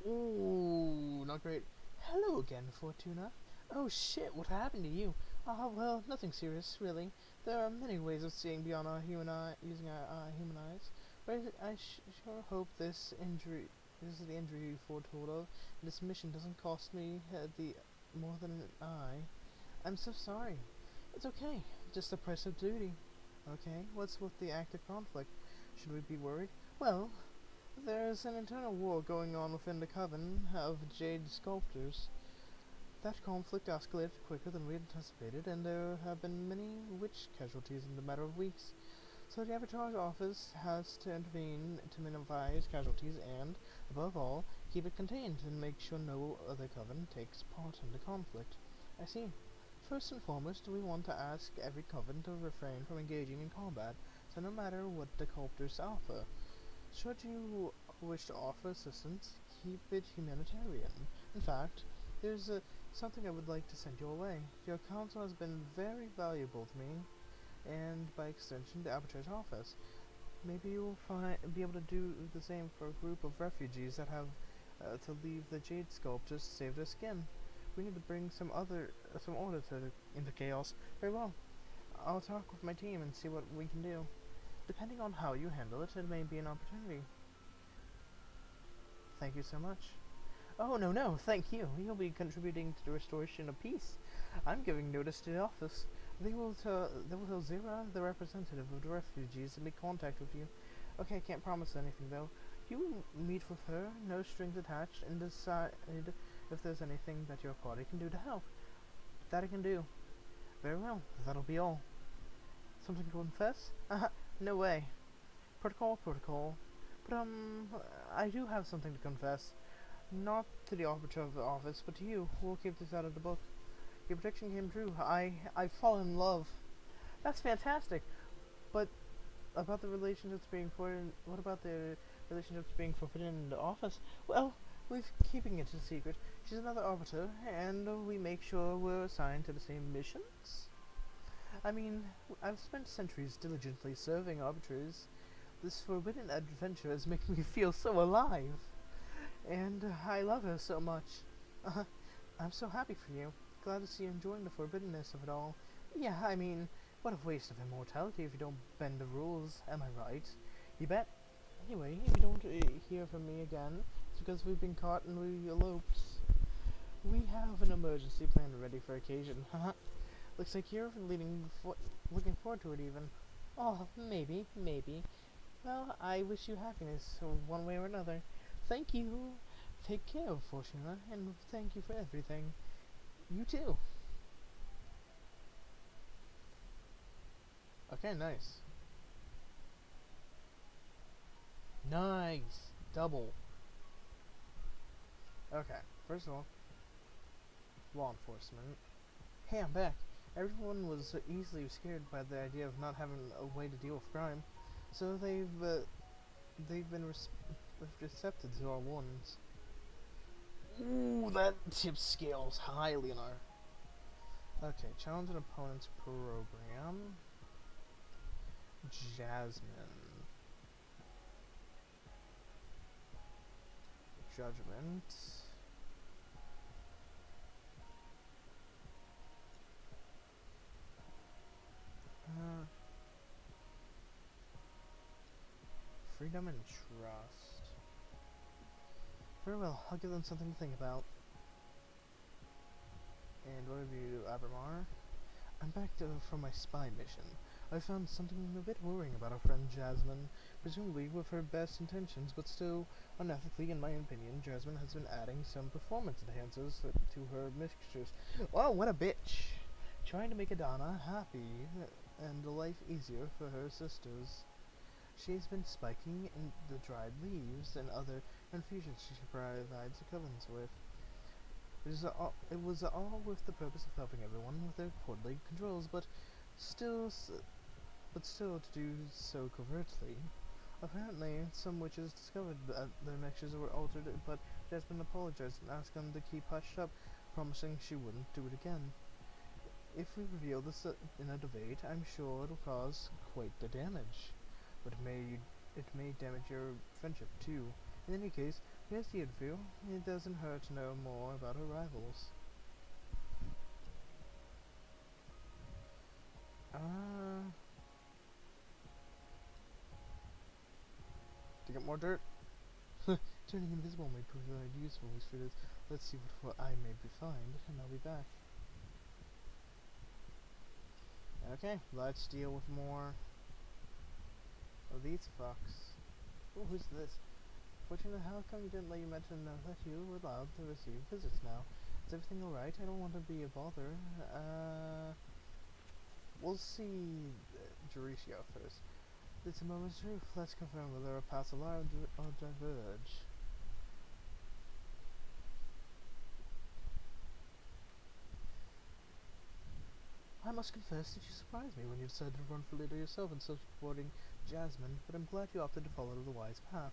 Ooh, not great. Hello again, Fortuna. Oh shit, what happened to you? Ah, well, nothing serious, really. There are many ways of seeing beyond our human eye, using our human eyes. But I sure hope this is the injury you foretold of, and this mission doesn't cost me the more than an eye. I'm so sorry. It's okay, just the price of duty. Okay, what's with the active conflict? Should we be worried? Well, there's an internal war going on within the coven of Jade Sculptors. That conflict escalated quicker than we anticipated, and there have been many witch casualties in the matter of weeks. So the Arbitrage Office has to intervene to minimize casualties and, above all, keep it contained and make sure no other coven takes part in the conflict. I see. First and foremost, we want to ask every coven to refrain from engaging in combat, so no matter what the cultors offer. Should you wish to offer assistance, keep it humanitarian. In fact, there's something I would like to send your way. Your counsel has been very valuable to me, and by extension, the Arbitrage Office. Maybe you'll be able to do the same for a group of refugees that have to leave the Jade Sculptors to save their skin. We need to bring some order into chaos. Very well. I'll talk with my team and see what we can do. Depending on how you handle it, it may be an opportunity. Thank you so much. Oh, no, thank you. You'll be contributing to the restoration of peace. I'm giving notice to the office. They will tell Zira, the representative of the refugees, to make contact with you. Okay, I can't promise anything, though. You meet with her, no strings attached, and decide if there's anything that your party can do to help. That I can do. Very well, that'll be all. Something to confess? No way. Protocol. But, I do have something to confess. Not to the Arbitrage Office, but to you. We'll keep this out of the book. Your prediction came true. I've fallen in love. That's fantastic. But about the relationships being forbidden, what about the relationships being forbidden in the office? Well, we're keeping it a secret. She's another arbiter, and we make sure we're assigned to the same missions. I mean, I've spent centuries diligently serving arbiters. This forbidden adventure is making me feel so alive. And I love her so much. I'm so happy for you. Glad to see you enjoying the forbiddenness of it all. Yeah, I mean, what a waste of immortality if you don't bend the rules, am I right? You bet. Anyway, if you don't hear from me again, it's because we've been caught and we eloped. We have an emergency plan ready for occasion. Looks like you're looking forward to it even. Oh, maybe. Well, I wish you happiness, one way or another. Thank you. Take care of Fortuna, and thank you for everything. You too. Okay, nice. Nice. Double. Okay, first of all, law enforcement. Hey, I'm back. Everyone was easily scared by the idea of not having a way to deal with crime, so they've been receptive to our warnings. Ooh, that tips scales high, Leonard. Okay, challenge an opponent's program. Jasmine. Judgment. Freedom and trust. Very well, I'll give them something to think about. And what have you, Abermar? I'm back from my spy mission. I found something a bit worrying about our friend Jasmine. Presumably with her best intentions, but still unethically, in my opinion, Jasmine has been adding some performance enhancers to her mixtures. Oh, what a bitch! Trying to make Adana happy and life easier for her sisters. She's been spiking in the dried leaves and other infusions she provides the covens with. It was all with the purpose of helping everyone with their quarterly controls, still, still to do so covertly. Apparently, some witches discovered that their mixtures were altered, but Jasmine apologized and asked them to keep hushed up, promising she wouldn't do it again. If we reveal this in a debate, I'm sure it'll cause quite the damage. But it may damage your friendship too. In any case, here's the info. It doesn't hurt to know more about our rivals. To get more dirt? Turning invisible may prove very useful. Let's see what I may find, and I'll be back. Okay, let's deal with more of these fucks. Oh, who's this? Fortunately, how come you didn't let you mention that you were allowed to receive visits now? Is everything alright? I don't want to be a bother. We'll see Jericho first. It's a moment's truth. Let's confirm whether our paths align or diverge. I must confess that you surprised me when you decided to run for leader yourself instead of supporting Jasmine, but I'm glad you opted to follow the wise path.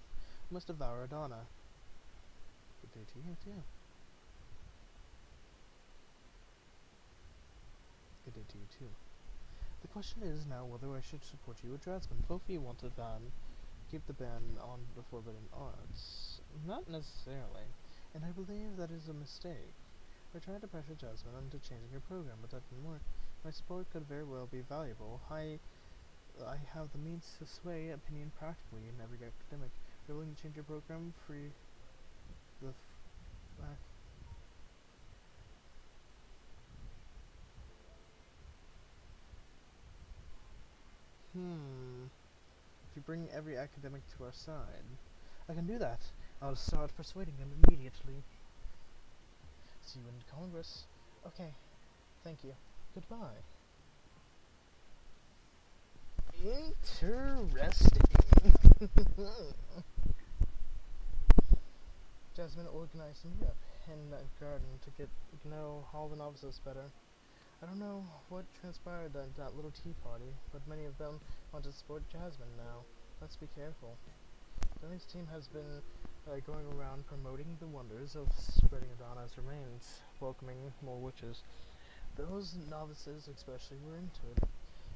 You must devour Adana. Good day to you, too. Good day to you, too. The question is now whether I should support you or Jasmine. Both of you want to keep the ban on the forbidden arts. Not necessarily, and I believe that is a mistake. I tried to pressure Jasmine into changing her program, but that didn't work. My support could very well be valuable. I have the means to sway opinion practically in every academic. You're willing to change your program free the back. If you bring every academic to our side, I can do that. I'll start persuading them immediately. See you in Congress. Okay, thank you. Goodbye. Interesting. Jasmine organized a meetup in the garden to get to know all the novices better. I don't know what transpired at that little tea party, but many of them want to support Jasmine now. Let's be careful. Billy's team has been going around promoting the wonders of spreading Adana's remains, welcoming more witches. Those novices especially were into it,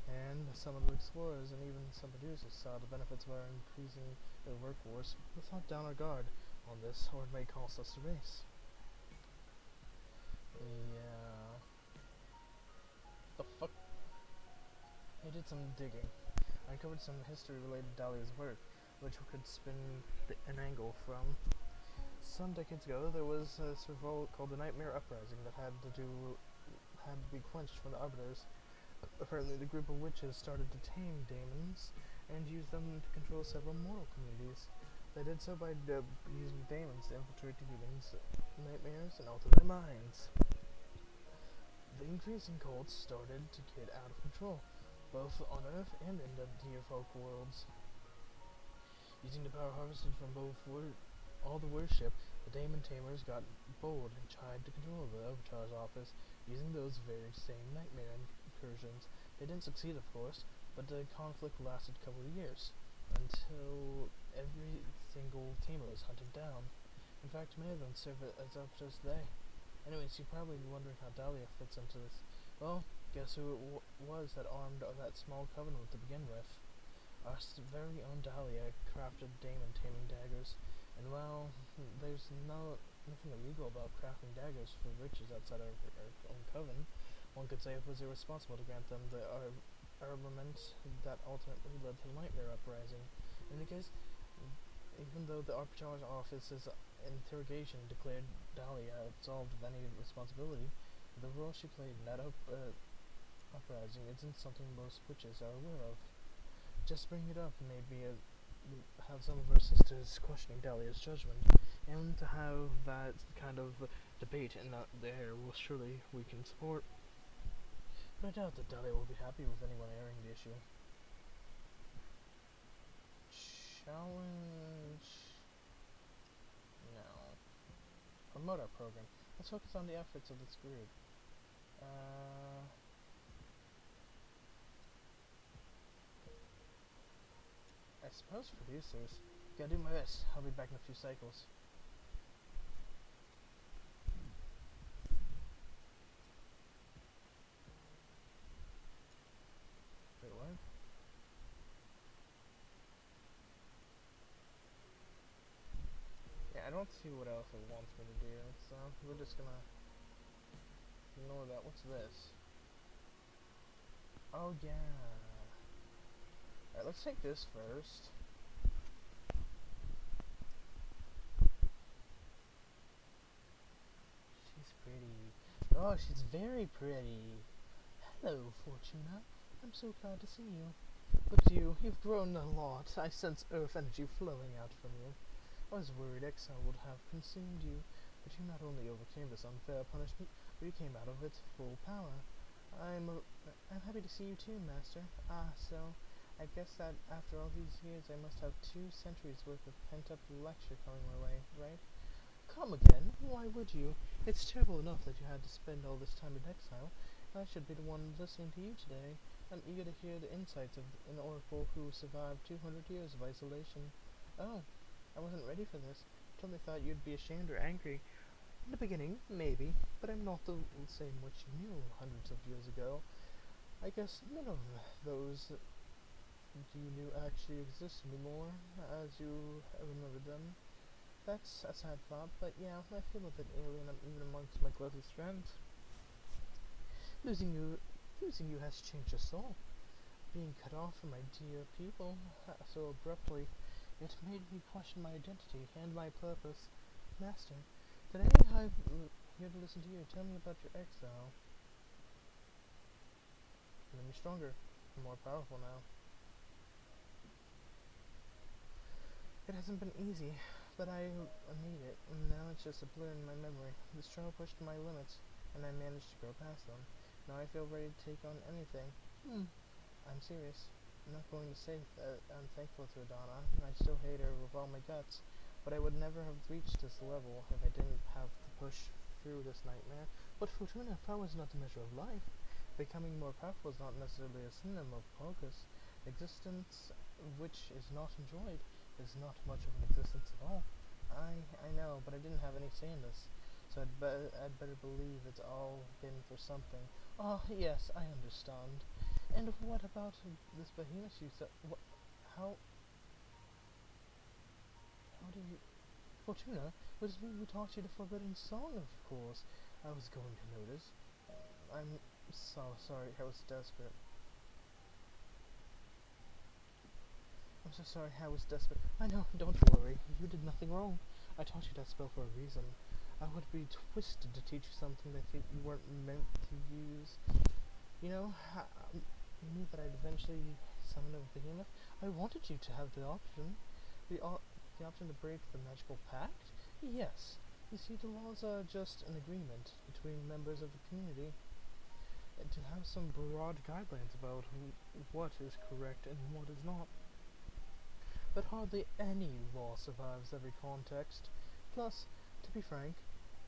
and some of the explorers and even some producers saw the benefits of our increasing their workforce. Let's not down our guard on this, or it may cost us the race. Yeah. The fuck? I did some digging. I uncovered some history related to Dahlia's work, which we could spin an angle from. Some decades ago, there was a revolt called the Nightmare Uprising that had to be quenched from the Arbiters. Apparently, the group of witches started to tame daemons and use them to control several mortal communities. They did so by using daemons to infiltrate the humans' nightmares and alter their minds. The increasing cults started to get out of control, both on Earth and in the Neofolk worlds. Using the power harvested from all the worship, the Daemon Tamers got bold and tried to control the Overcharge office using those very same nightmare incursions. They didn't succeed, of course, but the conflict lasted a couple of years, until every single Tamer was hunted down. In fact, many of them serve as Overcharge today. Anyways, you're probably wondering how Dahlia fits into this. Well, guess who it was that armed that small covenant to begin with? Our very own Dahlia crafted Daemon taming daggers, and while there's nothing illegal about crafting daggers for witches outside our own coven, one could say it was irresponsible to grant them the armament that ultimately led to the Nightmare Uprising. In any case, even though the Arbitrage Office's interrogation declared Dahlia absolved of any responsibility, The role she played in that uprising isn't something most witches are aware of. Just bring it up, maybe have some of our sisters questioning Dahlia's judgment, and to have that kind of debate in the air will surely we can support. But I doubt that Dahlia will be happy with anyone airing the issue. Challenge. No. Promote our program. Let's focus on the efforts of this group. I suppose producers. Gotta do my best. I'll be back in a few cycles. Wait, what? Yeah, I don't see what else it wants me to do, so we're just gonna ignore that. What's this? Oh, yeah. Alright, let's take this first. She's pretty. Oh, she's very pretty. Hello, Fortuna. I'm so glad to see you. Look at you. You've grown a lot. I sense earth energy flowing out from you. I was worried exile would have consumed you, but you not only overcame this unfair punishment, but you came out of it full power. I'm happy to see you too, Master. So I guess that after all these years I must have 2 centuries worth of pent-up lecture coming my way, right? Come again? Why would you? It's terrible enough that you had to spend all this time in exile. I should be the one listening to you today. I'm eager to hear the insights of an oracle who survived 200 years of isolation. Oh, I wasn't ready for this. I totally thought you'd be ashamed or angry. In the beginning, maybe, but I'm not the same witch you knew hundreds of years ago. I guess none of those you knew actually exist anymore, as you remembered them. That's a sad thought, but yeah, I feel a bit alien even amongst my closest friends. Losing you has changed us all. Being cut off from my dear people so abruptly, it made me question my identity and my purpose. Master, today I'm here to listen to you. Tell me about your exile. You made me stronger and more powerful now. It hasn't been easy, but I made it, and now it's just a blur in my memory. This trial pushed my limits, and I managed to grow past them. Now I feel ready to take on anything. I'm serious. I'm not going to say that I'm thankful to Adana. I still hate her with all my guts, but I would never have reached this level if I didn't have to push through this nightmare. But Fortuna, power is not the measure of life. Becoming more powerful is not necessarily a synonym of progress. Existence which is not enjoyed is not much of an existence at all. I know, but I didn't have any say in this, so I'd better believe it's all been for something. Oh, yes, I understand. And what about this behemoth you said? How do you... Fortuna, it was me who taught you the forbidden song, of course. I was going to notice. I'm so sorry, I was desperate. I'm so sorry, I was desperate. I know, don't worry. You did nothing wrong. I taught you that spell for a reason. I would be twisted to teach you something that you weren't meant to use. You know, you knew that I'd eventually summon a behemoth. I wanted you to have the option. The option to break the magical pact? Yes. You see, the laws are just an agreement between members of the community. And to have some broad guidelines about what is correct and what is not. But hardly any law survives every context. Plus, to be frank,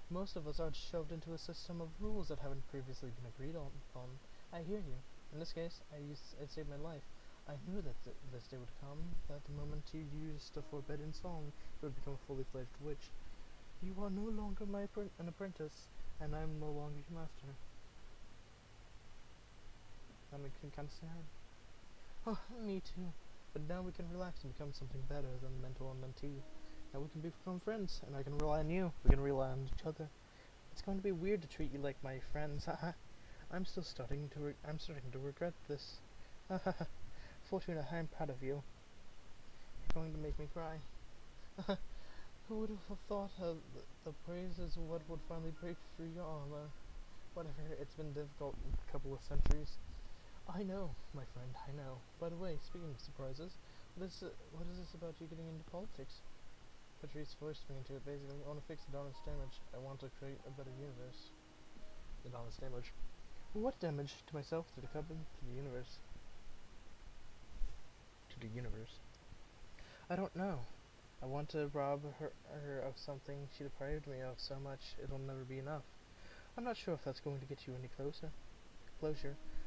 most of us are shoved into a system of rules that haven't previously been agreed upon. I hear you. In this case, it saved my life. I knew that this day would come, that the moment you used the forbidden song, you would become a fully fledged witch. You are no longer an apprentice, and I am no longer your master. That makes me kind of sad. Oh, me too. But now we can relax and become something better than mentor and mentee. Now we can become friends, and I can rely on you. We can rely on each other. It's going to be weird to treat you like my friends. I'm starting to regret this. Fortuna, I'm proud of you. You're going to make me cry. Who would have thought the praise is what would finally break through your armor? Whatever, it's been difficult a couple of centuries. I know, my friend, I know. By the way, speaking of surprises, what is this about you getting into politics? Patrice forced me into it, basically. I want to fix the Donna's damage. I want to create a better universe. The Donna's damage. What damage? To myself, to the coven, to the universe? To the universe. I don't know. I want to rob her of something she deprived me of so much it'll never be enough. I'm not sure if that's going to get you any closure,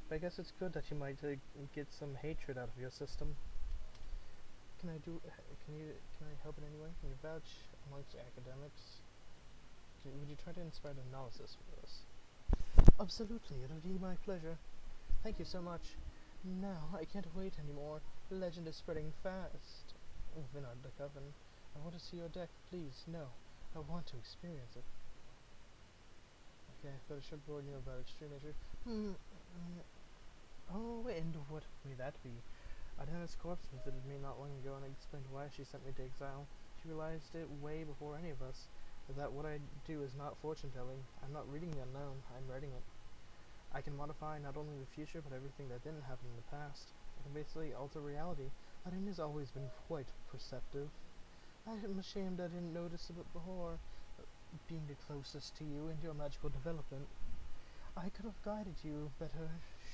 but I guess it's good that you might get some hatred out of your system. Can I help in any way? Can you vouch amongst academics? Would you try to inspire an analysis for us? Absolutely, it'll be my pleasure. Thank you so much. Now, I can't wait anymore. Legend is spreading fast. Vinard the Coven. I want to see your deck, please. No, I want to experience it. Okay, but I should warn you about extreme nature. Oh, and what may that be? Adana's corpse visited me not long ago and explained why she sent me to exile. She realized it way before any of us. That what I do is not fortune-telling. I'm not reading the unknown, I'm writing it. I can modify not only the future, but everything that didn't happen in the past. I can basically alter reality. Adana has always been quite perceptive. I'm ashamed I didn't notice it before, being the closest to you and your magical development. I could have guided you better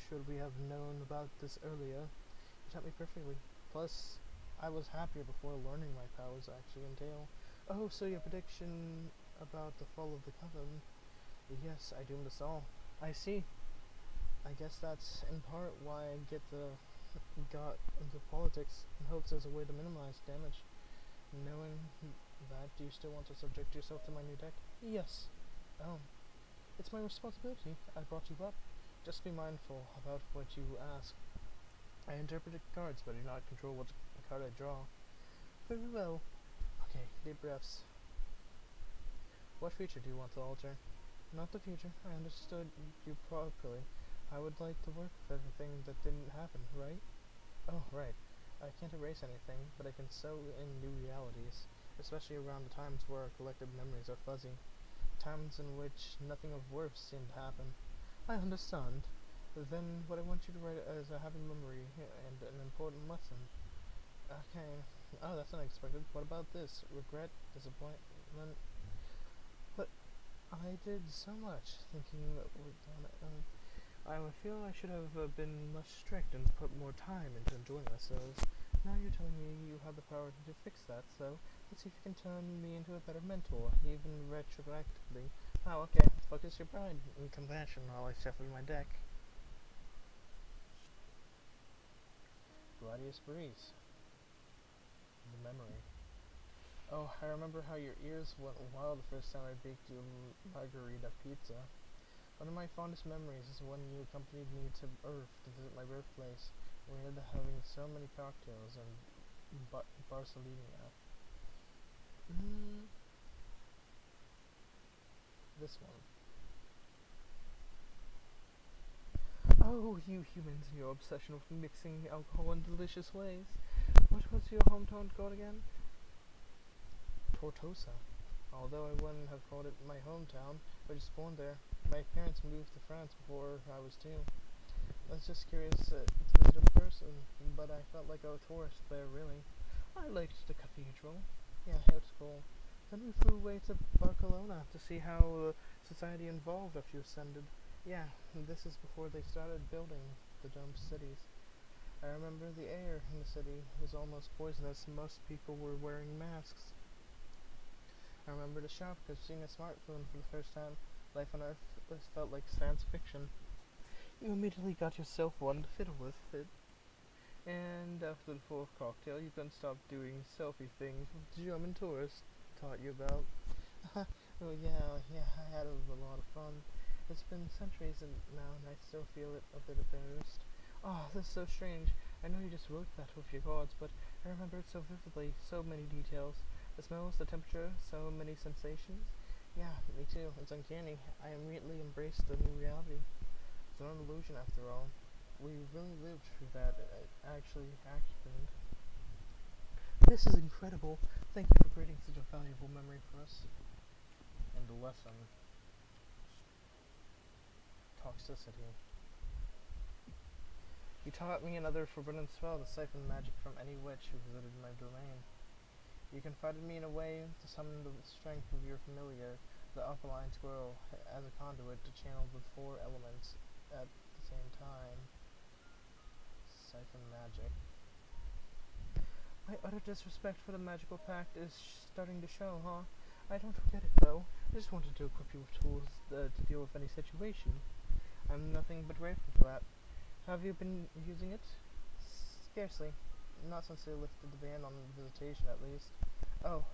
should we have known about this earlier. You taught me perfectly. Plus, I was happier before learning my powers actually entail. Oh, so your prediction about the fall of the coven. Yes, I doomed us all. I see. I guess that's in part why I got into politics in hopes there's a way to minimize damage. Knowing that, do you still want to subject yourself to my new deck? Yes. Oh. It's my responsibility. I brought you up. Just be mindful about what you ask. I interpret cards, but I do not control what card I draw. Very well. Okay, deep breaths. What feature do you want to alter? Not the future. I understood you properly. I would like to work with everything that didn't happen, right? Oh, right. I can't erase anything, but I can sew in new realities, especially around the times where our collective memories are fuzzy. Times in which nothing of worth seemed to happen. I understand. Then what I want you to write is a happy memory and an important lesson. Okay. Oh, that's unexpected. What about this? Regret, disappointment. But I did so much thinking that we're done. I feel I should have been less strict and put more time into enjoying ourselves. Now you're telling me you have the power to fix that, so let's see if you can turn me into a better mentor, even retroactively. Wow, okay. Focus your pride and compassion while I shuffle my deck. Gladius Breeze. The memory. Oh, I remember how your ears went wild the first time I baked you margarita pizza. One of my fondest memories is when you accompanied me to Earth to visit my birthplace. We ended up having so many cocktails in Barcelona. This one. Oh, you humans and your obsession with mixing alcohol in delicious ways. What was your hometown called again? Tortosa. Although I wouldn't have called it my hometown, I was just born there. My parents moved to France before I was 2. I was just curious to visit in person, but I felt like a tourist there, really. I liked the cathedral. Yeah, it was cool. Then we flew away to Barcelona to see how society evolved after you ascended. Yeah, this is before they started building the domed cities. I remember the air in the city was almost poisonous and most people were wearing masks. I remember the shock of seeing a smartphone for the first time. Life on Earth felt like science fiction. You immediately got yourself one to fiddle with it. And after the 4th cocktail, you couldn't stop doing selfie things with German tourists taught you about. Oh yeah, I had a lot of fun. It's been centuries now, and I still feel it a bit embarrassed. Oh, this is so strange. I know you just wrote that with your cards, but I remember it so vividly, so many details. The smells, the temperature, so many sensations. Yeah, me too. It's uncanny. I immediately embraced the new reality. It's not an illusion after all. We really lived through that. It actually happened. This is incredible. Thank you for creating such a valuable memory for us. And the lesson. toxicity. You taught me another forbidden spell to siphon magic from any witch who visited my domain. You confided me in a way to summon the strength of your familiar, the opaline squirrel, as a conduit to channel the four elements at the same time. Siphon magic. My utter disrespect for the magical pact is starting to show, huh? I don't forget it, though. I just wanted to equip you with tools to deal with any situation. I'm nothing but grateful for that. Have you been using it? Scarcely. Not since they lifted the ban on visitation, at least. Oh,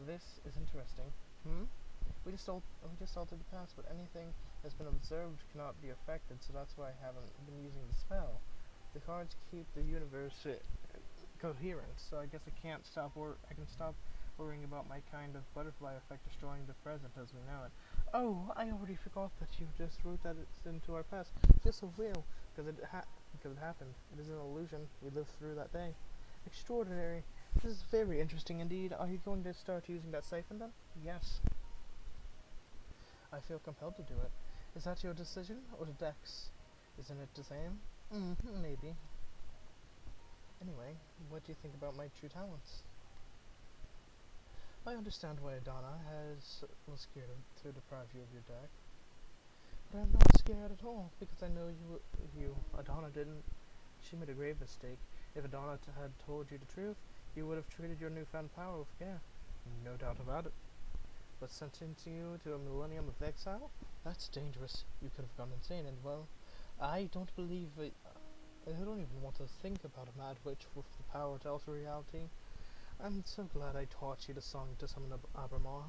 this is interesting. We just altered the past, but anything that's been observed cannot be affected, so that's why I haven't been using the spell. The cards keep the universe coherent, so I guess I can stop worrying about my kind of butterfly effect destroying the present as we know it. Oh, I already forgot that you just wrote that into our past. It feels so real, because it happened. It is an illusion. We lived through that day. Extraordinary. This is very interesting indeed. Are you going to start using that siphon then? Yes. I feel compelled to do it. Is that your decision, or the deck's? Isn't it the same? Maybe. Anyway, what do you think about my true talents? I understand why Adana was scared to deprive you of your deck. But I'm not scared at all, because I know Adana didn't. She made a grave mistake. If Adana had told you the truth, you would have treated your newfound power with care. No doubt about it. But sentencing you to a millennium of exile? That's dangerous. You could have gone insane, and well, I don't believe it. I don't even want to think about a mad witch with the power to alter reality. I'm so glad I taught you the song to summon Abramar.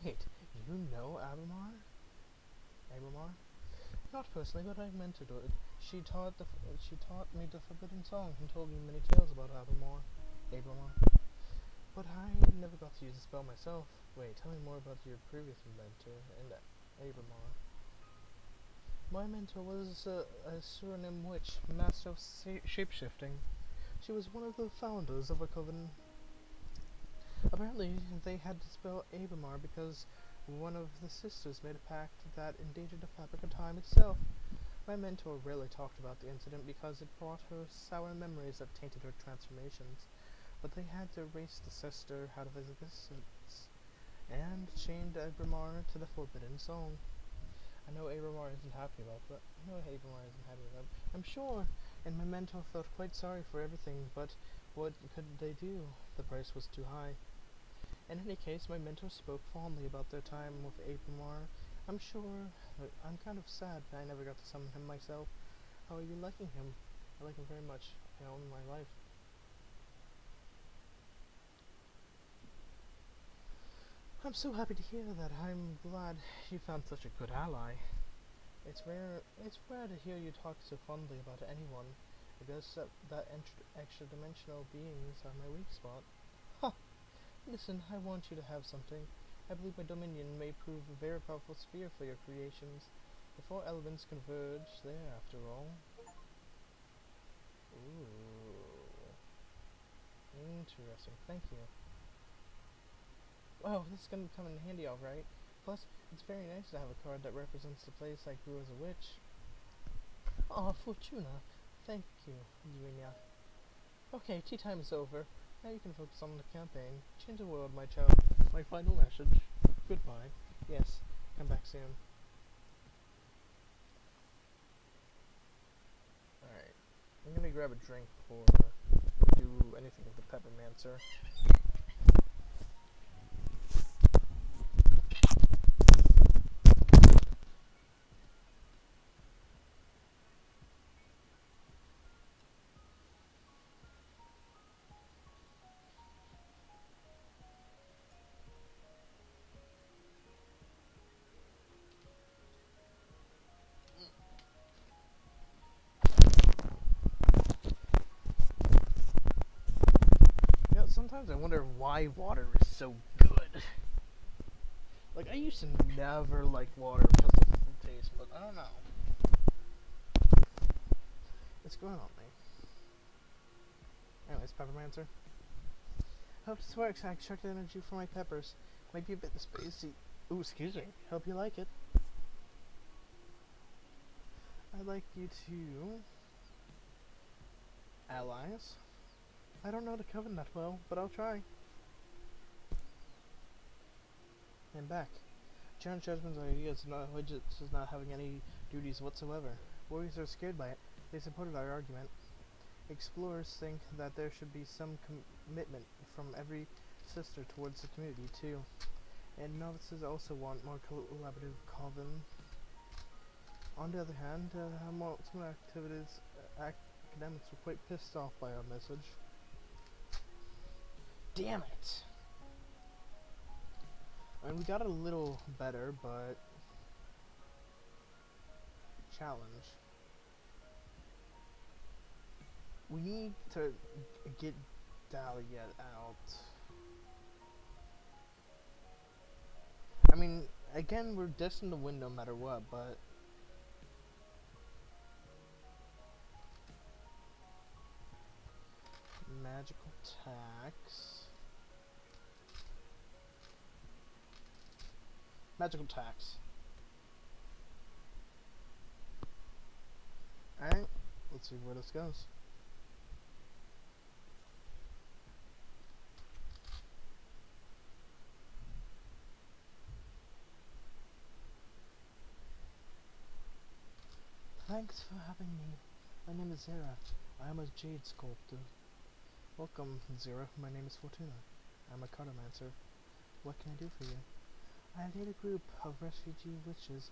Wait, you know Abramar? Abramar? Not personally, but I mentored her. She taught me the forbidden song and told me many tales about Abramar. But I never got to use the spell myself. Wait, tell me more about your previous mentor and Abramar. My mentor was a Suriname witch, master of shapeshifting. She was one of the founders of a coven. Apparently, they had to spell Abramar because one of the sisters made a pact that endangered the fabric of time itself. My mentor rarely talked about the incident because it brought her sour memories that tainted her transformations, but they had to erase the sister out of his existence, and chained Abramar to the forbidden song. I know Abramar isn't happy about that. I'm sure, and my mentor felt quite sorry for everything, but what could they do? The price was too high. In any case, my mentor spoke fondly about their time with Abramar. I'm kind of sad that I never got to summon him myself. How are you liking him? I like him very much. In my life. I'm so happy to hear that. I'm glad you found such a good ally. It's rare to hear you talk so fondly about anyone. I guess that extra-dimensional beings are my weak spot. Huh. Listen, I want you to have something. I believe my dominion may prove a very powerful sphere for your creations. The four elements converge there, after all. Ooh. Interesting, thank you. Oh, this is going to come in handy alright. Plus, it's very nice to have a card that represents the place I grew as a witch. Aw, Fortuna. Thank you, Duenya. Okay, tea time is over. Now you can focus on the campaign. Change the world, my child. My final message. Goodbye. Yes, come back soon. Alright. I'm gonna grab a drink before we do anything with the Peppermancer. Sometimes I wonder why water is so good. Like, I used to never like water because of the taste, but I don't know. It's growing on me. Anyways, Peppermancer. Hope this works. I extracted energy from my peppers. Might be a bit spacey. Ooh, excuse me. Hope you like it. I'd like you to... allies? I don't know the coven that well, but I'll try. And back. Challenge Judgment's idea is not having any duties whatsoever. Warriors are scared by it. They supported our argument. Explorers think that there should be some commitment from every sister towards the community, too. And novices also want more collaborative coven. On the other hand, some academics were quite pissed off by our message. Damn it! I mean, we got a little better, but... challenge. We need to get Dahlia out. I mean, again, we're destined to win no matter what, but... magical tax. Magical tax. Alright, let's see where this goes. Thanks for having me. My name is Zera. I am a jade sculptor. Welcome, Zera. My name is Fortuna. I'm a cartomancer. What can I do for you? I lead a group of refugee witches.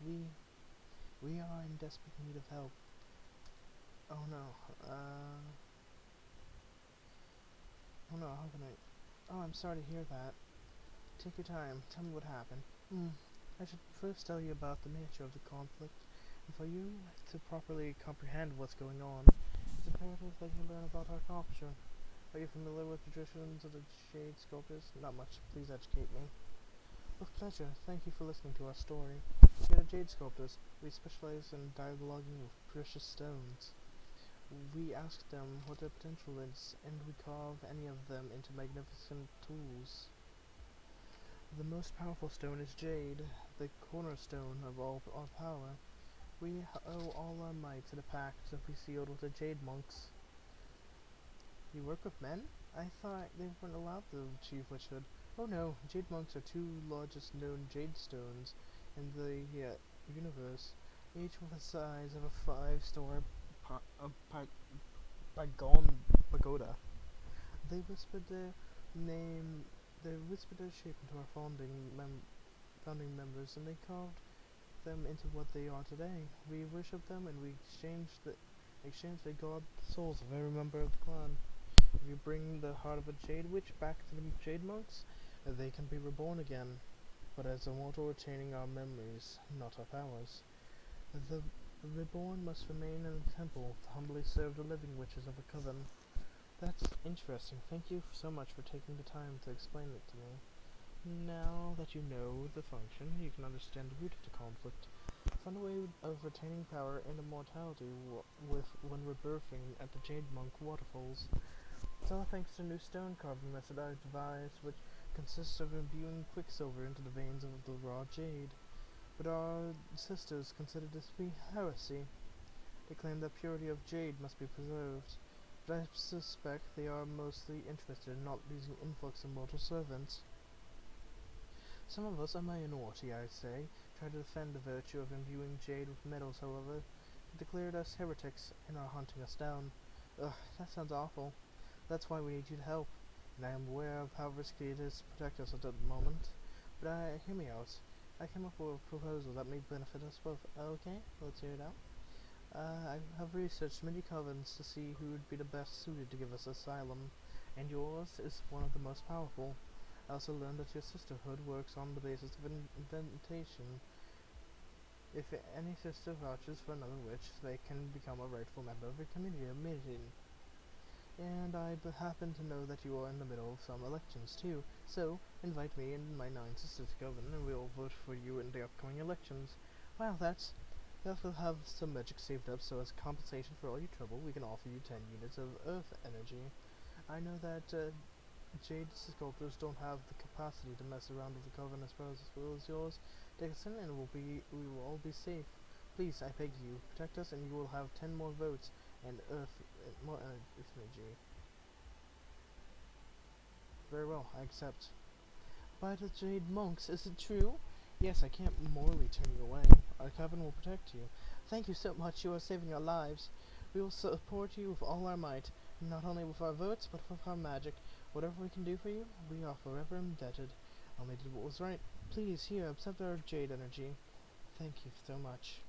We are in desperate need of help. Oh no. Oh no, how can I... Oh, I'm sorry to hear that. Take your time. Tell me what happened. I should first tell you about the nature of the conflict. And for you to properly comprehend what's going on, it's imperative that you learn about our culture. Are you familiar with the traditions of the Jade Sculptors? Not much. Please educate me. With pleasure. Thank you for listening to our story. We are the Jade Sculptors. We specialize in dialoguing with precious stones. We ask them what their potential is, and we carve any of them into magnificent tools. The most powerful stone is jade, the cornerstone of all our power. We owe all our might to the pact that we sealed with the Jade Monks. You work with men? I thought they weren't allowed to achieve witchhood. Oh no, Jade Monks are two largest known jade stones in the universe, each with the size of a 5-story pagoda. They whispered their shape into our founding members, and they carved them into what they are today. We worship them, and we exchange their god souls of every member of the clan. If you bring the heart of a jade witch back to the Jade Monks, they can be reborn again, but as immortal, retaining our memories, not our powers. The reborn must remain in the temple to humbly serve the living witches of the coven. That's interesting. Thank you so much for taking the time to explain it to me. Now that you know the function, you can understand the root of the conflict. Find a way of retaining power and immortality when rebirthing at the Jade Monk waterfalls. It's all thanks to a new stone carving method I devised, which consists of imbuing quicksilver into the veins of the raw jade. But our sisters consider this to be heresy. They claim that purity of jade must be preserved, but I suspect they are mostly interested in not losing influx of mortal servants. Some of us, a minority I say, try to defend the virtue of imbuing jade with metals, however, they declared us heretics and are hunting us down. Ugh, that sounds awful. That's why we need you to help, and I am aware of how risky it is to protect us at the moment. But hear me out. I came up with a proposal that may benefit us both. Okay, let's hear it out. I have researched many covens to see who would be the best suited to give us asylum, and yours is one of the most powerful. I also learned that your sisterhood works on the basis of invitation. If any sister vouches for another witch, they can become a rightful member of your community immediately. And I happen to know that you are in the middle of some elections too, so invite me and my 9 sisters to Coven, and we'll vote for you in the upcoming elections. Wow, you have to have some magic saved up, so as compensation for all your trouble, we can offer you 10 units of earth energy. I know that Jade Sculptors don't have the capacity to mess around with the Coven as well as yours, Dixon, and we will all be safe. Please, I beg you, protect us and you will have 10 more votes and more energy. Very well, I accept. By the Jade Monks, is it true? Yes, I can't morally turn you away. Our coven will protect you. Thank you so much, you are saving our lives. We will support you with all our might, not only with our votes, but with our magic. Whatever we can do for you, we are forever indebted. Only did what was right. Please, here, accept our Jade energy. Thank you so much.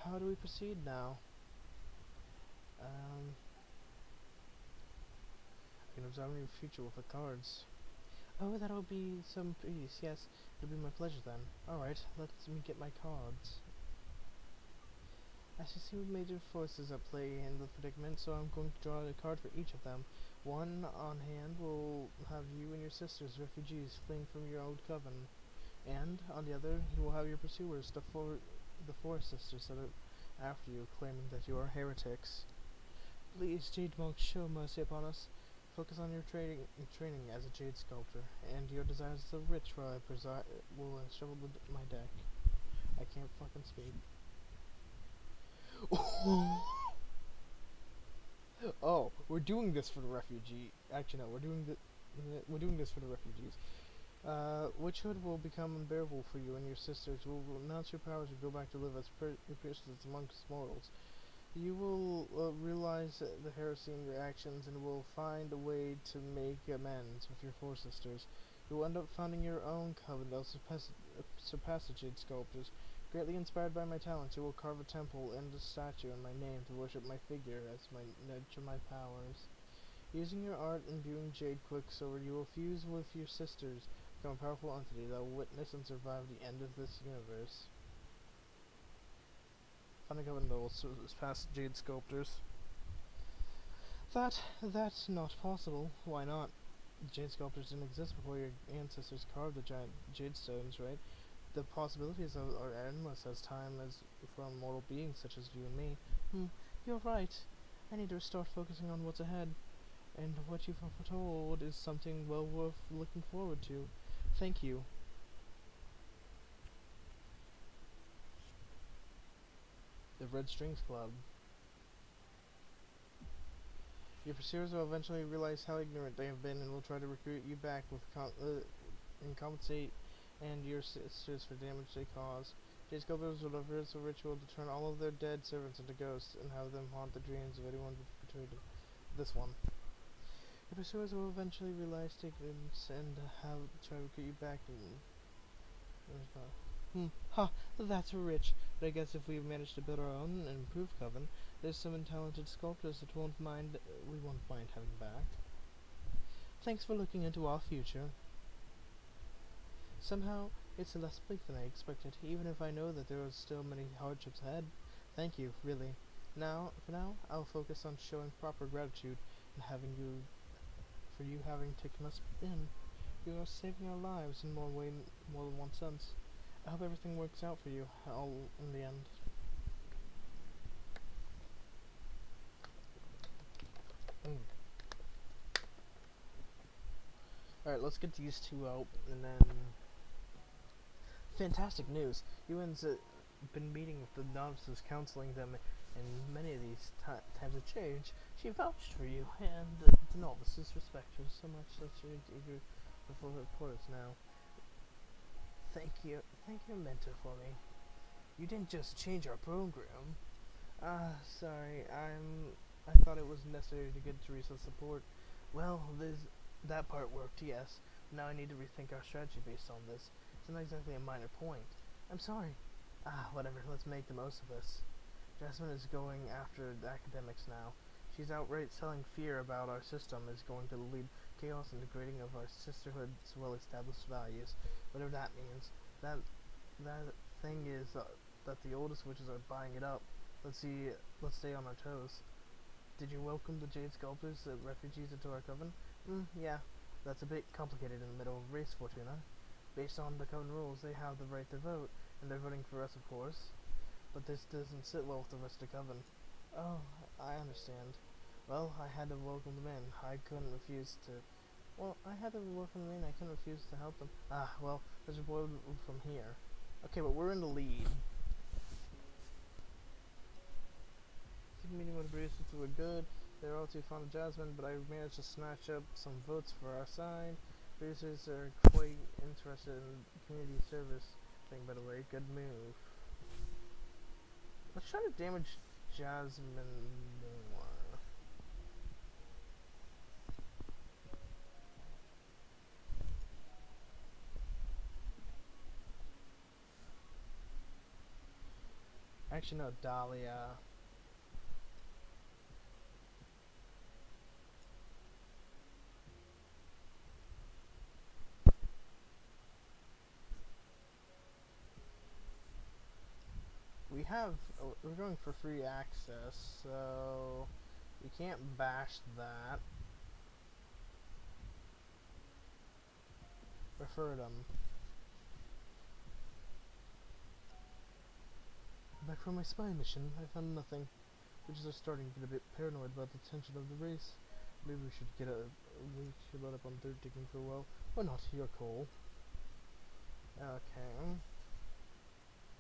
How do we proceed now? I can observe your future with the cards. Oh, that'll be some peace, yes. It'll be my pleasure then. Alright, let me get my cards. I see major forces at play in the predicament, so I'm going to draw a card for each of them. One on hand will have you and your sisters, refugees, fleeing from your old coven. And, on the other, you will have your pursuers, the four sisters that are after you, claiming that you are heretics. Please, Jade Monk, show mercy upon us. Focus on your training as a jade sculptor, and your desires as a rich will shovel my deck. I can't fucking speak. Oh, we're doing this for the refugee. Actually, no, we're doing this for the refugees. Witchhood will become unbearable for you and your sisters. You will renounce your powers and go back to live as persons amongst mortals. You will realize the heresy in your actions and will find a way to make amends with your four sisters. You will end up founding your own coven that will surpass the Jade Sculptors. Greatly inspired by my talents, you will carve a temple and a statue in my name to worship my figure as my nurture my powers. Using your art imbuing Jade Quicksilver, you will fuse with your sisters, become a powerful entity that will witness and survive the end of this universe. Founding coven that will surpass Jade Sculptors. That's not possible. Why not? Jade Sculptors didn't exist before your ancestors carved the giant jade stones, right? The possibilities are endless as time as from mortal beings such as you and me. You're right. I need to start focusing on what's ahead. And what you've foretold is something well worth looking forward to. Thank you. The Red Strings Club. Your pursuers will eventually realize how ignorant they have been and will try to recruit you back and compensate and your sisters for damage they cause. Jade Sculptors will reverse a ritual to turn all of their dead servants into ghosts and have them haunt the dreams of anyone who betrayed them. This one. Your pursuers will eventually realize ignorance and try to recruit you back that's rich. But I guess if we manage to build our own and improve coven, there's some talented sculptors that we won't mind having back. Thanks for looking into our future. Somehow, it's less bleak than I expected, even if I know that there are still many hardships ahead. Thank you, really. For now, I'll focus on showing proper gratitude and for you having taken us in. You are saving our lives in more than one sense. I hope everything works out for you all in the end. Alright, let's get these two out, and then... Fantastic news! Ewan's been meeting with the novices, counseling them in many of these times of change. She vouched for you, and the novices respect her so much that she's eager for her reports now. Thank you, mentor, for me. You didn't just change our program. Sorry, I thought it was necessary to get Teresa's support. Well, that part worked, yes. Now I need to rethink our strategy based on this. It's not exactly a minor point. I'm sorry. Whatever, let's make the most of this. Jasmine is going after the academics now. She's outright selling fear about our system is going to lead chaos and degrading of our sisterhood's well-established values. Whatever that means. That thing is that the oldest witches are buying it up. Let's stay on our toes. Did you welcome the Jade Sculptors, the refugees, into our coven? Yeah. That's a bit complicated in the middle of race, Fortuna. Based on the coven rules, they have the right to vote, and they're voting for us, of course. But this doesn't sit well with the rest of the coven. Oh, I understand. Well, I had to welcome them in. I couldn't refuse to... I couldn't refuse to help them. Well, there's a boy from here. Okay, but we're in the lead. meeting with the producers were good. They're all too fond of Jasmine, but I managed to snatch up some votes for our side. Producers are quite interested in community service thing, by the way. Good move. Let's try to damage Jasmine more. Actually, no, Dahlia. We're going for free access, so we can't bash that. Referendum. Back from my spy mission, I found nothing. Witches are starting to get a bit paranoid about the tension of the race. Maybe we should let up on dirt digging for a while. Why not? Your call. Okay.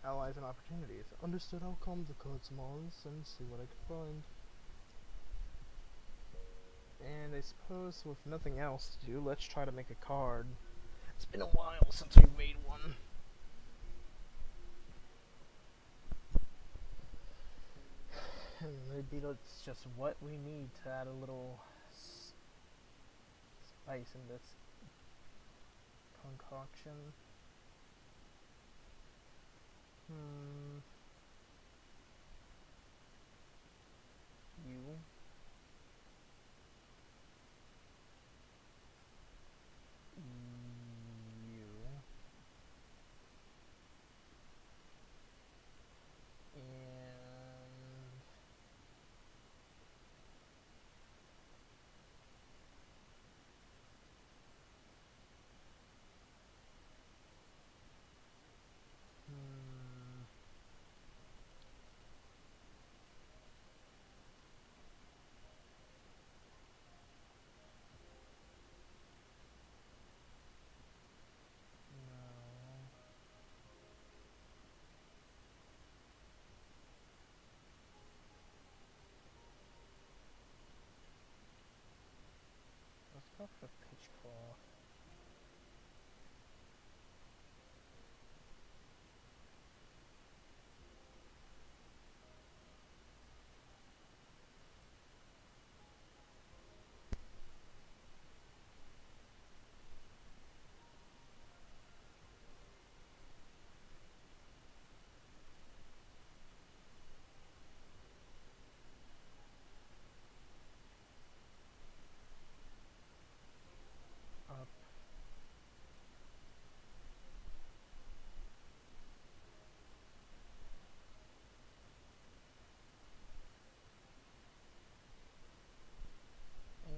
Allies and opportunities. Understood. I'll calm the cosmos and see what I can find. And I suppose with nothing else to do, let's try to make a card. It's been a while since we made one. Maybe that's just what we need to add a little spice in this concoction. You. Let's go for pitch claw. Up. And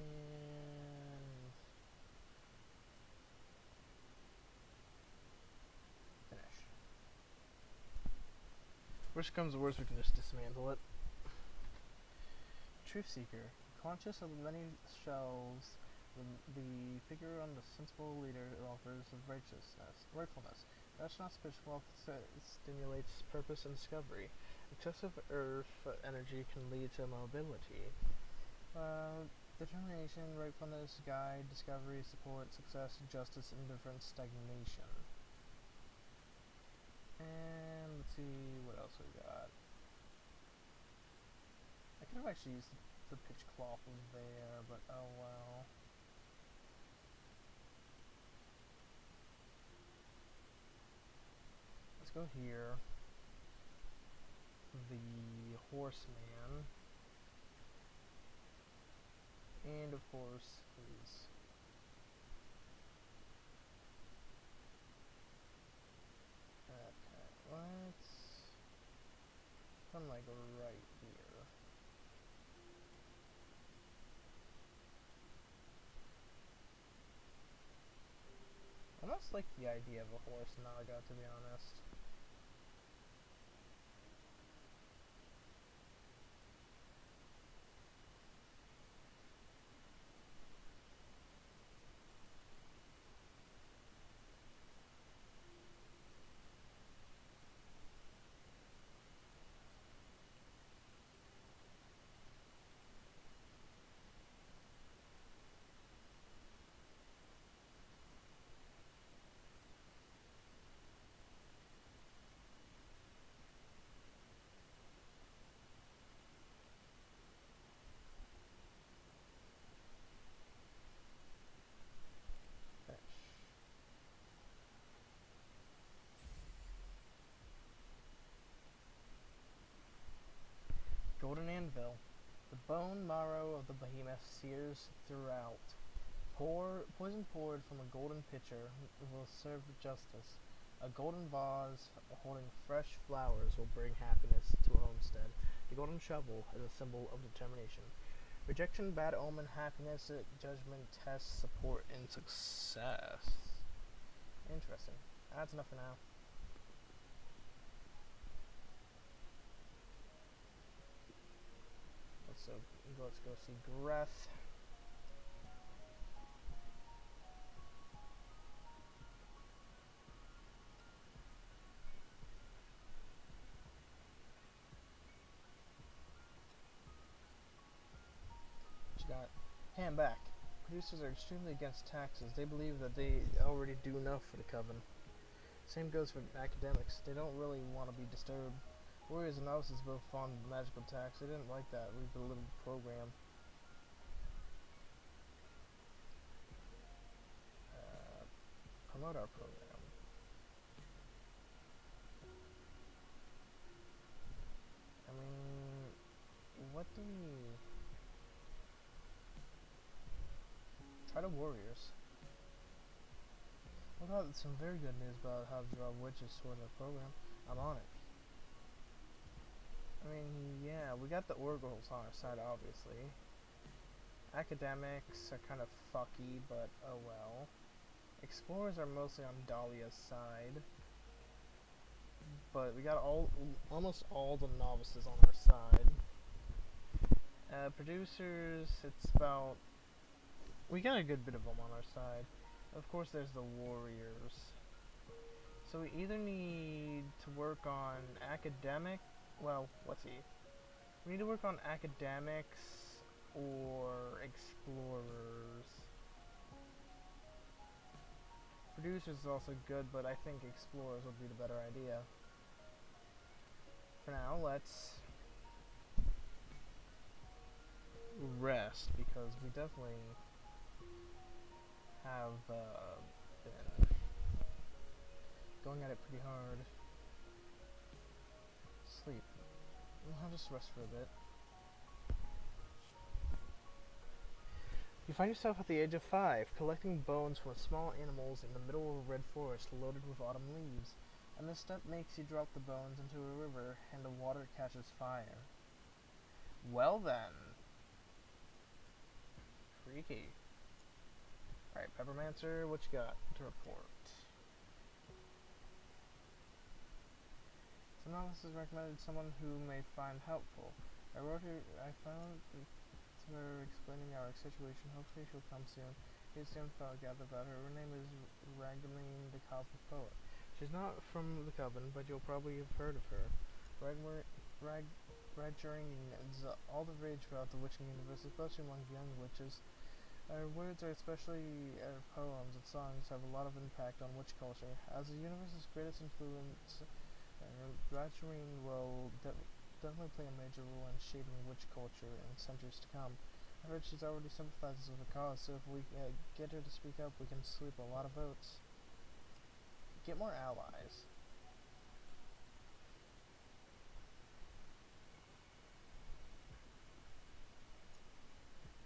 finish. Worst comes to worst, we can just dismantle it. Truth Seeker. Conscious of the many shelves, the figure on the sensible leader offers of rightfulness. Rational spiritual wealth stimulates purpose and discovery. Excessive earth energy can lead to mobility. Determination, rightfulness, guide, discovery, support, success, justice, indifference, stagnation. And let's see what else we got. I could have actually used the pitch cloth there, but oh well. Let's go here. The horseman. And of course his okay, let's put like right here. Almost like the idea of a horse naga, to be honest. bone marrow of the behemoth sears throughout. Poison poured from a golden pitcher will serve justice. A golden vase holding fresh flowers will bring happiness to a homestead. The golden shovel is a symbol of determination. Rejection, bad omen, happiness, judgment, test, support, and success. Interesting. That's enough for now. Let's go see Greth. What you got? Hand back. Producers are extremely against taxes. They believe that they already do enough for the coven. Same goes for academics. They don't really want to be disturbed. Warriors and novices both fond of magical tax. They didn't like that. We built a little program. Promote our program. I mean, what do we... Try the warriors. We got some very good news about how to draw witches towards our program. I'm on it. I mean, yeah, we got the oracles on our side, obviously. Academics are kind of fucky, but oh well. Explorers are mostly on Dahlia's side. But we got almost all the novices on our side. Producers, it's about... We got a good bit of them on our side. Of course, there's the warriors. So we either need to work on academic... Well, let's see. We need to work on academics or explorers. Producers is also good, but I think explorers would be the better idea. For now, let's rest, because we definitely have been going at it pretty hard. Sleep. I'll just rest for a bit. You find yourself at the age of 5, collecting bones from small animals in the middle of a red forest loaded with autumn leaves. A misstep makes you drop the bones into a river, and the water catches fire. Well then. Freaky. Alright, Peppermancer, what you got to report? Some novices recommended someone who may find helpful. I found we're explaining our situation. Hopefully she'll come soon. Here's the info I gathered about her. Her name is Ragaline, the cosmic poet. She's not from the coven, but you'll probably have heard of her. Ragduring is all the rage throughout the witching universe, especially among young witches. Her words, are especially her poems and songs, have a lot of impact on witch culture. As the universe's greatest influence, Ragduring will definitely play a major role in shaping witch culture in centuries to come. I heard she's already sympathizes with the cause, so if we get her to speak up, we can sweep a lot of votes. Get more allies.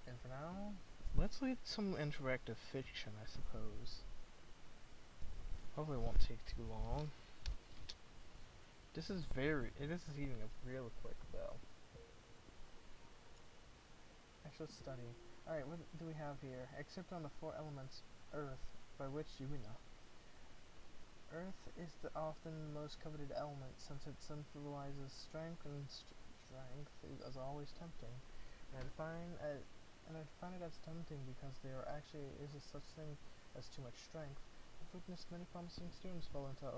And for now, let's read some interactive fiction, I suppose. Hopefully it won't take too long. This is heating up real quick, though. Actual study. Alright, what do we have here? Except on the 4 elements, Earth, by which do we know? Earth is the often most coveted element, since it symbolizes strength, and strength is always tempting. And I find it as tempting because there actually is such thing as too much strength. I've witnessed many promising students fall into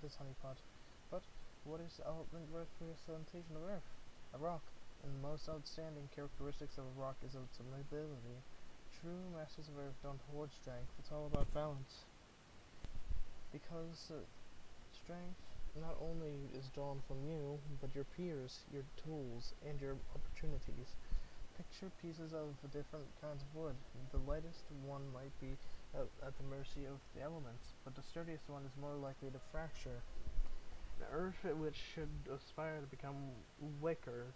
this honeypot. But what is the ultimate representation of Earth? A rock. And the most outstanding characteristics of a rock is its mobility. True masters of Earth don't hoard strength. It's all about balance. Because strength not only is drawn from you, but your peers, your tools, and your opportunities. Picture pieces of different kinds of wood. The lightest one might be at the mercy of the elements, but the sturdiest one is more likely to fracture. The Earth, which should aspire to become wicker,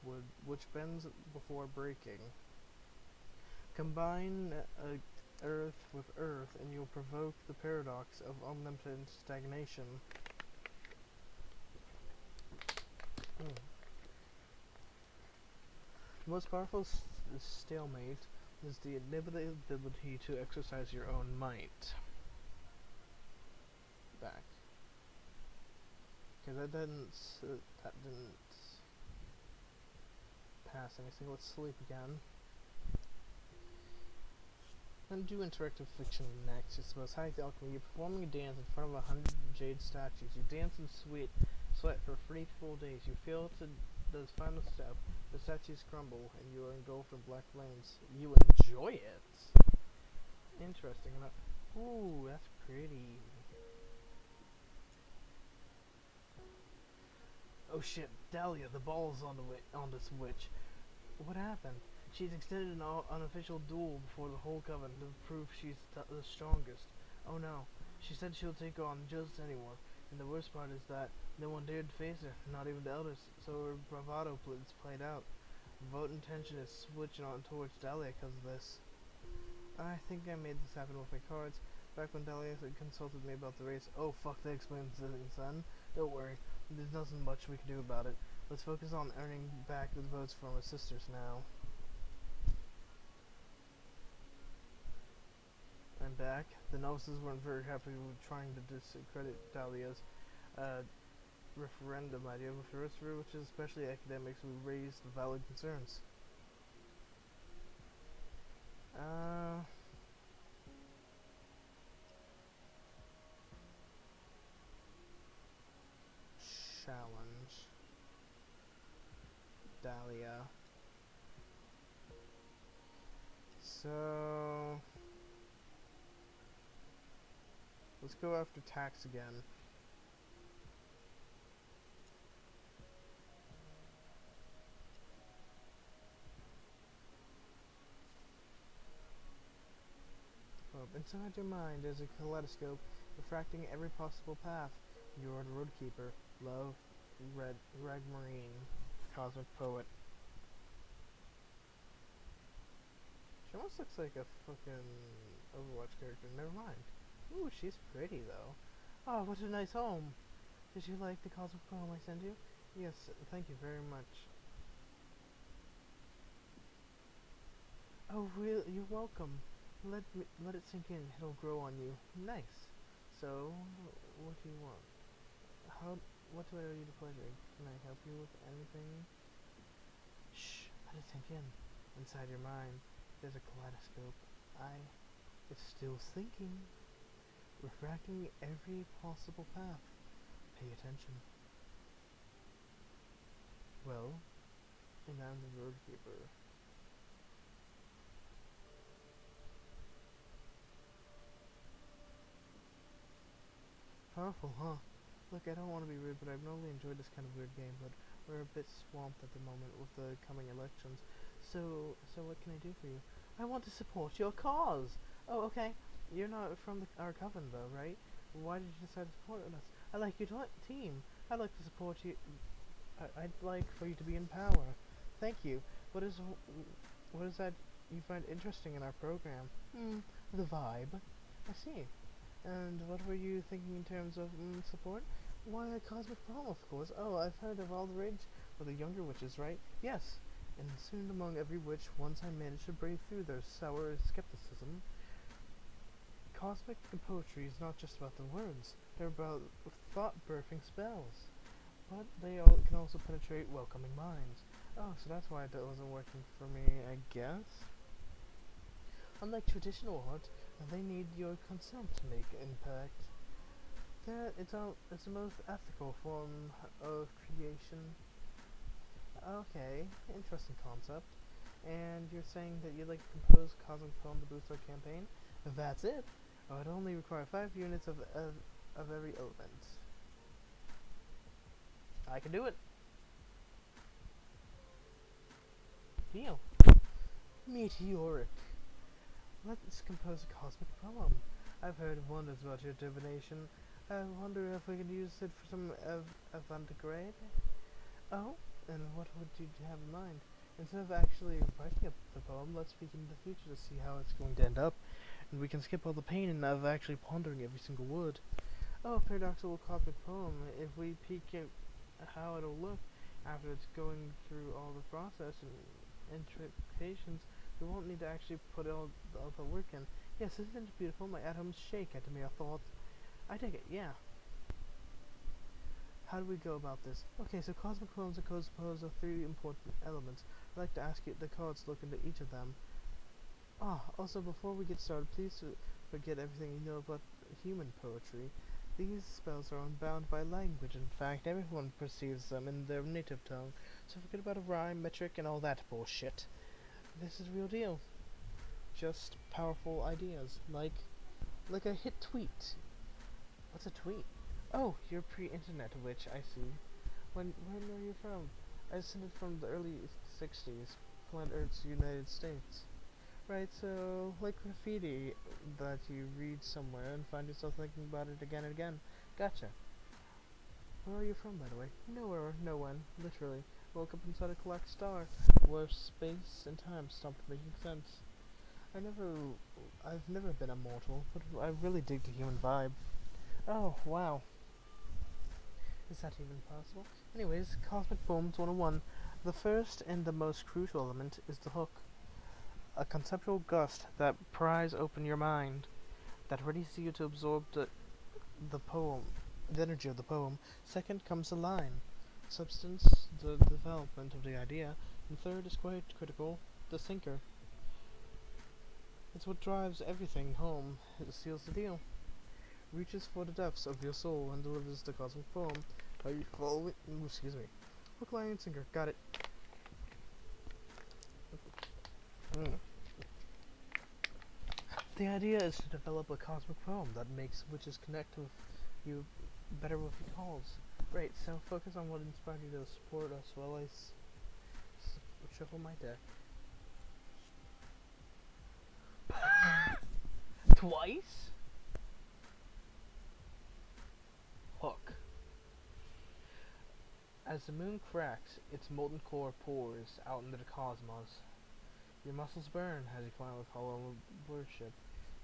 wood, which bends before breaking. Combine earth with earth, and you'll provoke the paradox of unlimited stagnation. The most powerful stalemate is the inability to exercise your own might. Back. Okay, that didn't pass anything. Let's sleep again. And do interactive fiction next. It's about high alchemy. You're performing a dance in front of 100 jade statues. You dance and sweat for 3 full days. You fail to the final step. The statues crumble, and you are engulfed in black flames. You enjoy it. Interesting enough. Ooh, that's pretty. Oh shit, Dahlia, the ball's on this witch. What happened? She's extended an unofficial duel before the whole coven to prove she's the strongest. Oh no, she said she'll take on just anyone, and the worst part is that no one dared face her, not even the elders, so her bravado is played out. Vote intention is switching on towards Dahlia because of this. I think I made this happen with my cards. Back when Dahlia consulted me about the race. Oh fuck, that explains things then. Don't worry, there's nothing much we can do about it. Let's focus on earning back the votes from our sisters now. I'm back. The novices weren't very happy with trying to discredit Dahlia's referendum idea with the rest of it, which is especially academics who raised valid concerns. Challenge. Dahlia. So let's go after tax again. Inside your mind is a kaleidoscope refracting every possible path. You are the roadkeeper. Love, Ragmarine, cosmic poet. She almost looks like a fucking Overwatch character. Never mind. Ooh, she's pretty though. Oh, what a nice home. Did you like the cosmic poem I sent you? Yes, thank you very much. Oh, really? You're welcome. Let it sink in. It'll grow on you. Nice. So, what do you want? What do I owe you the pleasure? Can I help you with anything? Shh. Let it sink in. Inside your mind, there's a kaleidoscope. It's still thinking. Refracting every possible path. Pay attention. Well, and I'm the roadkeeper. Powerful, huh? Look, I don't want to be rude, but I've normally enjoyed this kind of weird game, but we're a bit swamped at the moment with the coming elections. So what can I do for you? I want to support your cause! Oh, okay. You're not from our coven, though, right? Why did you decide to support us? I like your team. I'd like to support you. I'd like for you to be in power. Thank you. What is that you find interesting in our program? The vibe. I see. And what were you thinking in terms of support? Why, a cosmic prom, of course. Oh, I've heard of all the rage for the younger witches, right? Yes. And soon among every witch, once I managed to break through their sour skepticism. Cosmic poetry is not just about the words. They're about thought-birthing spells. But they can also penetrate welcoming minds. Oh, so that's why it wasn't working for me, I guess? Unlike traditional art, they need your consent to make impact. It's the most ethical form of creation. Okay, interesting concept. And you're saying that you'd like to compose a cosmic poem to boost our campaign? That's it. Oh, it only require 5 units of every element. I can do it. Deal. Meteoric. Let's compose a cosmic poem. I've heard wonders about your divination. I wonder if we could use it for some avant-garde. Oh, And what would you have in mind? Instead of actually writing up the poem, let's peek into the future to see how it's going to end up, and we can skip all the pain of actually pondering every single word. Oh, paradoxical cosmic poem. If we peek at how it'll look after it's going through all the process and intrications, we won't need to actually put all the work in. Yes, isn't it beautiful? My atoms shake at the mere thought. I dig it, yeah. How do we go about this? Okay, so cosmic poems are composed of three important elements. I'd like to ask you the cards to look into each of them. Also before we get started, please forget everything you know about human poetry. These spells are unbound by language. In fact, everyone perceives them in their native tongue, so forget about a rhyme, metric, and all that bullshit. This is real deal. Just powerful ideas, like a hit tweet. What's a tweet? Oh, you're pre-internet, which I see. When are you from? I descended from the early 60s, planet Earth's United States. Right, so like graffiti that you read somewhere and find yourself thinking about it again and again. Gotcha. Where are you from, by the way? Nowhere, no one, literally. Woke up inside a collect star, where space and time stopped making sense. I've never been immortal, but I really dig the human vibe. Oh, wow. Is that even possible? Anyways, Cosmic Poems 101. The first and the most crucial element is the hook. A conceptual gust that pries open your mind, that readies you to absorb the poem, the energy of the poem. Second comes the line, substance, the development of the idea, and third is quite critical, the sinker. It's what drives everything home. It seals the deal. Reaches for the depths of your soul and delivers the cosmic poem. Are you following? Excuse me. Hook, line, and sinker. Got it. The idea is to develop a cosmic poem that makes witches connect with you better with your calls. Great, so focus on what inspired you to support us while I shuffle my deck. Twice? Hook. As the moon cracks, its molten core pours out into the cosmos. Your muscles burn as you climb with hollow worship.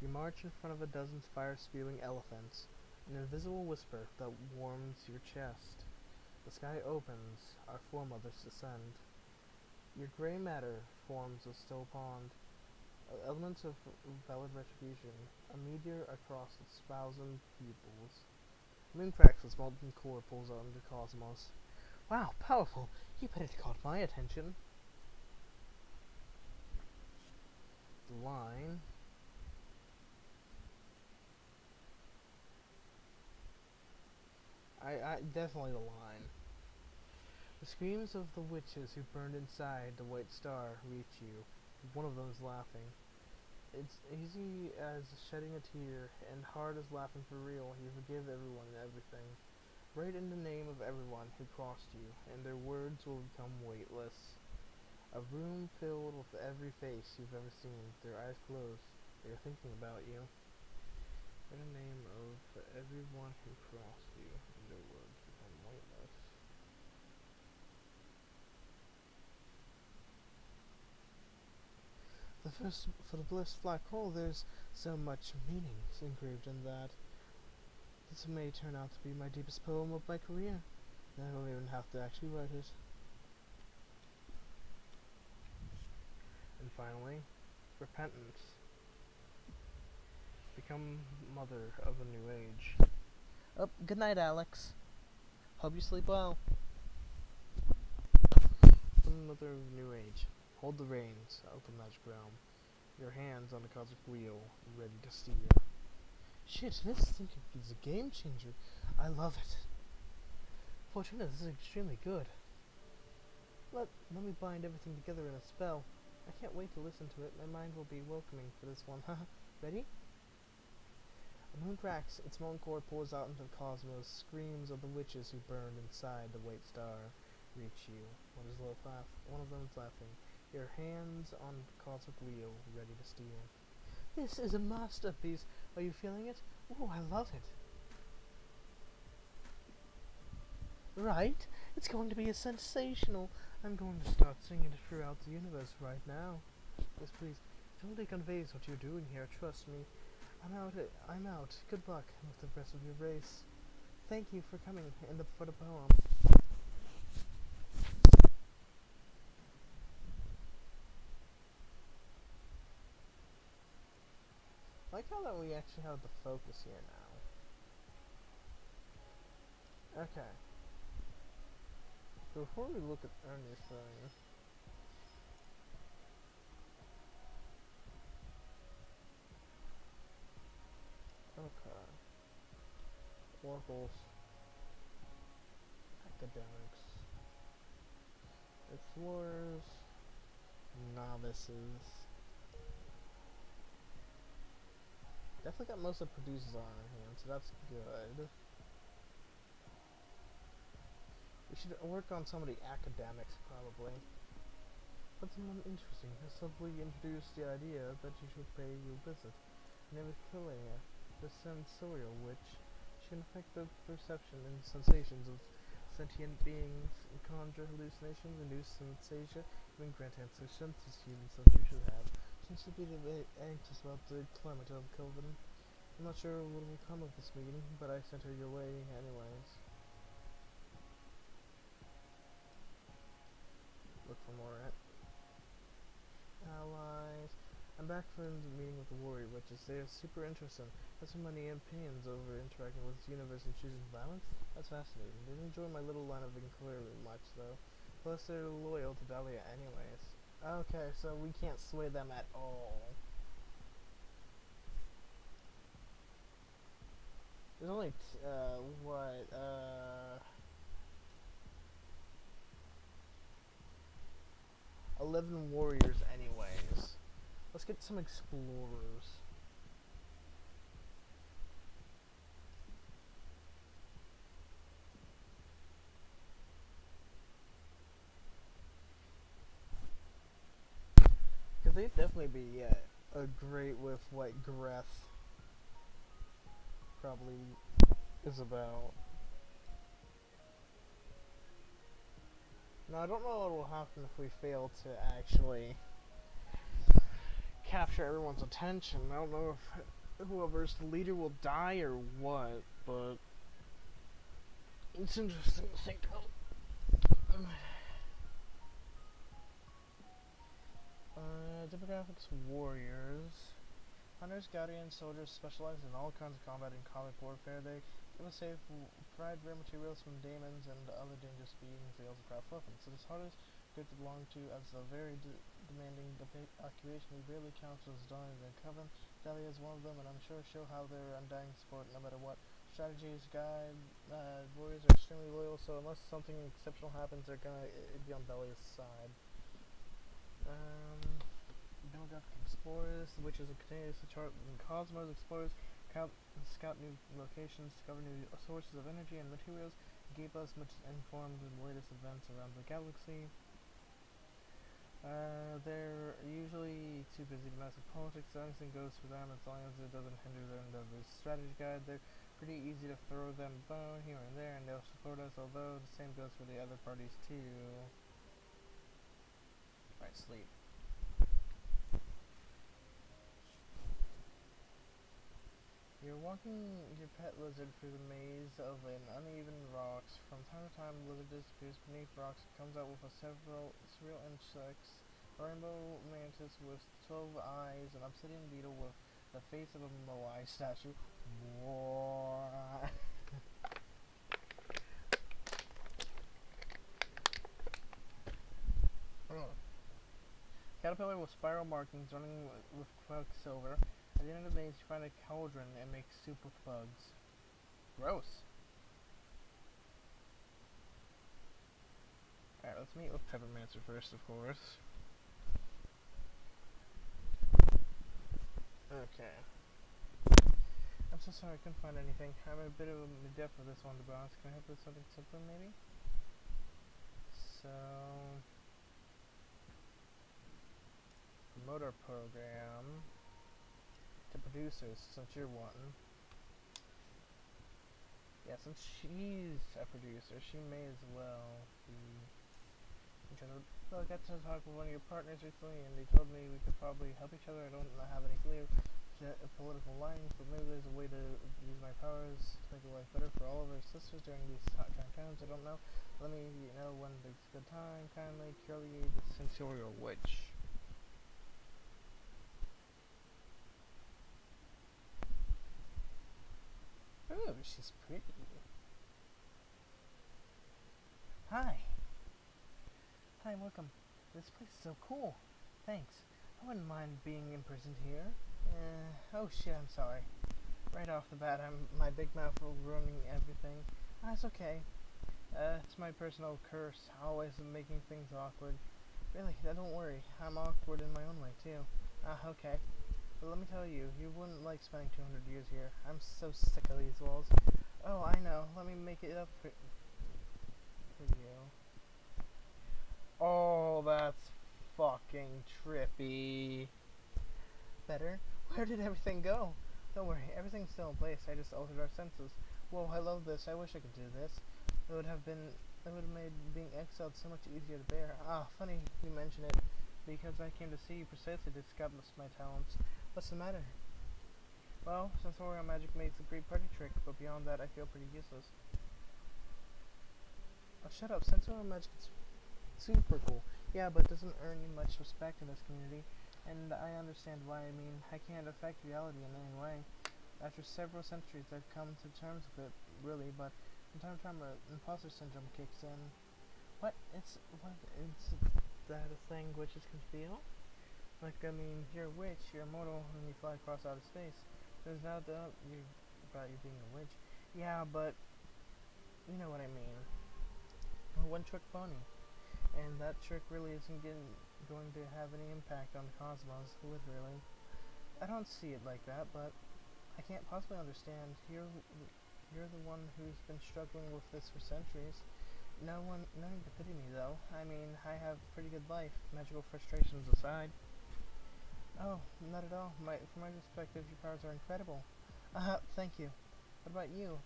You march in front of a dozen fire-spewing elephants, an invisible whisper that warms your chest. The sky opens, our foremothers descend. Your gray matter forms a still pond, elements of valid retribution, a meteor across its thousand pupils. Moon cracks as molten core pulls out into the cosmos. Wow, powerful! You bet it caught my attention. The line. I definitely the line. The screams of the witches who burned inside the white star reach you. One of them is laughing. It's easy as shedding a tear, and hard as laughing for real. You forgive everyone and everything. Write in the name of everyone who crossed you, and their words will become weightless. A room filled with every face you've ever seen, their eyes closed. They are thinking about you. In the name of everyone who crossed you, and their words become weightless. For the blessed black hole, there's so much meaning engraved in that. This may turn out to be my deepest poem of my career. I don't even have to actually write it. And finally, repentance. Become mother of a new age. Oh, good night, Alex. Hope you sleep well. Mother of a new age. Hold the reins of the magic realm. Your hands on the cosmic wheel, ready to steer. Shit, this thing is a game changer. I love it. Fortuna, this is extremely good. Let me bind everything together in a spell. I can't wait to listen to it. My mind will be welcoming for this one. Ready? The moon cracks, its molten core pours out into the cosmos. Screams of the witches who burned inside the white star reach you. One of them is laughing. Your hands on the cosmic wheel, ready to steer. This is a masterpiece. Are you feeling it? Ooh, I love it. Right? It's going to be a sensational. I'm going to start singing it throughout the universe right now. Yes, please. It totally conveys what you're doing here. Trust me. I'm out. I'm out. Good luck with the rest of your race. Thank you for coming for the poem. I like how that we actually have the focus here now. Okay. Before we look at anything, okay. Oracles, academics, explorers, novices. Definitely got most of the producers on our hands, so that's good. We should work on some of the academics, probably. But someone interesting has simply introduced the idea that you should pay your visit. Her name is Kilea, the sensorial witch. She can affect the perception and sensations of sentient beings, conjure hallucinations, induce synesthesia, even grant answers senses humans that you should have. She seems to be a bit anxious about the climate of COVID. I'm not sure what will come of this meeting, but I sent her your way anyways. Look for more allies. I'm back from the meeting with the warrior witches. They are super interesting. Have so many opinions over interacting with the universe and choosing violence. That's fascinating. They didn't enjoy my little line of inquiry much, though. Plus, they're loyal to Dahlia anyways. Okay, so we can't sway them at all. There's only, 11 warriors anyways. Let's get some explorers. Because they'd definitely be great with what Greth probably is about. Now, I don't know what will happen if we fail to actually capture everyone's attention. I don't know if whoever's the leader will die or what, but it's interesting to think of. Demographics: warriors, hunters, guardians, soldiers specialized in all kinds of combat and cosmic warfare. They give us safe, provide rare materials from daemons and other dangerous beings. They also craft weapons. It is hunters good to belong to as a very demanding occupation. He barely counts as dying in Coven. Dahlia is one of them, and I'm sure she'll have their undying support no matter what. Strategies guide. Warriors are extremely loyal, so unless something exceptional happens, they're gonna be on Dahlia's side. Demographic: explorers, the witches will continue to chart in cosmos. Explorers scout new locations, discover new sources of energy and materials, keep us much informed of the latest events around the galaxy. They're usually too busy to mess with politics, so anything goes for them as long as it doesn't hinder their endeavors. Strategy guide: they're pretty easy to throw them a bone here and there, and they'll support us, although the same goes for the other parties too. Alright, sleep. You're walking your pet lizard through the maze of an uneven rocks. From time to time, the lizard disappears beneath rocks and comes out with several surreal insects. A rainbow mantis with 12 eyes, an obsidian beetle with the face of a Moai statue. Caterpillar with spiral markings running with quicksilver. At the end of the maze, you find a cauldron and make soup with bugs. Gross. Alright, let's meet with Peppermancer first, of course. Okay. I'm so sorry I couldn't find anything. I'm a bit of a deaf for this one, to be honest. Can I help with something simpler, maybe? So... promoter program to producers, since you're one. Yeah, since she's a producer, she may as well be each other. Well, I got to talk with one of your partners recently, and they told me we could probably help each other. I don't have any clear political lines, but maybe there's a way to use my powers to make life better for all of our sisters during these trying times. I don't know. Let me know when it's a good time. Kindly, Curly, the Sensorial Witch. Ooh, she's pretty. Hi. Hi, welcome. This place is so cool. Thanks. I wouldn't mind being imprisoned here. Oh shit, I'm sorry. Right off the bat, my big mouth will ruining everything. That's okay. It's my personal curse, always making things awkward. Really, don't worry. I'm awkward in my own way, too. Okay. But let me tell you, you wouldn't like spending 200 years here. I'm so sick of these walls. Oh, I know. Let me make it up for you. Oh, that's fucking trippy. Better? Where did everything go? Don't worry, everything's still in place. I just altered our senses. Whoa, I love this. I wish I could do this. It would have made being exiled so much easier to bear. Funny you mention it, because I came to see you precisely to establish my talents. What's the matter? Well, sensorial magic makes a great party trick, but beyond that, I feel pretty useless. Oh, shut up. Sensorial magic's super cool. Yeah, but it doesn't earn you much respect in this community, and I understand why. I mean, I can't affect reality in any way. After several centuries, I've come to terms with it, really, but from time to time, imposter syndrome kicks in. What? It's that a thing witches can feel? Like, I mean, you're a witch, you're immortal, and you fly across outer space. There's no doubt about you being a witch. Yeah, but you know what I mean. A one-trick pony. And that trick really isn't going to have any impact on the cosmos, literally. I don't see it like that, but I can't possibly understand. You're the one who's been struggling with this for centuries. None to pity me, though. I mean, I have a pretty good life, magical frustrations aside. Oh, not at all. From my perspective, your powers are incredible. Thank you. What about you?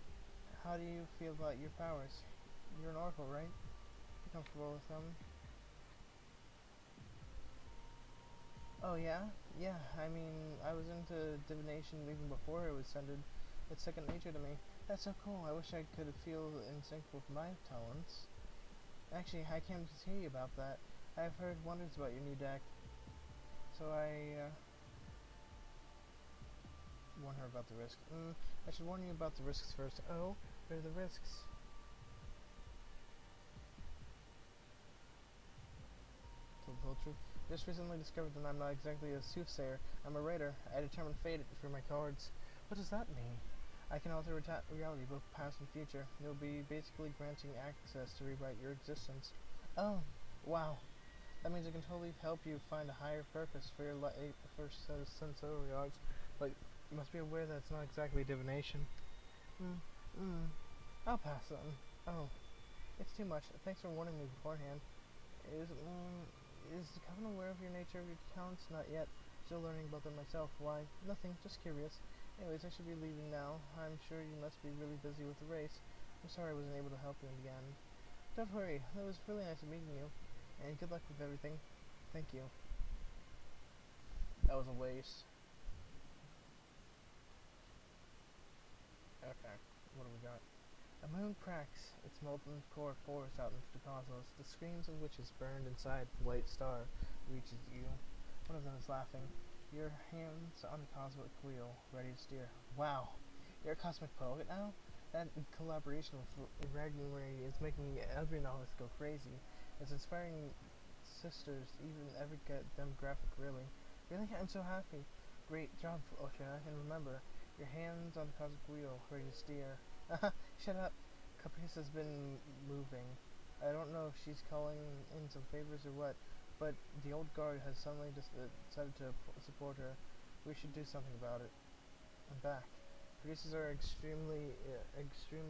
How do you feel about your powers? You're an oracle, right? You're comfortable with them? Oh yeah? Yeah, I mean, I was into divination even before it was ascended. It's second nature to me. That's so cool. I wish I could feel in sync with my talents. Actually, I came to see you about that. I've heard wonders about your new deck. So I warn her about the risk. I should warn you about the risks first. Oh, what are the risks? Tell the whole truth. Just recently discovered that I'm not exactly a soothsayer. I'm a writer. I determine fate through my cards. What does that mean? I can alter reality, both past and future. You'll be basically granting access to rewrite your existence. Oh, wow. That means I can totally help you find a higher purpose for your sensorial arts, but you must be aware that it's not exactly divination. I'll pass on. Oh, it's too much. Thanks for warning me beforehand. Is the Coven aware of your nature of your talents? Not yet. Still learning about them myself. Why? Nothing, just curious. Anyways, I should be leaving now. I'm sure you must be really busy with the race. I'm sorry I wasn't able to help you in the end. Don't worry, it was really nice meeting you. And good luck with everything. Thank you. That was a waste. Okay, what do we got? A moon cracks its molten core force out into the cosmos. The screams of witches burned inside the white star reaches you. One of them is laughing. Your hands on the cosmic wheel, ready to steer. Wow, you're a cosmic poet now? That collaboration with Ragnarok is making every novelist go crazy. It's inspiring sisters, even every demographic, really. Really? I'm so happy. Great job, Osha. And remember, your hands on the cosmic wheel, ready to steer. Shut up. Caprice has been moving. I don't know if she's calling in some favors or what, but the old guard has suddenly decided to support her. We should do something about it. I'm back. Producers are extremely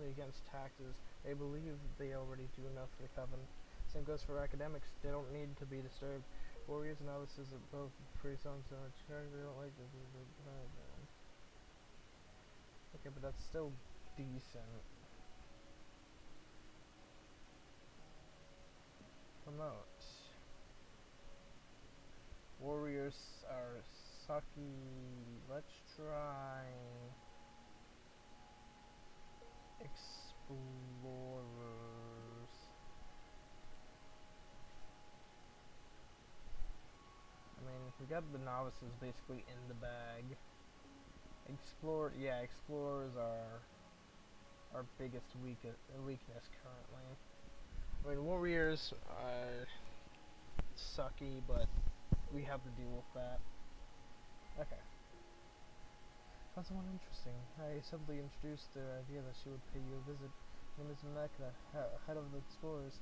against taxes. They believe they already do enough for the Coven. Same goes for academics. They don't need to be disturbed. Warriors and novices are both free songs so much. They don't like this. Okay, but that's still decent. warriors are sucky. Let's try explorers. I mean, we got the novices basically in the bag. Explorers are our biggest weakness currently. I mean, warriors are sucky, but we have to deal with that. Okay. Found someone interesting. I simply introduced the idea that she would pay you a visit. Her name is Mecca, head of the explorers.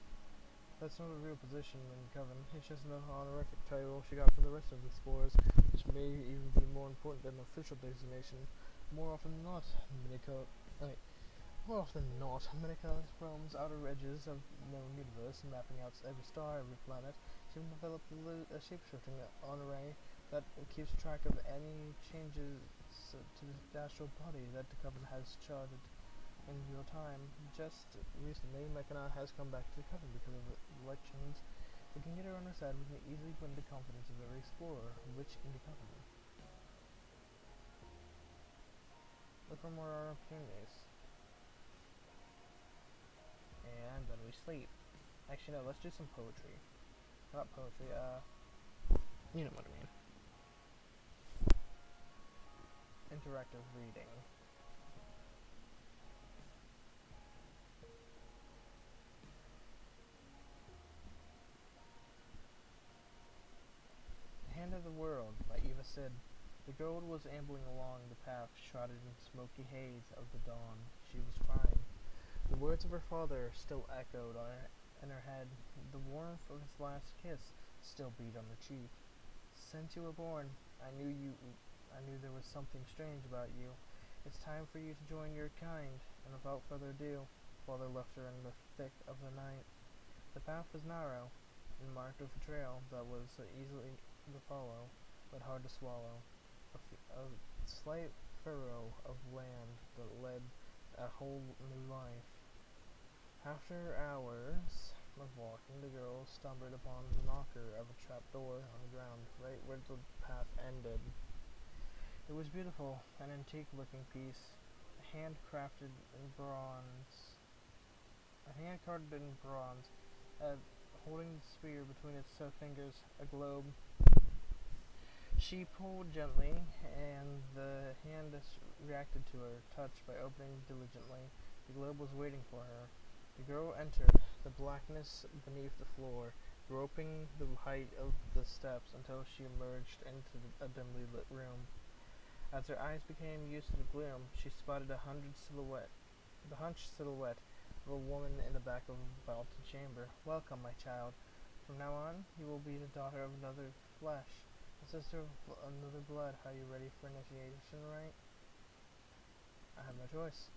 That's not a real position in Coven. It's just an honorific title she got from the rest of the explorers, which may even be more important than an official designation. More often than not, Minika roams outer edges of the known universe, mapping out every star, every planet. She even developed a shape-shifting honore that keeps track of any changes to the astral body that the Coven has charted in real time. Just recently, Mechana has come back to the Coven because of elections. If we can get her on our side, we can easily win the confidence of every explorer, which in the Coven. Look for more opportunities. And then we sleep. Actually, no, let's do some poetry. Not poetry, you know what I mean. Interactive reading. The Hand of the World by Eva Sid. The girl was ambling along the path shrouded in smoky haze of the dawn. She was crying. The words of her father still echoed in her head. The warmth of his last kiss still beat on her cheek. Since you were born, I knew there was something strange about you. It's time for you to join your kind. And without further ado, father left her in the thick of the night. The path was narrow and marked with a trail that was easily to follow, but hard to swallow. A slight furrow of land that led a whole new life. After hours of walking, the girl stumbled upon the knocker of a trapdoor on the ground, right where the path ended. It was beautiful, an antique-looking piece, hand-carved in bronze, holding the spear between its fingers, a globe. She pulled gently, and the hand reacted to her touch by opening diligently. The globe was waiting for her. The girl entered the blackness beneath the floor, groping the height of the steps until she emerged into a dimly lit room. As her eyes became used to the gloom, she spotted the hunched silhouette of a woman in the back of a vaulted chamber. Welcome, my child. From now on, you will be the daughter of another flesh, a sister of another blood. Are you ready for initiation rite? I have no choice.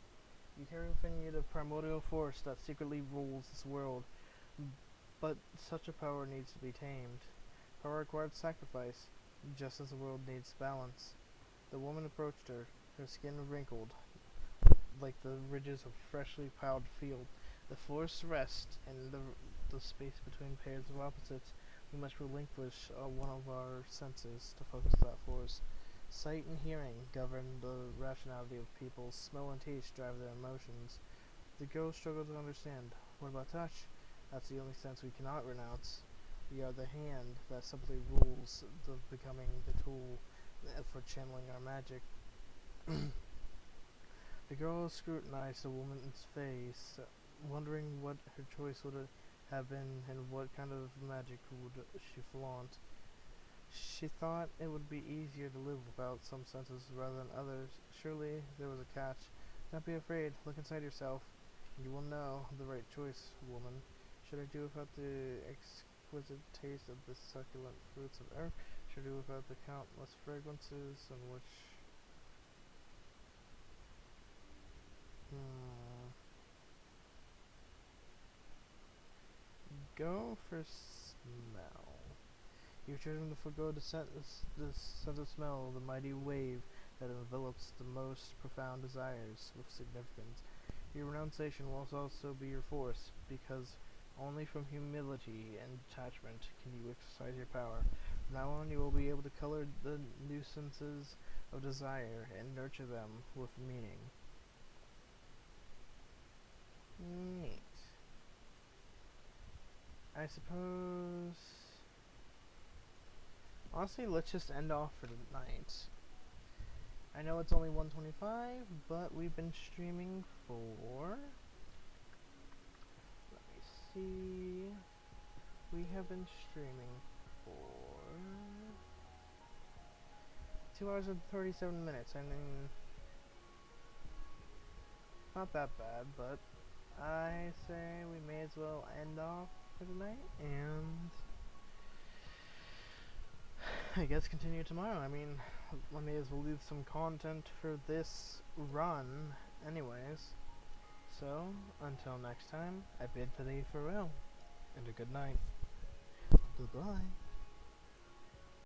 You carry within you the primordial force that secretly rules this world, but such a power needs to be tamed. Power requires sacrifice, just as the world needs balance. The woman approached her, her skin wrinkled, like the ridges of freshly plowed field. The force rests in the space between pairs of opposites. We must relinquish one of our senses to focus that force. Sight and hearing govern the rationality of people. Smell and taste drive their emotions. The girl struggled to understand. What about touch? That's the only sense we cannot renounce. We are the hand that simply rules, becoming the tool for channeling our magic. The girl scrutinized the woman's face, wondering what her choice would have been and what kind of magic would she flaunt. She thought it would be easier to live without some senses rather than others. Surely there was a catch. Don't be afraid. Look inside yourself. You will know the right choice, woman. Should I do without the exquisite taste of the succulent fruits of earth? Should I do without the countless fragrances in which... Go for smell. You've chosen to forego the scent of smell, the mighty wave that envelops the most profound desires with significance. Your renunciation will also be your force, because only from humility and detachment can you exercise your power. From now on, you will be able to color the nuisances of desire and nurture them with meaning. Neat. I suppose... Honestly, let's just end off for tonight. I know it's only 1:25, but we've been streaming for... Let me see... We have been streaming for... 2 hours and 37 minutes. I mean... Not that bad, but... I say we may as well end off for tonight, and... I guess continue tomorrow. I mean, I may as well leave some content for this run anyways. So, until next time, I bid thee farewell, and a good night. Goodbye.